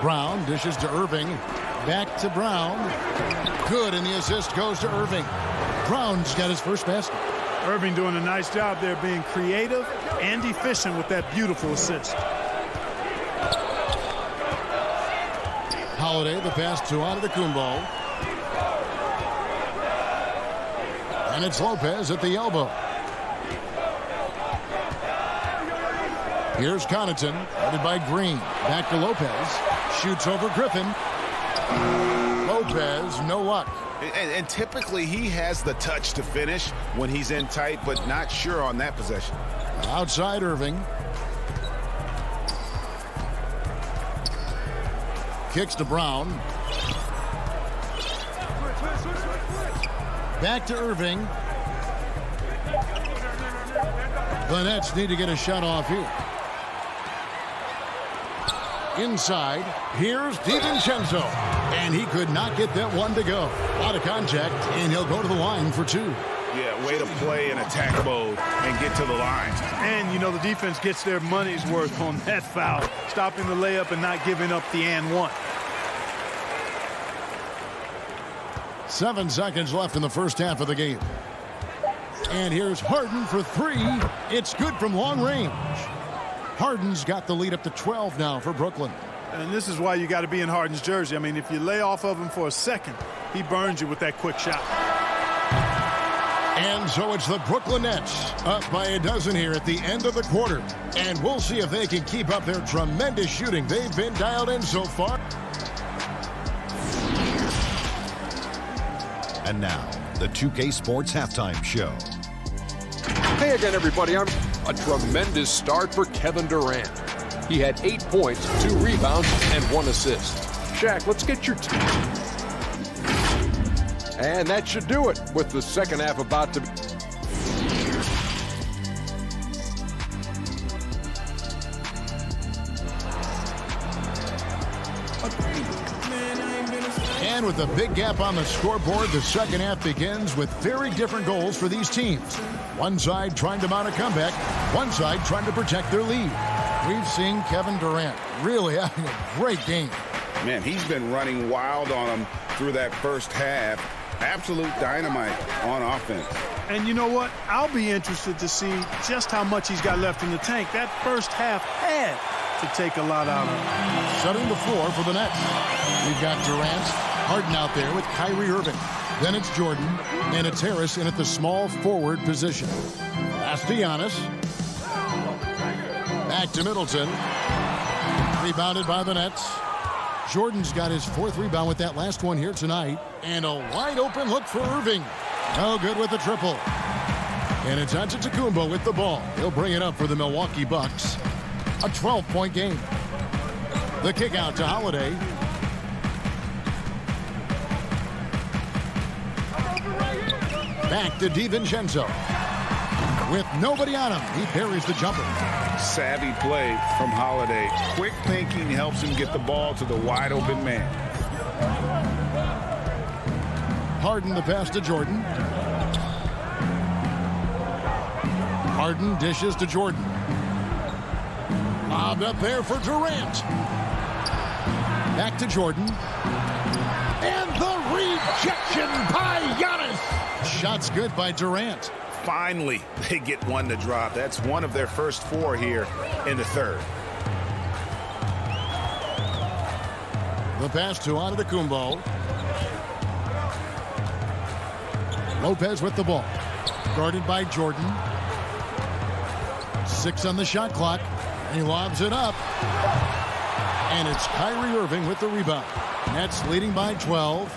Brown dishes to Irving. Back to Brown. Good, and the assist goes to Irving. Brown's got his first basket. Irving doing a nice job there, being creative and efficient with that beautiful assist. Holiday, the pass to Antetokounmpo. And it's Lopez at the elbow. Here's Connaughton, headed by Green. Back to Lopez. Shoots over Griffin. Lopez, no luck. And typically he has the touch to finish when he's in tight, but not sure on that possession. Outside Irving. Kicks to Brown. Back to Irving. The Nets need to get a shot off here. Inside, here's DiVincenzo. And he could not get that one to go. Out of contact, and he'll go to the line for two. Yeah, way to play in attack mode and get to the line. And, you know, the defense gets their money's worth on that foul. Stopping the layup and not giving up the and one. 7 seconds left in the first half of the game. And here's Harden for three. It's good from long range. Harden's got the lead up to 12 now for Brooklyn. And this is why you got to be in Harden's jersey. I mean, if you lay off of him for a second, he burns you with that quick shot. And so it's the Brooklyn Nets up by a dozen here at the end of the quarter. And we'll see if they can keep up their tremendous shooting. They've been dialed in so far. And now, the 2K Sports Halftime Show. Hey again, everybody. A tremendous start for Kevin Durant. He had 8 points, 2 rebounds, and 1 assist. Shaq, let's get your and that should do it with the second half about to be. And with a big gap on the scoreboard, the second half begins with very different goals for these teams. One side trying to mount a comeback, one side trying to protect their lead. We've seen Kevin Durant really having a great game. Man, he's been running wild on them through that first half. Absolute dynamite on offense. And you know what? I'll be interested to see just how much he's got left in the tank. That first half had to take a lot out of him. Setting the floor for the Nets. We've got Durant, Harden out there with Kyrie Irving. Then it's Jordan, and it's Harris in at the small forward position. Pass to Giannis. Back to Middleton. Rebounded by the Nets. Jordan's got his 4th rebound with that last one here tonight. And a wide open look for Irving. No good with the triple. And it's Antetokounmpo with the ball. He'll bring it up for the Milwaukee Bucks. A 12-point game. The kick out to Holiday. Back to DiVincenzo. With nobody on him, he buries the jumper. Savvy play from Holiday. Quick thinking helps him get the ball to the wide open man. Harden the pass to Jordan. Harden dishes to Jordan. Lobbed up there for Durant. Back to Jordan. And the rejection by Giannis. Shots good by Durant. Finally, they get one to drop. That's one of their first 4 here in the third. The pass to Antetokounmpo. Lopez with the ball. Guarded by Jordan. 6 on the shot clock. He lobs it up. And it's Kyrie Irving with the rebound. Nets leading by 12.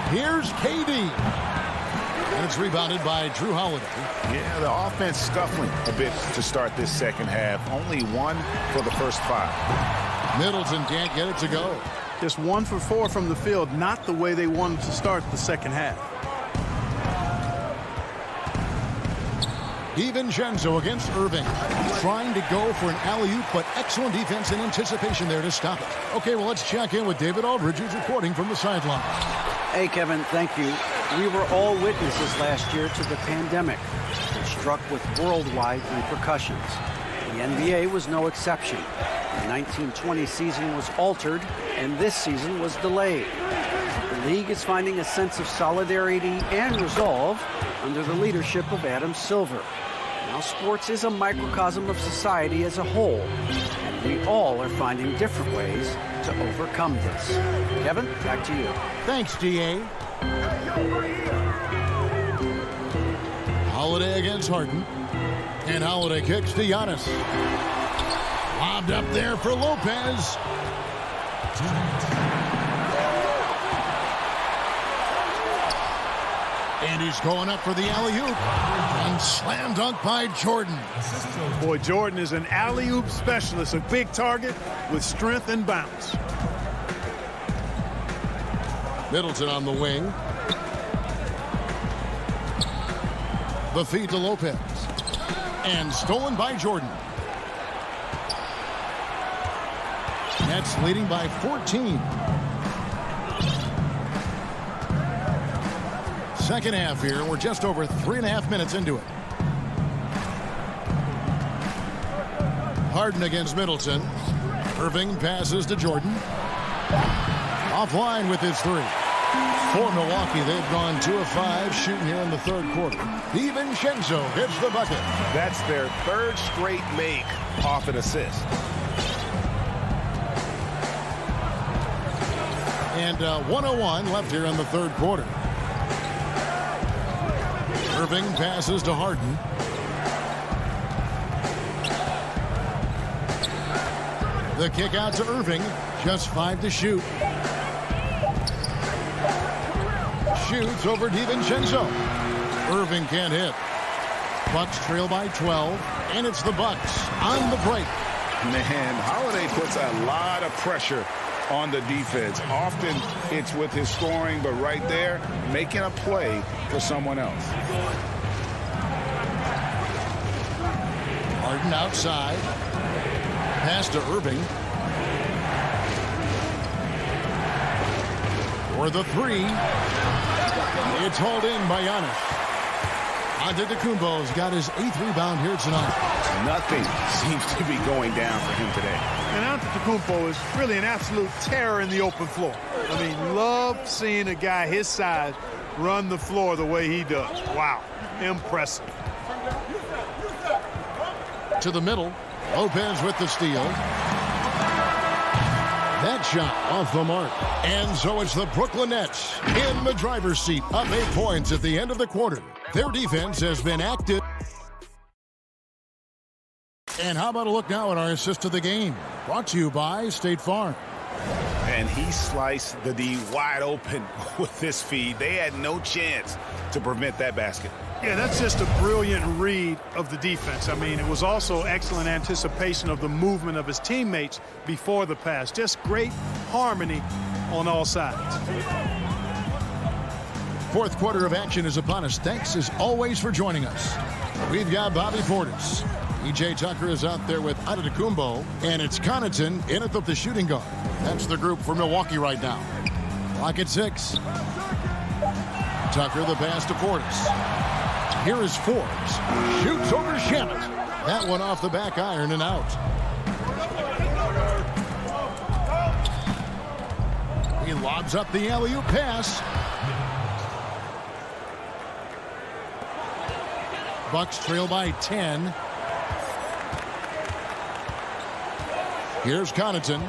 Here's KD. And it's rebounded by Drew Holiday. Yeah, the offense scuffling a bit to start this second half. Only 1 for the first 5. Middleton can't get it to go. Just 1 for 4 from the field, not the way they wanted to start the second half. DiVincenzo against Irving. Trying to go for an alley-oop, but excellent defense and anticipation there to stop it. Okay, well, let's check in with David Aldridge, who's reporting from the sideline. Hey, Kevin, thank you. We were all witnesses last year to the pandemic, which struck with worldwide repercussions. The NBA was no exception. The 1920 season was altered, and this season was delayed. The league is finding a sense of solidarity and resolve under the leadership of Adam Silver. Now, sports is a microcosm of society as a whole, and we all are finding different ways to to overcome this. Kevin, back to you. Thanks, DA. Holiday against Harden. And Holiday kicks to Giannis. Lobbed up there for Lopez. And he's going up for the alley-oop. And slam dunk by Jordan. Boy, Jordan is an alley-oop specialist, a big target with strength and bounce. Middleton on the wing. The feed to Lopez. And stolen by Jordan. Nets leading by 14. Second half here. We're just over 3.5 minutes into it. Harden against Middleton. Irving passes to Jordan. Offline with his three. For Milwaukee, they've gone 2 of 5 shooting here in the third quarter. DiVincenzo hits the bucket. That's their third straight make off an assist. And 1:01 left here in the third quarter. Irving passes to Harden. The kick out to Irving. Just 5 to shoot. Shoots over DiVincenzo. Irving can't hit. Bucks trail by 12. And it's the Bucks on the break. Man, Holiday puts a lot of pressure on the defense. Often it's with his scoring, but right there, making a play for someone else. Harden outside. Pass to Irving. For the three. It's hauled in by Giannis. Antetokounmpo's got his 8th rebound here tonight. Nothing seems to be going down for him today. And Antetokounmpo is really an absolute terror in the open floor. I mean, love seeing a guy his size run the floor the way he does. Wow, impressive. To the middle. Lopez with the steal. That shot off the mark. And so it's the Brooklyn Nets in the driver's seat, up 8 points at the end of the quarter. Their defense has been active. And how about a look now at our assist of the game? Brought to you by State Farm. And he sliced the D wide open with this feed. They had no chance to prevent that basket. Yeah, that's just a brilliant read of the defense. I mean, it was also excellent anticipation of the movement of his teammates before the pass. Just great harmony on all sides. Fourth quarter of action is upon us. Thanks, as always, for joining us. We've got Bobby Portis. E.J. Tucker is out there with Antetokounmpo, and it's Connaughton in at the shooting guard. That's the group for Milwaukee right now. Clock at 6. Tucker the pass to Portis. Here is Forbes. Shoots over Shamet. That one off the back iron and out. He lobs up the alley-oop pass. Bucks trail by 10. Here's Connaughton.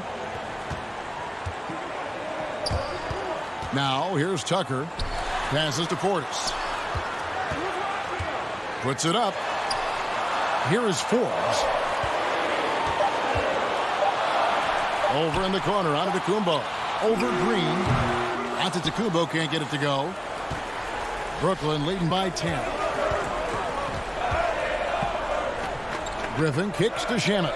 Now here's Tucker. Passes to Portis. Puts it up. Here is Forbes. Over in the corner, Antetokounmpo. Over Green. Antetokounmpo can't get it to go. Brooklyn leading by 10. Griffin kicks to Shamet.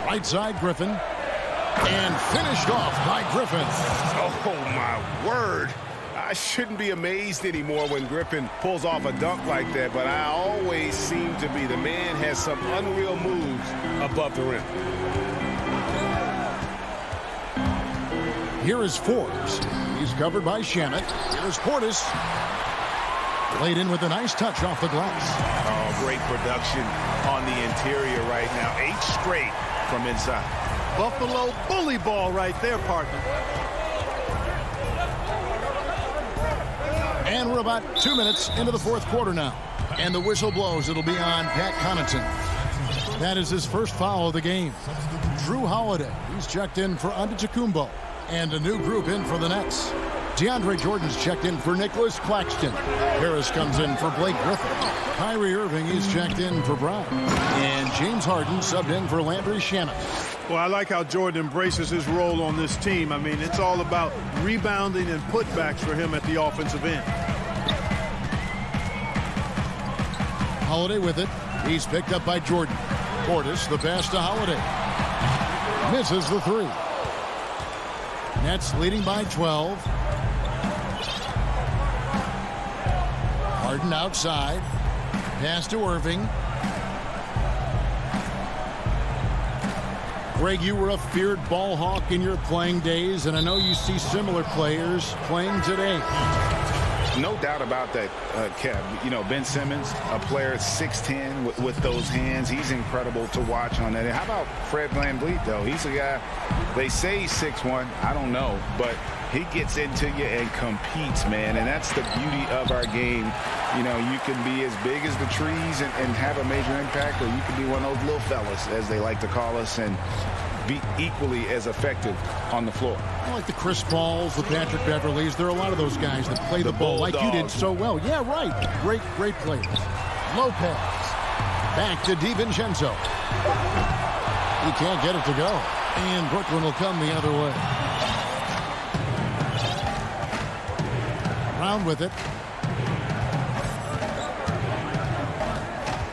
Right side, Griffin. And finished off by Griffin. Oh, my word. I shouldn't be amazed anymore when Griffin pulls off a dunk like that, but I always seem to be. The man has some unreal moves above the rim. Here is Forbes. He's covered by Shamet. Here's Portis. Laid in with a nice touch off the glass. Oh, great production on the interior right now. 8 straight from inside. Buffalo bully ball right there, partner. And we're about 2 minutes into the fourth quarter now. And the whistle blows. It'll be on Pat Connaughton. That is his first foul of the game. Drew Holiday, he's checked in for Antetokounmpo. And a new group in for the Nets. DeAndre Jordan's checked in for Nicholas Claxton. Harris comes in for Blake Griffin. Kyrie Irving is checked in for Brown. And James Harden subbed in for Landry Shamet. Well, I like how Jordan embraces his role on this team. I mean, it's all about rebounding and putbacks for him at the offensive end. Holiday with it. He's picked up by Jordan. Portis, the pass to Holiday. Misses the three. Nets leading by 12. Harden outside. Pass to Irving. Greg, you were a feared ball hawk in your playing days, and I know you see similar players playing today. No doubt about that, Kev. You know, Ben Simmons, a player 6'10", with those hands. He's incredible to watch on that. And how about Fred VanVleet, though? He's a guy, they say he's 6'1". I don't know, but he gets into you and competes, man. And that's the beauty of our game. You know, you can be as big as the trees and have a major impact, or you can be one of those little fellas, as they like to call us, and be equally as effective on the floor. I like the Chris Pauls, the Patrick Beverleys. There are a lot of those guys that play the ball like you did so well. Yeah, right. Great players. Lopez. Back to DiVincenzo. He can't get it to go. And Brooklyn will come the other way. Brown with it.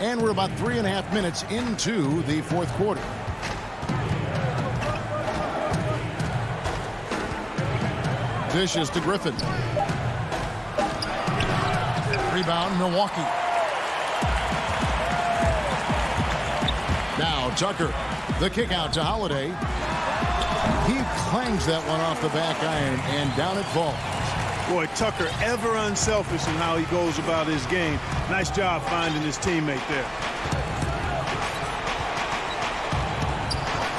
And we're about 3.5 minutes into the fourth quarter. Dishes to Griffin. Rebound, Milwaukee. Now Tucker. The kick out to Holiday. He clangs that one off the back iron, and down it falls. Boy, Tucker ever unselfish in how he goes about his game. Nice job finding his teammate there.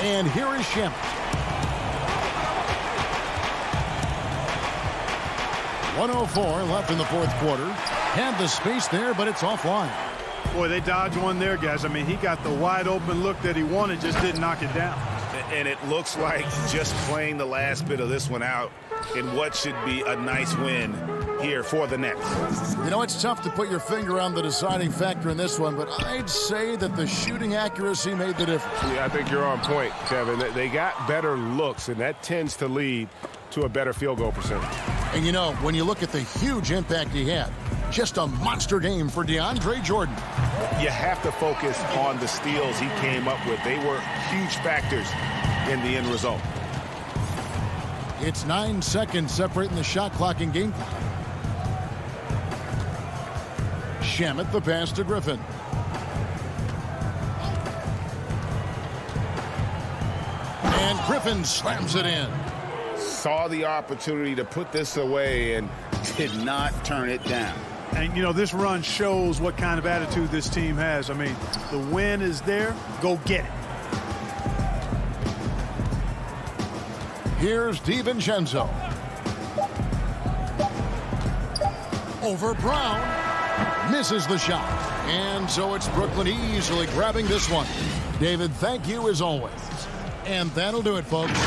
And here is Shamet. 1:04 left in the fourth quarter. Had the space there, but it's offline. Boy, they dodged one there, guys. I mean, he got the wide open look that he wanted, just didn't knock it down. And it looks like just playing the last bit of this one out in what should be a nice win here for the Nets. You know, it's tough to put your finger on the deciding factor in this one, but I'd say that the shooting accuracy made the difference. Yeah, I think you're on point, Kevin. They got better looks, and that tends to lead to a better field goal percentage. And you know, when you look at the huge impact he had, just a monster game for DeAndre Jordan. You have to focus on the steals he came up with. They were huge factors in the end result. It's 9 seconds separating the shot clock and game clock. Shamet, the pass to Griffin. And Griffin slams it in. Saw the opportunity to put this away and did not turn it down. And, you know, this run shows what kind of attitude this team has. I mean, the win is there. Go get it. Here's DiVincenzo. Over Brown. Misses the shot. And so it's Brooklyn easily grabbing this one. David, thank you as always. And that'll do it, folks.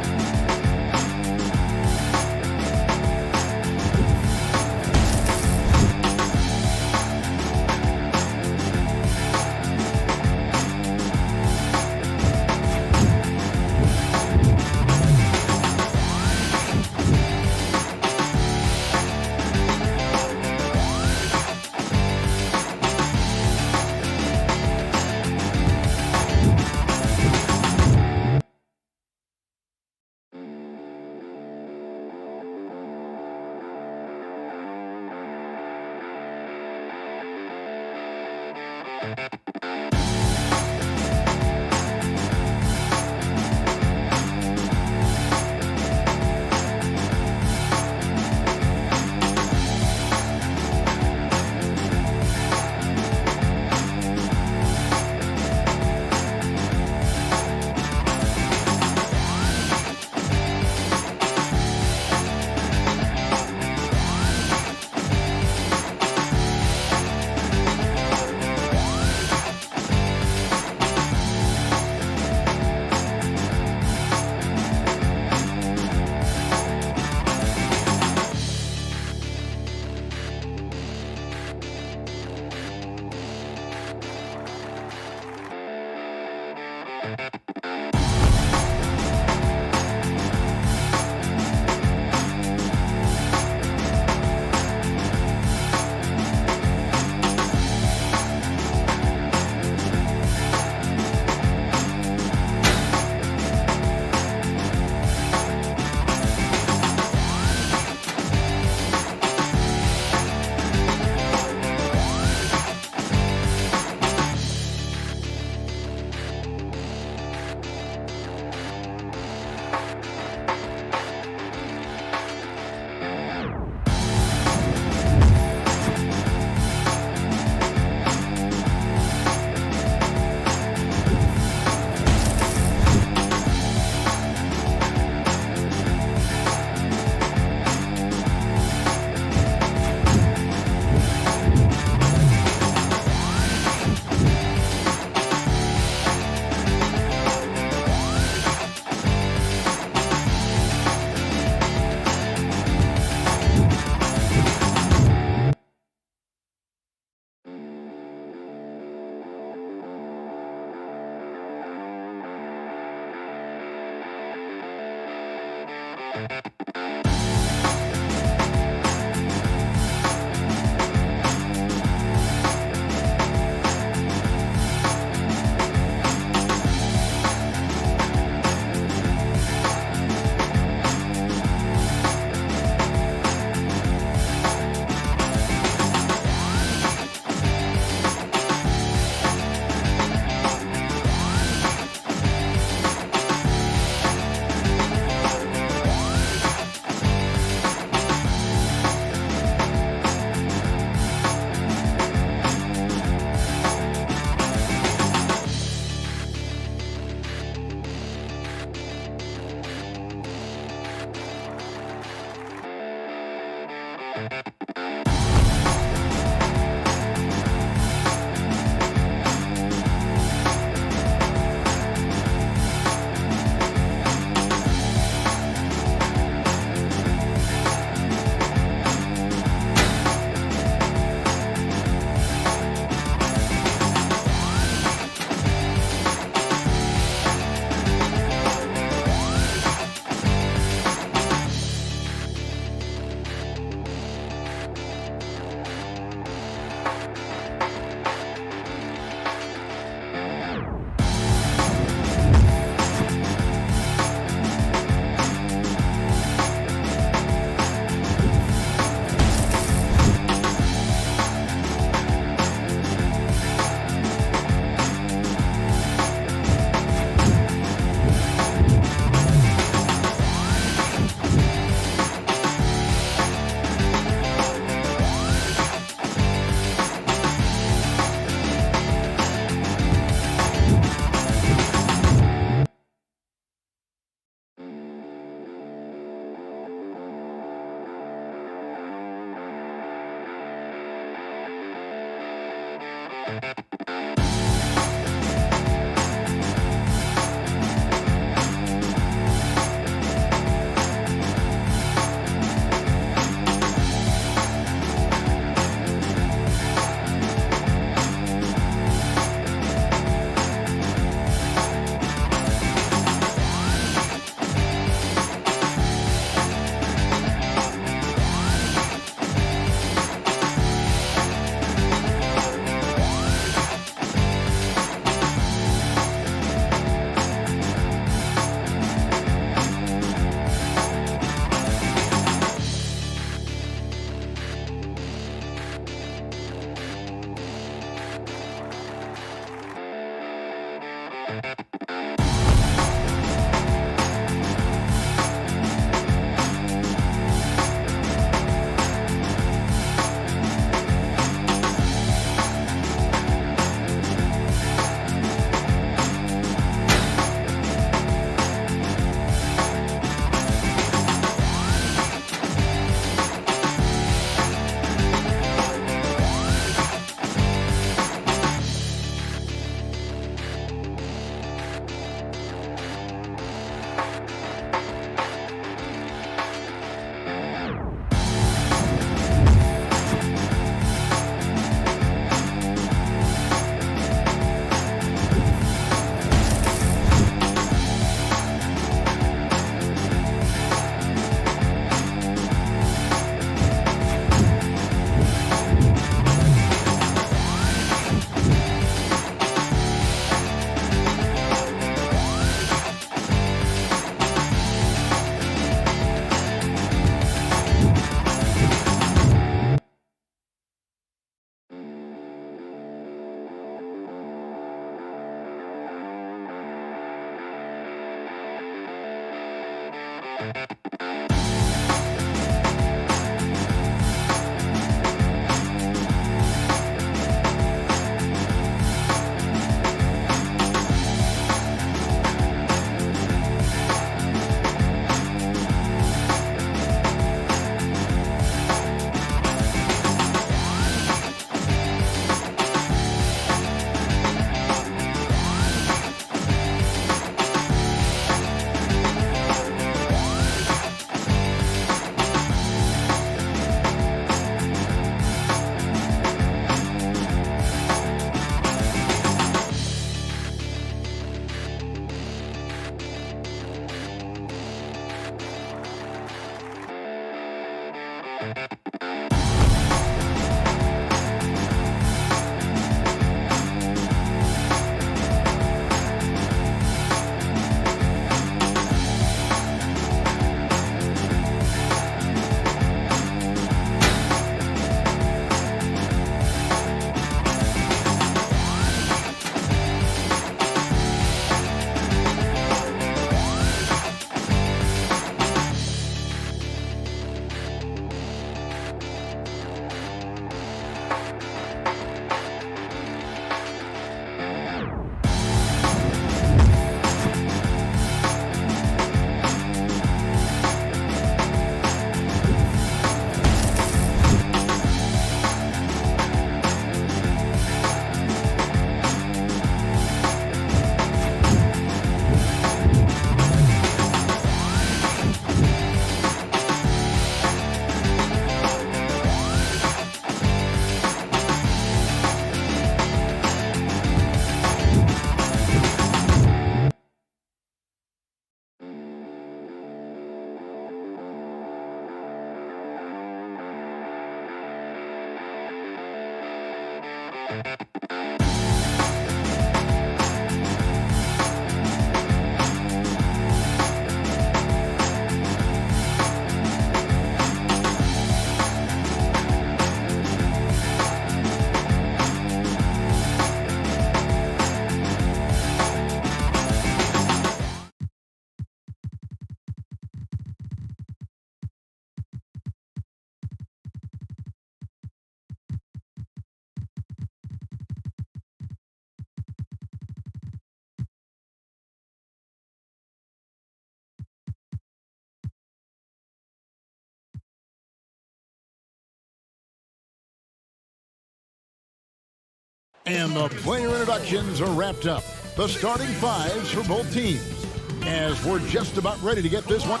And the player introductions are wrapped up. The starting fives for both teams, as we're just about ready to get this one.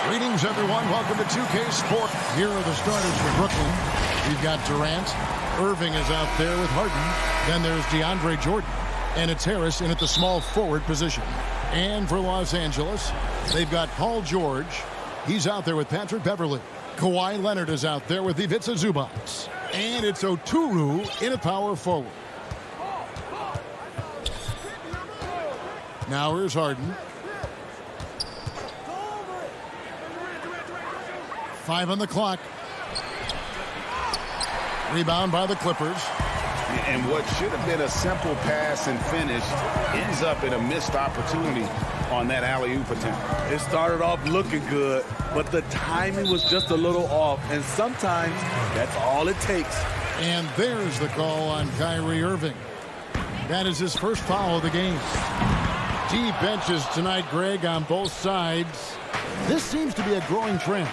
Greetings, everyone. Welcome to 2K Sport. Here are the starters for Brooklyn. We've got Durant. Irving is out there with Harden. Then there's DeAndre Jordan. And it's Harris in at the small forward position. And for Los Angeles, they've got Paul George. He's out there with Patrick Beverley. Kawhi Leonard is out there with Ivica Zubac. And it's Oturu in a power forward. Now here's Harden. 5 on the clock. Rebound by the Clippers. And what should have been a simple pass and finish ends up in a missed opportunity on that alley-oop attempt. It started off looking good, but the timing was just a little off, and sometimes that's all it takes. And there's the call on Kyrie Irving. That is his first foul of the game. Deep benches tonight, Greg, on both sides. This seems to be a growing trend.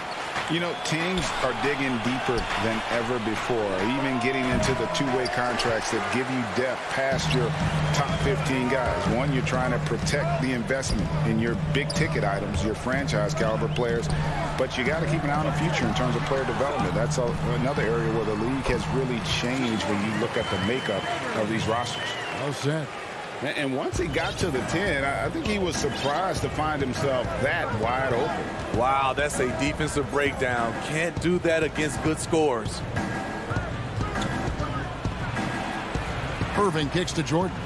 You know, teams are digging deeper than ever before, even getting into the two-way contracts that give you depth past your top 15 guys. One, you're trying to protect the investment in your big-ticket items, your franchise-caliber players, but you got to keep an eye on the future in terms of player development. That's another area where the league has really changed when you look at the makeup of these rosters. Well said. And once he got to the 10, I think he was surprised to find himself that wide open. Wow, that's a defensive breakdown. Can't do that against good scores. Irving kicks to Jordan.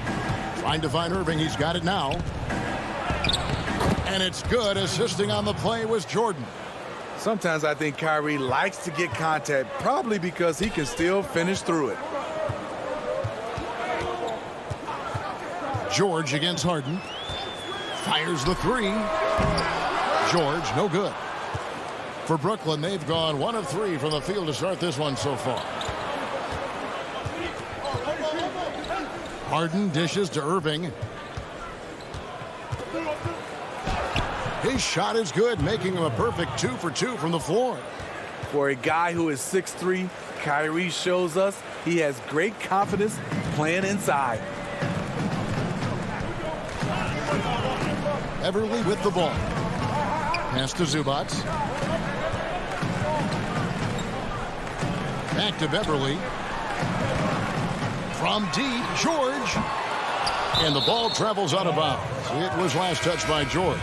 Trying to find Irving. He's got it now. And it's good. Assisting on the play was Jordan. Sometimes I think Kyrie likes to get contact, probably because he can still finish through it. George against Harden. Fires the three. George, no good. For Brooklyn, they've gone 1 of 3 from the field to start this one so far. Harden dishes to Irving. His shot is good, making him a perfect 2 for 2 from the floor. For a guy who is 6'3", Kyrie shows us he has great confidence playing inside. Everly with the ball. Pass to Zubac. Back to Beverly. From deep, George. And the ball travels out of bounds. It was last touched by George.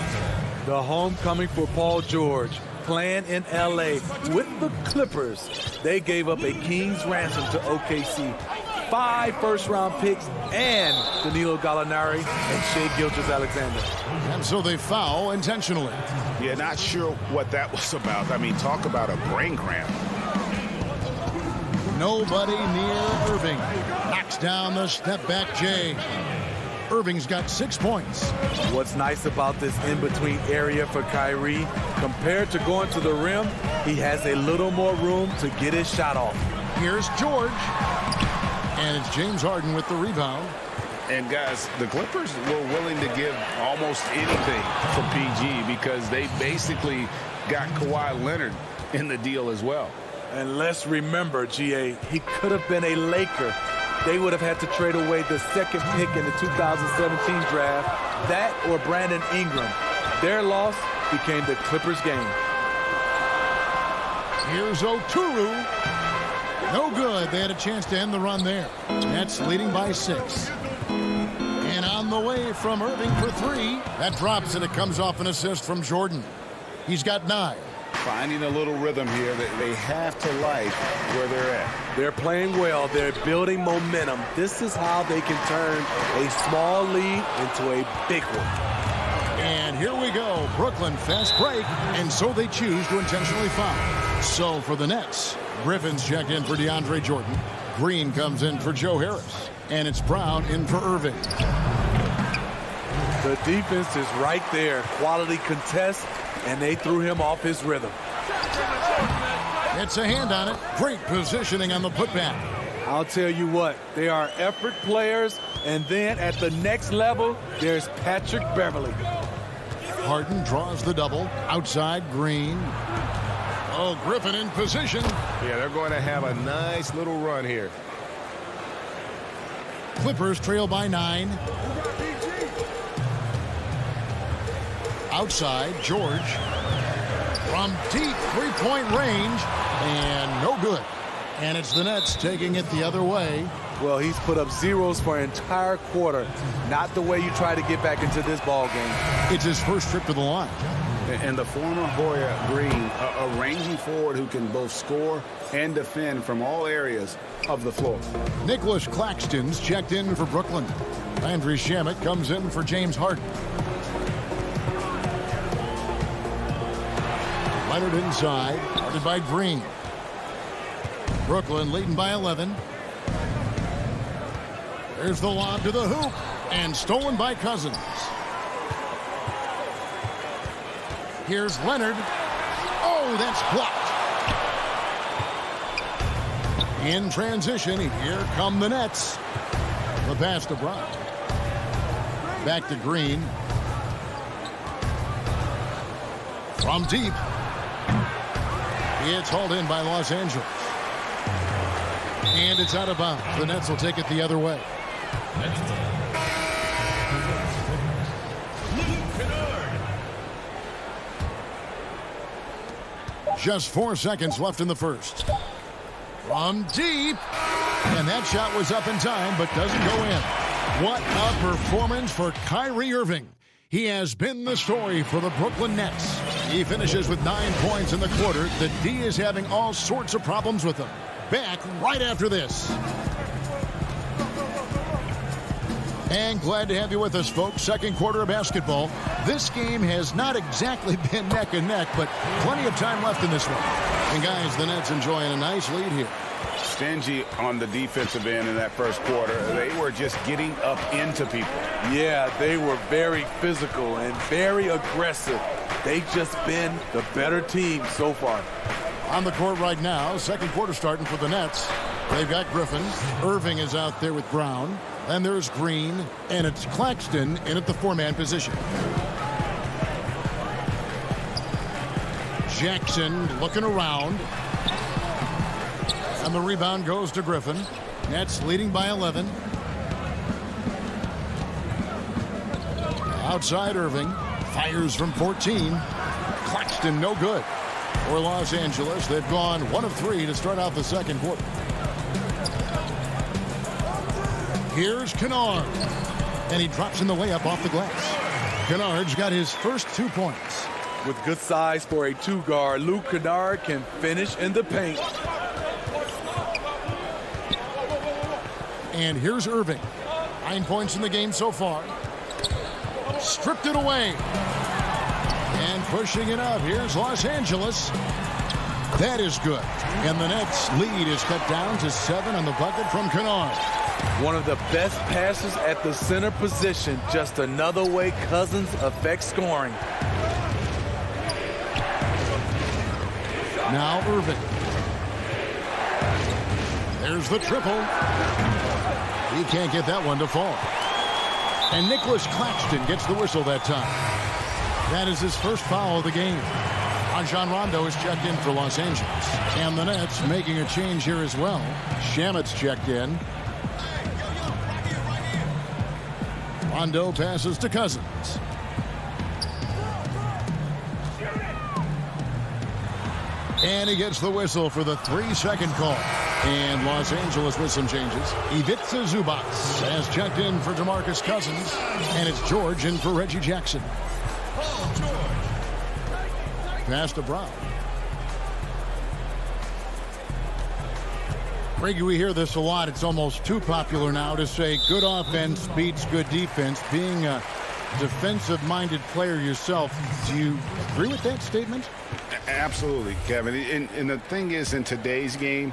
The homecoming for Paul George, playing in L.A. with the Clippers. They gave up a king's ransom to OKC. 5 first-round picks and Danilo Gallinari and Shai Gilgeous-Alexander. And so they foul intentionally. Yeah, not sure what that was about. I mean, talk about a brain cramp. Nobody near Irving. Knocks down the step-back J. Irving's got 6 points. What's nice about this in-between area for Kyrie, compared to going to the rim, he has a little more room to get his shot off. Here's George. And it's James Harden with the rebound. And guys, the Clippers were willing to give almost anything for PG because they basically got Kawhi Leonard in the deal as well. And let's remember, GA, he could have been a Laker. They would have had to trade away the 2nd pick in the 2017 draft. That or Brandon Ingram. Their loss became the Clippers' game. Here's Oturu. No good. They had a chance to end the run there. Nets leading by 6. And on the way from Irving for 3. That drops and it comes off an assist from Jordan. He's got 9. Finding a little rhythm here that they have to like where they're at. They're playing well. They're building momentum. This is how they can turn a small lead into a big one. And here we go. Brooklyn fast break. And so they choose to intentionally foul. So for the Nets, Griffin's checked in for DeAndre Jordan. Green comes in for Joe Harris. And it's Brown in for Irving. The defense is right there. Quality contest, and they threw him off his rhythm. It's a hand on it. Great positioning on the putback. I'll tell you what, they are effort players, and then at the next level, there's Patrick Beverly. Harden draws the double. Outside, Green. Oh, Griffin in position. Yeah, they're going to have a nice little run here. Clippers trail by 9. Outside, George. From deep three-point range. And no good. And it's the Nets taking it the other way. Well, he's put up zeros for an entire quarter. Not the way you try to get back into this ball game. It's his first trip to the line. And the former Hoya Green, a rangy forward who can both score and defend from all areas of the floor. Nicholas Claxton's checked in for Brooklyn. Landry Shamet comes in for James Harden. Leonard inside, guarded by Green. Brooklyn leading by 11. There's the lob to the hoop, and stolen by Cousins. Here's Leonard. Oh, that's blocked. In transition, here come the Nets. The pass to Brown. Back to Green. From deep. It's hauled in by Los Angeles. And it's out of bounds. The Nets will take it the other way. Just 4 seconds left in the first. From deep. And that shot was up in time, but doesn't go in. What a performance for Kyrie Irving. He has been the story for the Brooklyn Nets. He finishes with 9 points in the quarter. The D is having all sorts of problems with him. Back right after this. And glad to have you with us, folks. Second quarter of basketball. This game has not exactly been neck and neck, but plenty of time left in this one. And guys, the Nets enjoying a nice lead here. Stingy on the defensive end in that first quarter. They were just getting up into people. Yeah, they were very physical and very aggressive. They've just been the better team so far. On the court right now, second quarter starting for the Nets. They've got Griffin. Irving is out there with Brown. And there's Green. And it's Claxton in at the 4-man position. Jackson looking around. And the rebound goes to Griffin. Nets leading by 11. Outside Irving. Fires from 14. Claxton no good. For Los Angeles, they've gone 1 of 3 to start out the second quarter. Here's Kennard. And he drops in the layup off the glass. Kennard's got his first 2 points. With good size for a 2-guard, Luke Kennard can finish in the paint. And here's Irving. 9 points in the game so far. Stripped it away. And pushing it out. Here's Los Angeles. That is good. And the Nets lead is cut down to 7 on the bucket from Kennard. One of the best passes at the center position. Just another way Cousins affects scoring. Now Irving. There's the triple. He can't get that one to fall. And Nicholas Claxton gets the whistle that time. That is his first foul of the game. Rajon Rondo is checked in for Los Angeles. And the Nets making a change here as well. Shamet's checked in. Rondo passes to Cousins. And he gets the whistle for the 3-second call. And Los Angeles with some changes. Ivica Zubac has checked in for DeMarcus Cousins. And it's George in for Reggie Jackson. Pass to Brown. Reggie, we hear this a lot. It's almost too popular now to say good offense beats good defense. Being a defensive-minded player yourself, do you agree with that statement? Absolutely, Kevin. And the thing is, in today's game,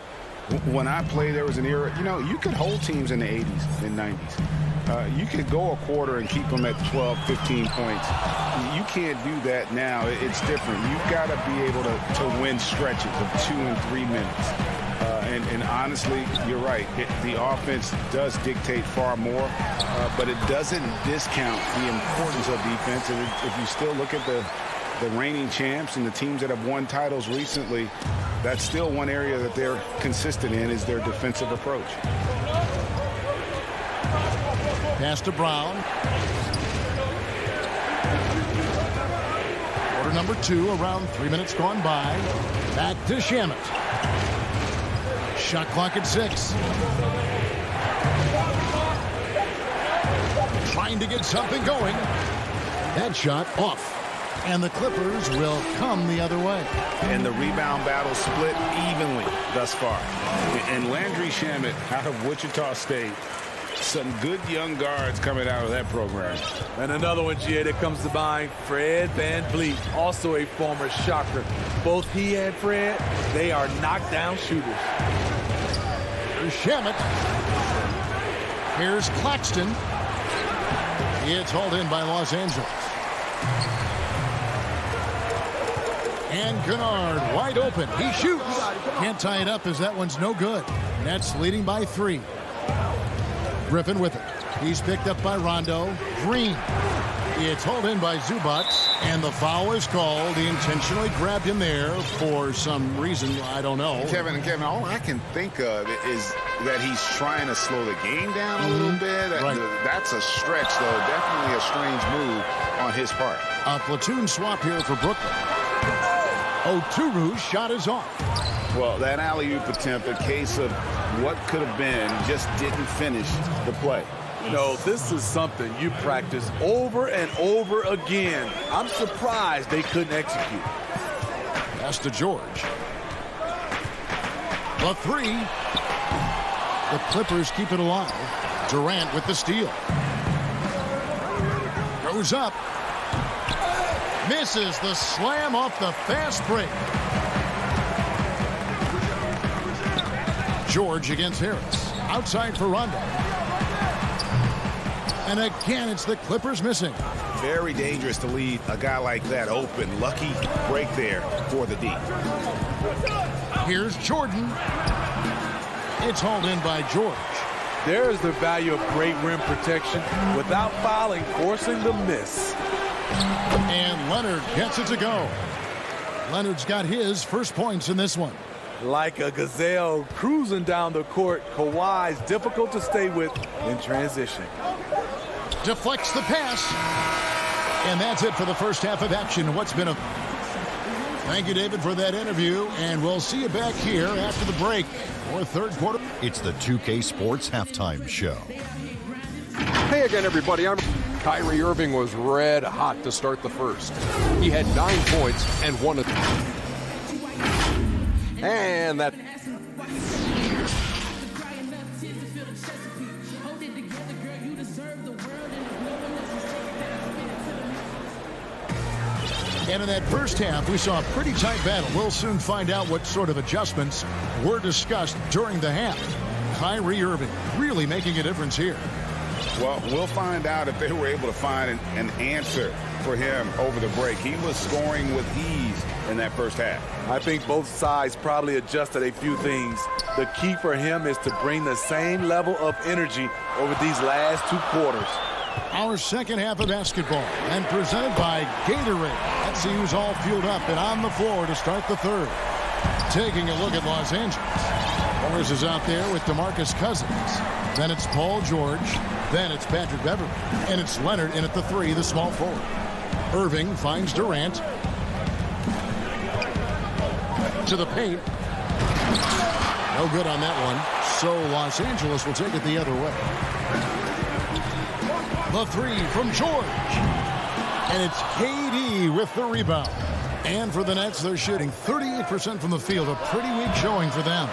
when I played, there was an era, you could hold teams in the 80s and 90s. You could go a quarter and keep them at 12, 15 points. You can't do that now. It's different. You've got to be able to win stretches of 2 and 3 minutes. And honestly, you're right. The offense does dictate far more, but it doesn't discount the importance of defense. And if you still look at the reigning champs and the teams that have won titles recently, that's still one area that they're consistent in is their defensive approach. Pass to Brown. Quarter number 2, around 3 minutes gone by. Back to Shamet. Shot clock at 6. Trying to get something going. That shot off. And the Clippers will come the other way. And the rebound battle split evenly thus far. And Landry Shamet out of Wichita State. Some good young guards coming out of that program. And another one, Gia, that comes to mind, Fred VanVleet, also a former Shocker. Both he and Fred, they are knockdown shooters. Shamet. Here's Claxton. It's hauled in by Los Angeles. And Kennard wide open. He shoots. Can't tie it up as that one's no good. Nets leading by 3. Griffin with it. He's picked up by Rondo. Green. It's hauled in by Zubac, and the foul is called. He intentionally grabbed him there for some reason. I don't know. Kevin, all I can think of is that he's trying to slow the game down a little bit. Right. That's a stretch, though. Definitely a strange move on his part. A platoon swap here for Brooklyn. Oturu's shot is off. Well, that alley-oop attempt, a case of what could have been, just didn't finish the play. You know, this is something you practice over and over again. I'm surprised they couldn't execute. Pass to George. The 3. The Clippers keep it alive. Durant with the steal. Goes up. Misses the slam off the fast break. George against Harris. Outside for Rondo. And again, it's the Clippers missing. Very dangerous to leave a guy like that open. Lucky break there for the D. Here's Jordan. It's hauled in by George. There's the value of great rim protection without fouling, forcing the miss. And Leonard gets it to go. Leonard's got his first points in this one. Like a gazelle cruising down the court, Kawhi's difficult to stay with in transition. Deflects the pass. And that's it for the first half of action. What's been a... Thank you, David, for that interview. And we'll see you back here after the break for third quarter. It's the 2K Sports Halftime Show. Hey again, everybody. Kyrie Irving was red hot to start the first. He had 9 points and 1 and that... And in that first half, we saw a pretty tight battle. We'll soon find out what sort of adjustments were discussed during the half. Kyrie Irving really making a difference here. Well, we'll find out if they were able to find an answer for him over the break. He was scoring with ease in that first half. I think both sides probably adjusted a few things. The key for him is to bring the same level of energy over these last 2 quarters. Our second half of basketball, and presented by Gatorade. Let's see who's all fueled up and on the floor to start the third. Taking a look at Los Angeles. Morris is out there with DeMarcus Cousins. Then it's Paul George. Then it's Patrick Beverley. And it's Leonard in at the 3, the small forward. Irving finds Durant. To the paint. No good on that one. So Los Angeles will take it the other way. The 3 from George. And it's KD with the rebound. And for the Nets, they're shooting 38% from the field. A pretty weak showing for them.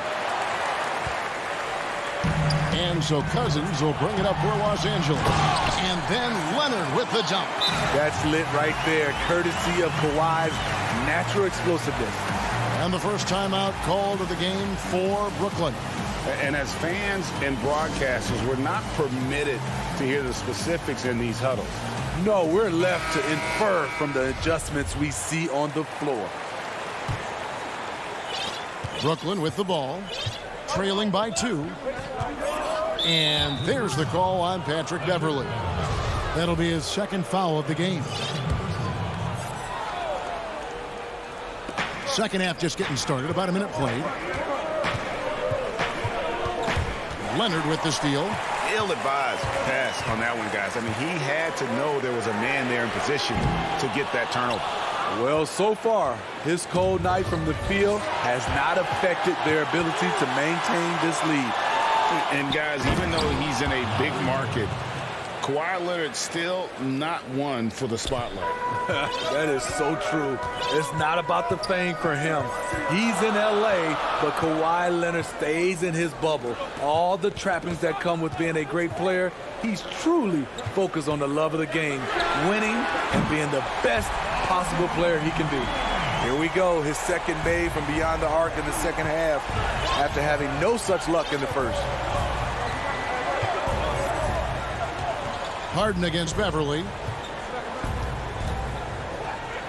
And so Cousins will bring it up for Los Angeles. And then Leonard with the jump. That's lit right there, courtesy of Kawhi's natural explosiveness. And the first timeout called of the game for Brooklyn. And as fans and broadcasters, we're not permitted to hear the specifics in these huddles. No, we're left to infer from the adjustments we see on the floor. Brooklyn with the ball, trailing by 2. And there's the call on Patrick Beverley. That'll be his second foul of the game. Second half just getting started, about a minute played. Leonard with the steal. Ill-advised pass on that one, guys. I mean, he had to know there was a man there in position to get that turnover. Well, so far, his cold night from the field has not affected their ability to maintain this lead. And, guys, even though he's in a big market, Kawhi Leonard's still not one for the spotlight. That is so true. It's not about the fame for him. He's in L.A., but Kawhi Leonard stays in his bubble. All the trappings that come with being a great player, he's truly focused on the love of the game, winning and being the best possible player he can be. Here we go, his second made from beyond the arc in the second half after having no such luck in the first. Harden against Beverly.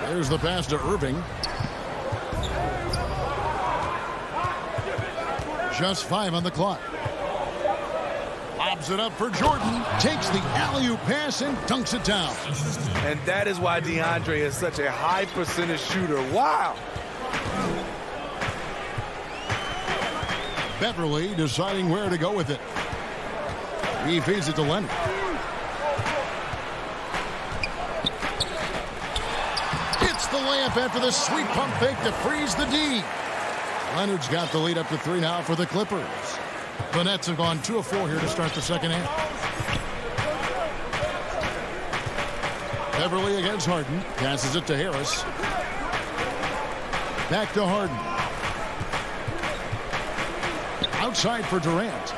There's the pass to Irving. Just 5 on the clock. Lobs it up for Jordan. Takes the alley-oop pass and dunks it down. And that is why DeAndre is such a high percentage shooter. Wow. Beverly deciding where to go with it. He feeds it to Leonard. It's the layup after the sweet pump fake to freeze the D. Leonard's got the lead up to 3 now for the Clippers. The Nets have gone 2 of 4 here to start the second half. Beverly against Harden. Passes it to Harris. Back to Harden. Outside for Durant.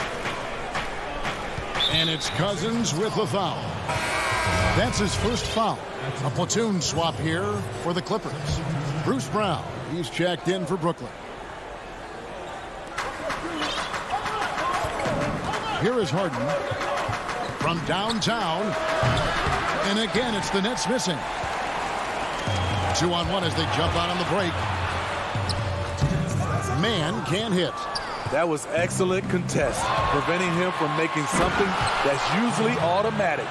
And it's Cousins with the foul. That's his first foul. A platoon swap here for the Clippers. Bruce Brown, he's checked in for Brooklyn. Here is Harden from downtown. And again, it's the Nets missing. 2-on-1 as they jump out on the break. Man can't hit. That was excellent contest, preventing him from making something that's usually automatic.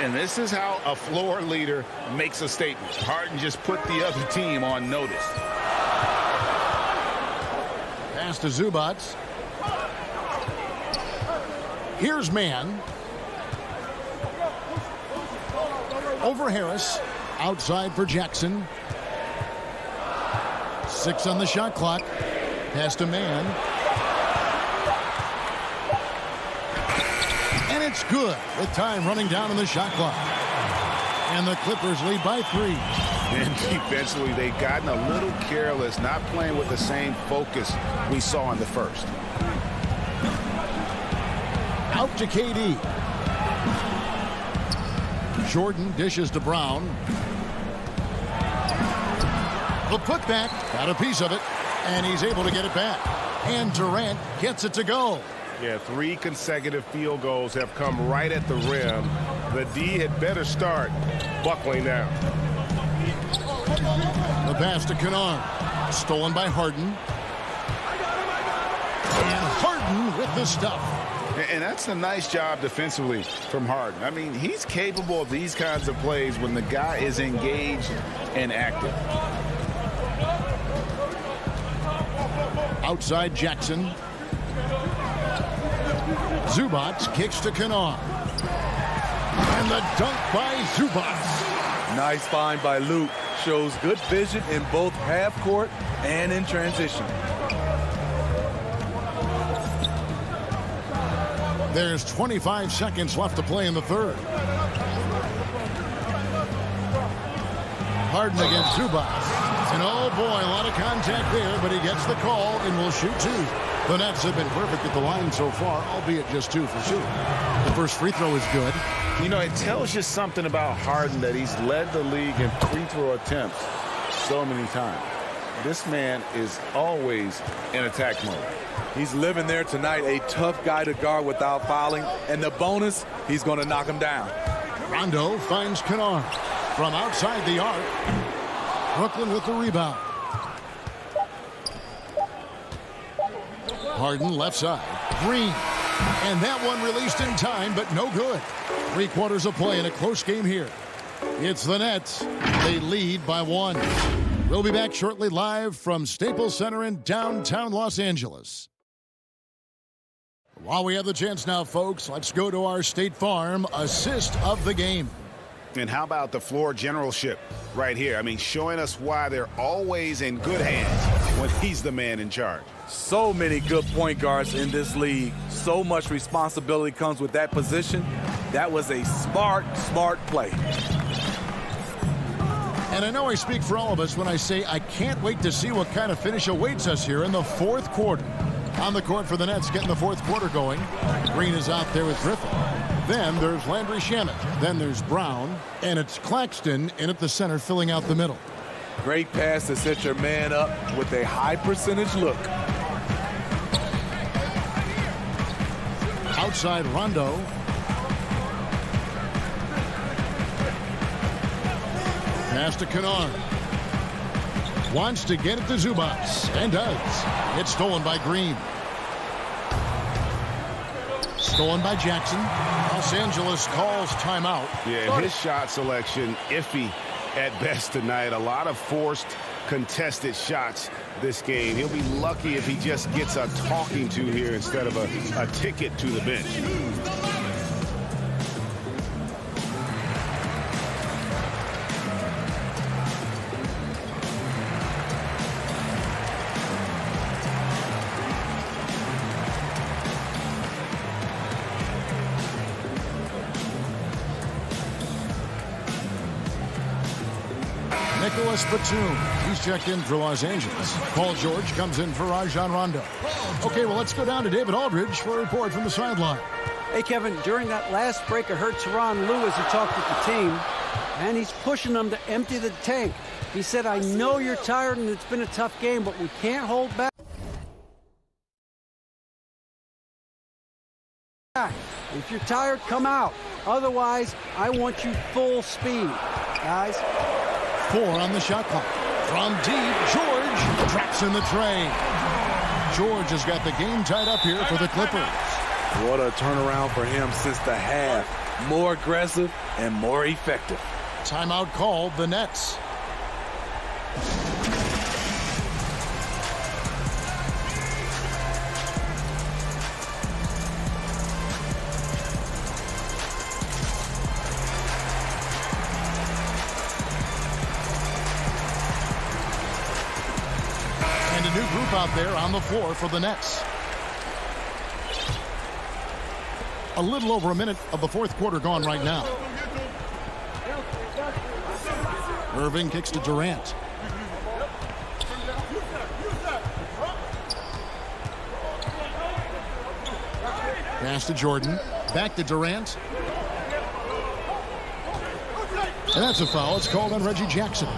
And this is how a floor leader makes a statement. Harden just put the other team on notice. Pass to Zubac. Here's Man. Over Harris. Outside for Jackson. 6 on the shot clock. Pass to Man. And it's good with time running down on the shot clock. And the Clippers lead by 3. And defensively, they've gotten a little careless, not playing with the same focus we saw in the first. Out to KD. Jordan dishes to Brown. The putback, got a piece of it, and he's able to get it back. And Durant gets it to go. Yeah, 3 consecutive field goals have come right at the rim. The D had better start buckling down. The pass to Kennard. Stolen by Harden. And Harden with the stuff. And that's a nice job defensively from Harden. I mean, he's capable of these kinds of plays when the guy is engaged and active. Outside Jackson. Zubac kicks to Kennard. And the dunk by Zubac. Nice find by Luke. Shows good vision in both half court and in transition. There's 25 seconds left to play in the third. Harden against Zubac. And oh boy, a lot of contact there, but he gets the call and will shoot 2. The Nets have been perfect at the line so far, albeit just 2 for 2. The first free throw is good. You know, it tells you something about Harden that he's led the league in free throw attempts so many times. This man is always in attack mode. He's living there tonight, a tough guy to guard without fouling. And the bonus, he's going to knock him down. Rondo finds Kennard from outside the arc. Brooklyn with the rebound. Harden left side. Green. And that one released in time, but no good. 3 quarters of play in a close game here. It's the Nets. They lead by 1. We'll be back shortly live from Staples Center in downtown Los Angeles. While we have the chance now, folks, let's go to our State Farm assist of the game. And how about the floor generalship right here? I mean, showing us why they're always in good hands when he's the man in charge. So many good point guards in this league. So much responsibility comes with that position. That was a smart play. And I know I speak for all of us when I say I can't wait to see what kind of finish awaits us here in the fourth quarter. On the court for the Nets, getting the fourth quarter going. Green is out there with Griffin. Then there's Landry Shamet. Then there's Brown. And it's Claxton in at the center, filling out the middle. Great pass to set your man up with a high percentage look. Outside Rondo. Pass to Kennard. Wants to get it to Zubas, and does. It's stolen by Green. Stolen by Jackson. Los Angeles calls timeout. Yeah, his shot selection iffy at best tonight. A lot of forced, contested shots this game. He'll be lucky if he just gets a talking to here instead of a ticket to the bench. Nicholas Batum, he's checked in for Los Angeles. Paul George comes in for Rajon Rondo. Okay, well, let's go down to David Aldridge for a report from the sideline. Hey, Kevin, during that last break, I heard Tyronn Lue as he talked with the team, and he's pushing them to empty the tank. He said, I know you're tired and it's been a tough game, but we can't hold back. If you're tired, come out. Otherwise, I want you full speed, guys. 4 on the shot clock. From deep, George traps in the tray. George has got the game tied up here for the Clippers. What a turnaround for him since the half. More aggressive and more effective. Timeout called, the Nets. New group out there on the floor for the Nets. A little over a minute of the fourth quarter gone right now. Irving kicks to Durant. Pass to Jordan. Back to Durant. And that's a foul. It's called on Reggie Jackson.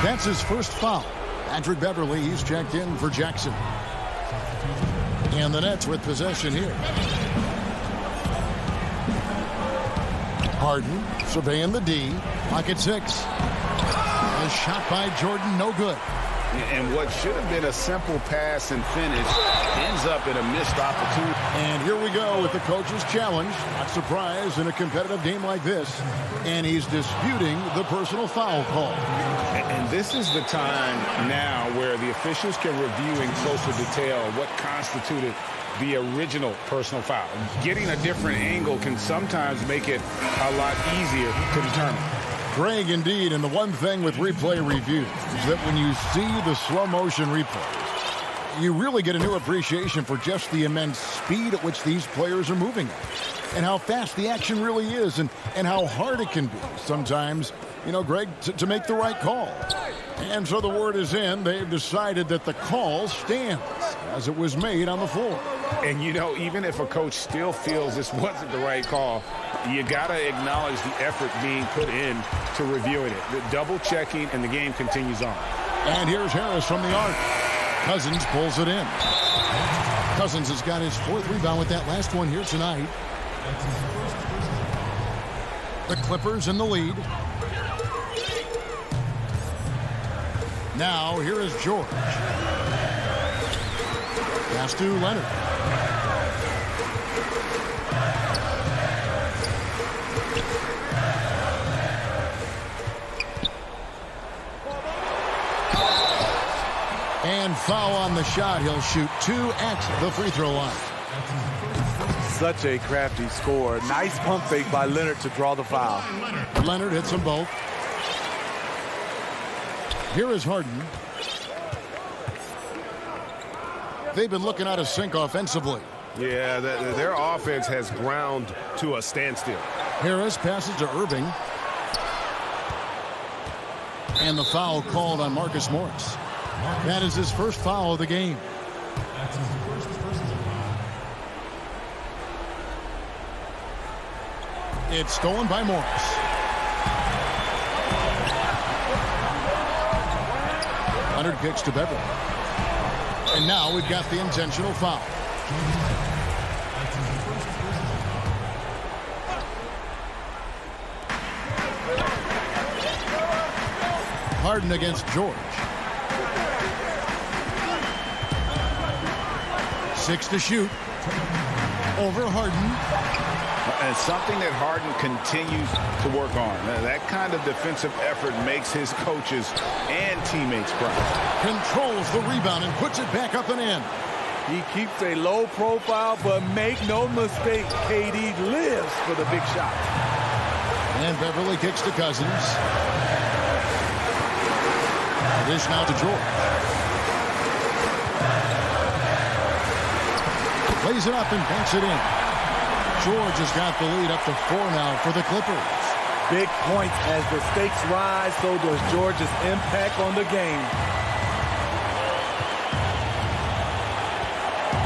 That's his first foul. Patrick Beverly, he's checked in for Jackson. And the Nets with possession here. Harden surveying the D. Pocket 6. A shot by Jordan, no good. And what should have been a simple pass and finish ends up in a missed opportunity. And here we go with the coach's challenge. Not surprised in a competitive game like this. And he's disputing the personal foul call. And this is the time now where the officials can review in closer detail what constituted the original personal foul. Getting a different angle can sometimes make it a lot easier to determine. Greg, indeed, and the one thing with replay review is that when you see the slow motion replays, you really get a new appreciation for just the immense speed at which these players are moving at, and how fast the action really is, and how hard it can be sometimes, you know, Greg, to make the right call. And so the word is in. They've decided that the call stands as it was made on the floor. And, you know, even if a coach still feels this wasn't the right call, you got to acknowledge the effort being put in to reviewing it. The double checking, and the game continues on. And here's Harris from the arc. Cousins pulls it in. Cousins has got his 4th rebound with that last one here tonight. The Clippers in the lead. Now, here is George. Pass to Leonard. And foul on the shot. He'll shoot 2 at the free throw line. Such a crafty score. Nice pump fake by Leonard to draw the foul. Leonard hits them both. Here is Harden. They've been looking out of sync offensively. Yeah, their offense has ground to a standstill. Harris passes to Irving. And the foul called on Marcus Morris. That is his first foul of the game. It's stolen by Morris. Leonard kicks to Beverly. And now we've got the intentional foul. Harden against George. 6 to shoot. Over Harden. And something that Harden continues to work on. That kind of defensive effort makes his coaches and teammates proud. Controls the rebound and puts it back up and in. He keeps a low profile, but make no mistake, KD lives for the big shot. And Beverly kicks to Cousins. Dish now to George. Plays it up and banks it in. George has got the lead up to 4 now for the Clippers. Big points as the stakes rise, so does George's impact on the game.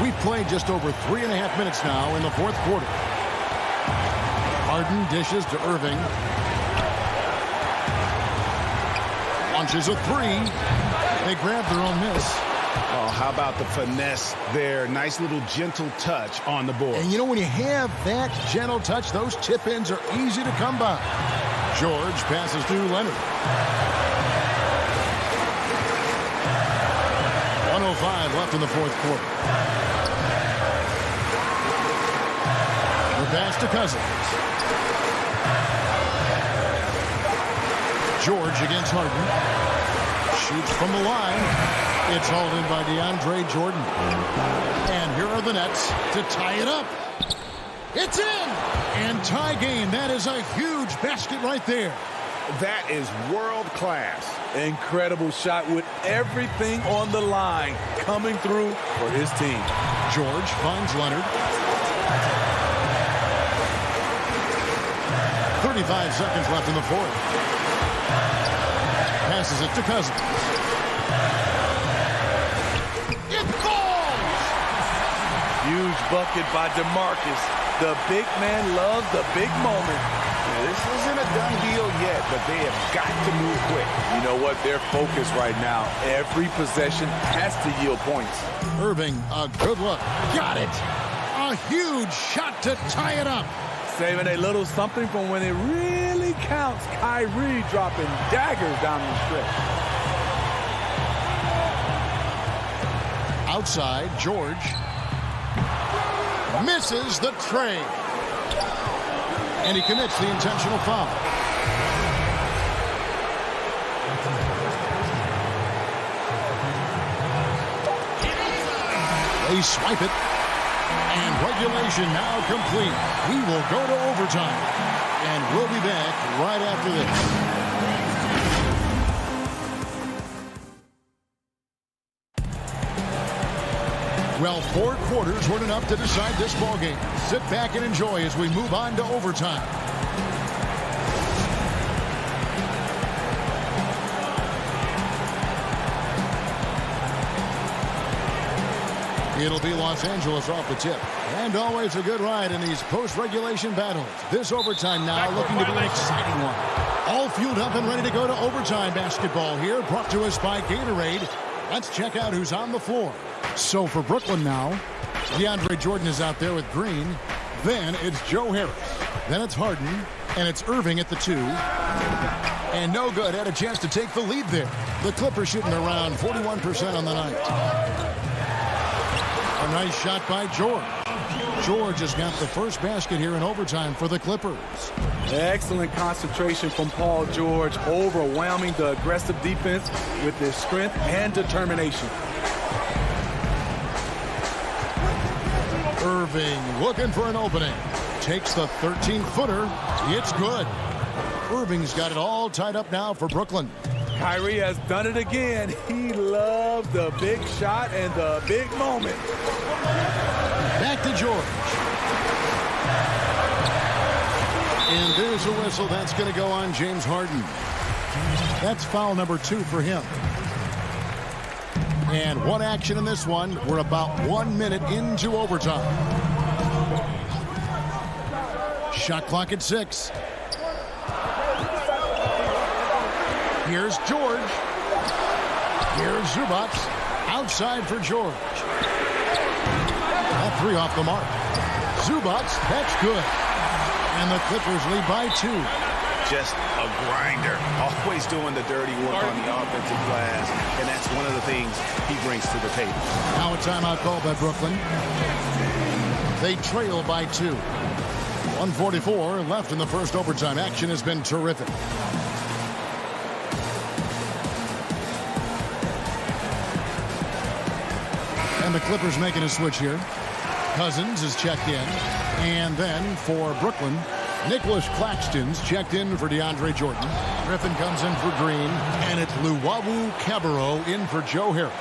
We've played just over 3.5 minutes now in the fourth quarter. Harden dishes to Irving. Launches a 3. They grab their own miss. Oh, how about the finesse there? Nice little gentle touch on the board. And you know, when you have that gentle touch, those tip-ins are easy to come by. George passes to Leonard. 1:05 left in the fourth quarter. The pass to Cousins. George against Harden. Shoots from the line. It's hauled in by DeAndre Jordan. And here are the Nets to tie it up. It's in! And tie game. That is a huge basket right there. That is world class. Incredible shot with everything on the line coming through for his team. George finds Leonard. 35 seconds left in the fourth. Passes it to Cousins. It falls! Huge bucket by DeMarcus. The big man loves the big moment. This isn't a done deal yet, but they have got to move quick. You know what? They're focused right now. Every possession has to yield points. Irving, a good look. Got it! A huge shot to tie it up. Saving a little something from when it really counts. Kyrie dropping daggers down the stretch. Outside, George misses the tray. And he commits the intentional foul. They swipe it. And regulation now complete. We will go to overtime. And we'll be back right after this. Well, 4 quarters weren't enough to decide this ballgame. Sit back and enjoy as we move on to overtime. It'll be Los Angeles off the tip. And always a good ride in these post-regulation battles. This overtime now looking to be an exciting one. All fueled up and ready to go to overtime basketball here, brought to us by Gatorade. Let's check out who's on the floor. So for Brooklyn now, DeAndre Jordan is out there with Green. Then it's Joe Harris. Then it's Harden. And it's Irving at the 2. And no good. Had a chance to take the lead there. The Clippers shooting around 41% on the night. A nice shot by George. George has got the first basket here in overtime for the Clippers. Excellent concentration from Paul George, overwhelming the aggressive defense with his strength and determination. Irving looking for an opening. Takes the 13-footer. It's good. Irving's got it all tied up now for Brooklyn. Kyrie has done it again. He loved the big shot and the big moment. Back to George. And there's a whistle. That's going to go on James Harden. That's foul number 2 for him. And one action in this one. We're about 1 minute into overtime. Shot clock at 6. Here's George. Here's Zubac. Outside for George. That 3 off the mark. Zubac, that's good. And the Clippers lead by 2. just a grinder, always doing the dirty work on the offensive glass, and that's one of the things he brings to the table. Now a timeout called by Brooklyn. They trail by 2. 1:44 left in the first overtime. Action has been terrific. And the Clippers making a switch here. Cousins is checked in. And then for Brooklyn, Nicholas Claxton's checked in for DeAndre Jordan. Griffin comes in for Green. And it's Luwawu Cabarrot in for Joe Harris.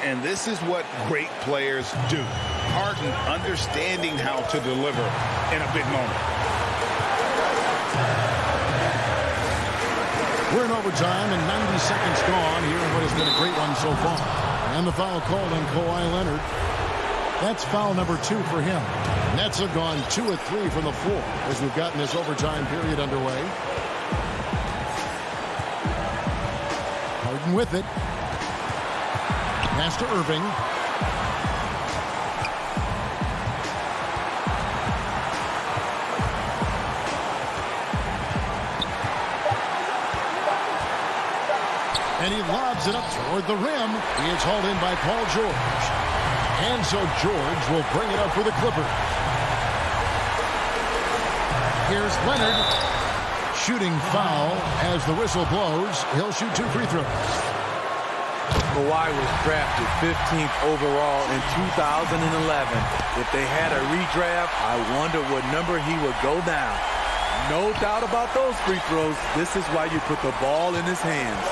And this is what great players do. Harden understanding how to deliver in a big moment. We're in overtime and 90 seconds gone here in what has been a great one so far. And the foul called on Kawhi Leonard. That's foul number 2 for him. Nets have gone 2 of 3 from the floor as we've gotten this overtime period underway. Harden with it. Pass to Irving. And he lobs it up toward the rim. He is hauled in by Paul George. And so George will bring it up for the Clippers. Here's Leonard. Shooting foul as the whistle blows. He'll shoot 2 free throws. Kawhi was drafted 15th overall in 2011. If they had a redraft, I wonder what number he would go down. No doubt about those free throws. This is why you put the ball in his hands.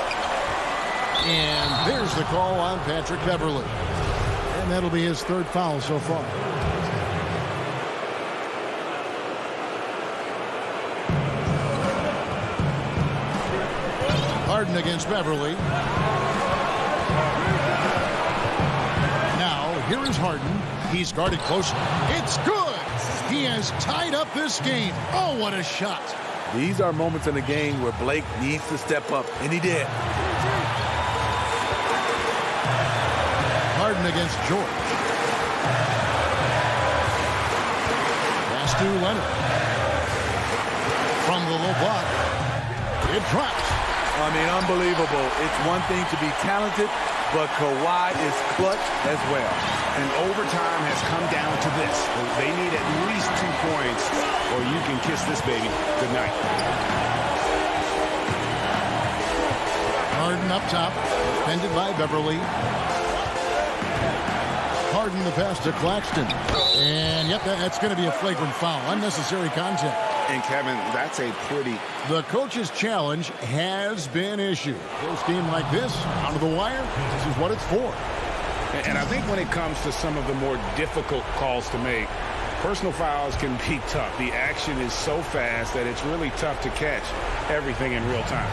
And there's the call on Patrick Beverley. And that'll be his 3rd foul so far. Harden against Beverley. Now, here is Harden. He's guarded closely. It's good! He has tied up this game. Oh, what a shot. These are moments in the game where Blake needs to step up, and he did. Harden against George. Pass to Leonard. From the low block. It drops. I mean, unbelievable. It's one thing to be talented, but Kawhi is clutch as well. And overtime has come down to this. They need at least 2 points, or you can kiss this baby goodnight. Harden up top. Defended by Beverley. Harden the pass to Claxton. And, yep, that's going to be a flagrant foul. Unnecessary contact. And, Kevin, that's a pretty... The coach's challenge has been issued. Close game like this, out of the wire, this is what it's for. And I think when it comes to some of the more difficult calls to make, personal fouls can be tough. The action is so fast that it's really tough to catch everything in real time.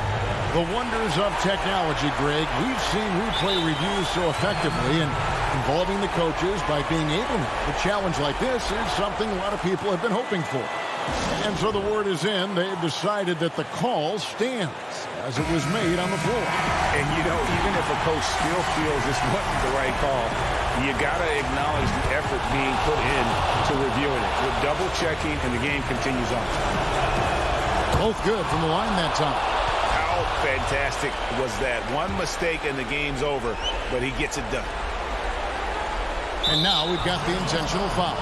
The wonders of technology, Greg. We've seen replay reviews so effectively, and involving the coaches by being able to. A challenge like this is something a lot of people have been hoping for. And so the word is in. They've decided that the call stands as it was made on the floor. And, you know, even if a coach still feels this wasn't the right call, you got to acknowledge the effort being put in to reviewing it. With double checking, and the game continues on. Both good from the line that time. How fantastic was that? One mistake and the game's over, but he gets it done. And now we've got the intentional foul.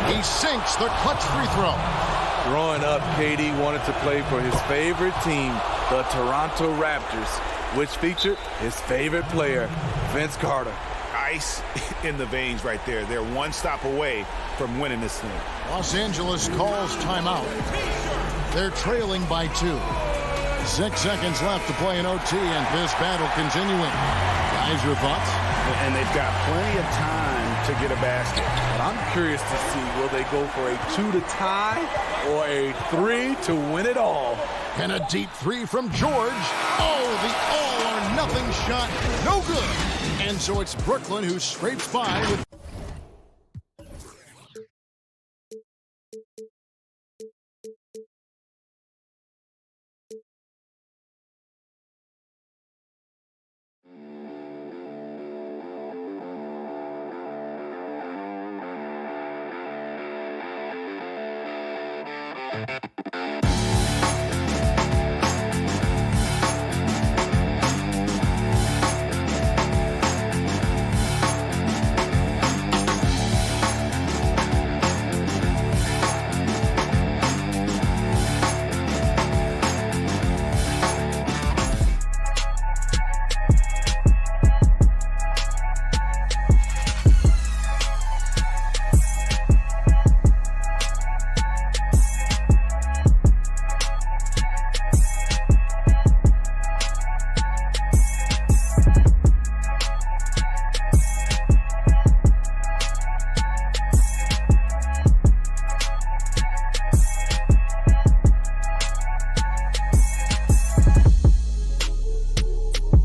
He sinks the clutch free throw. Growing up, KD wanted to play for his favorite team, the Toronto Raptors, which featured his favorite player, Vince Carter. Ice in the veins right there. They're one stop away from winning this thing. Los Angeles calls timeout. They're trailing by 2. 6 seconds left to play in OT, and this battle continuing. Guys, your thoughts? And they've got plenty of time to get a basket. But I'm curious to see, will they go for a 2 to tie or a 3 to win it all? And a deep 3 from George. Oh, the all-or-nothing shot. No good. And so it's Brooklyn who scrapes by with... Bye.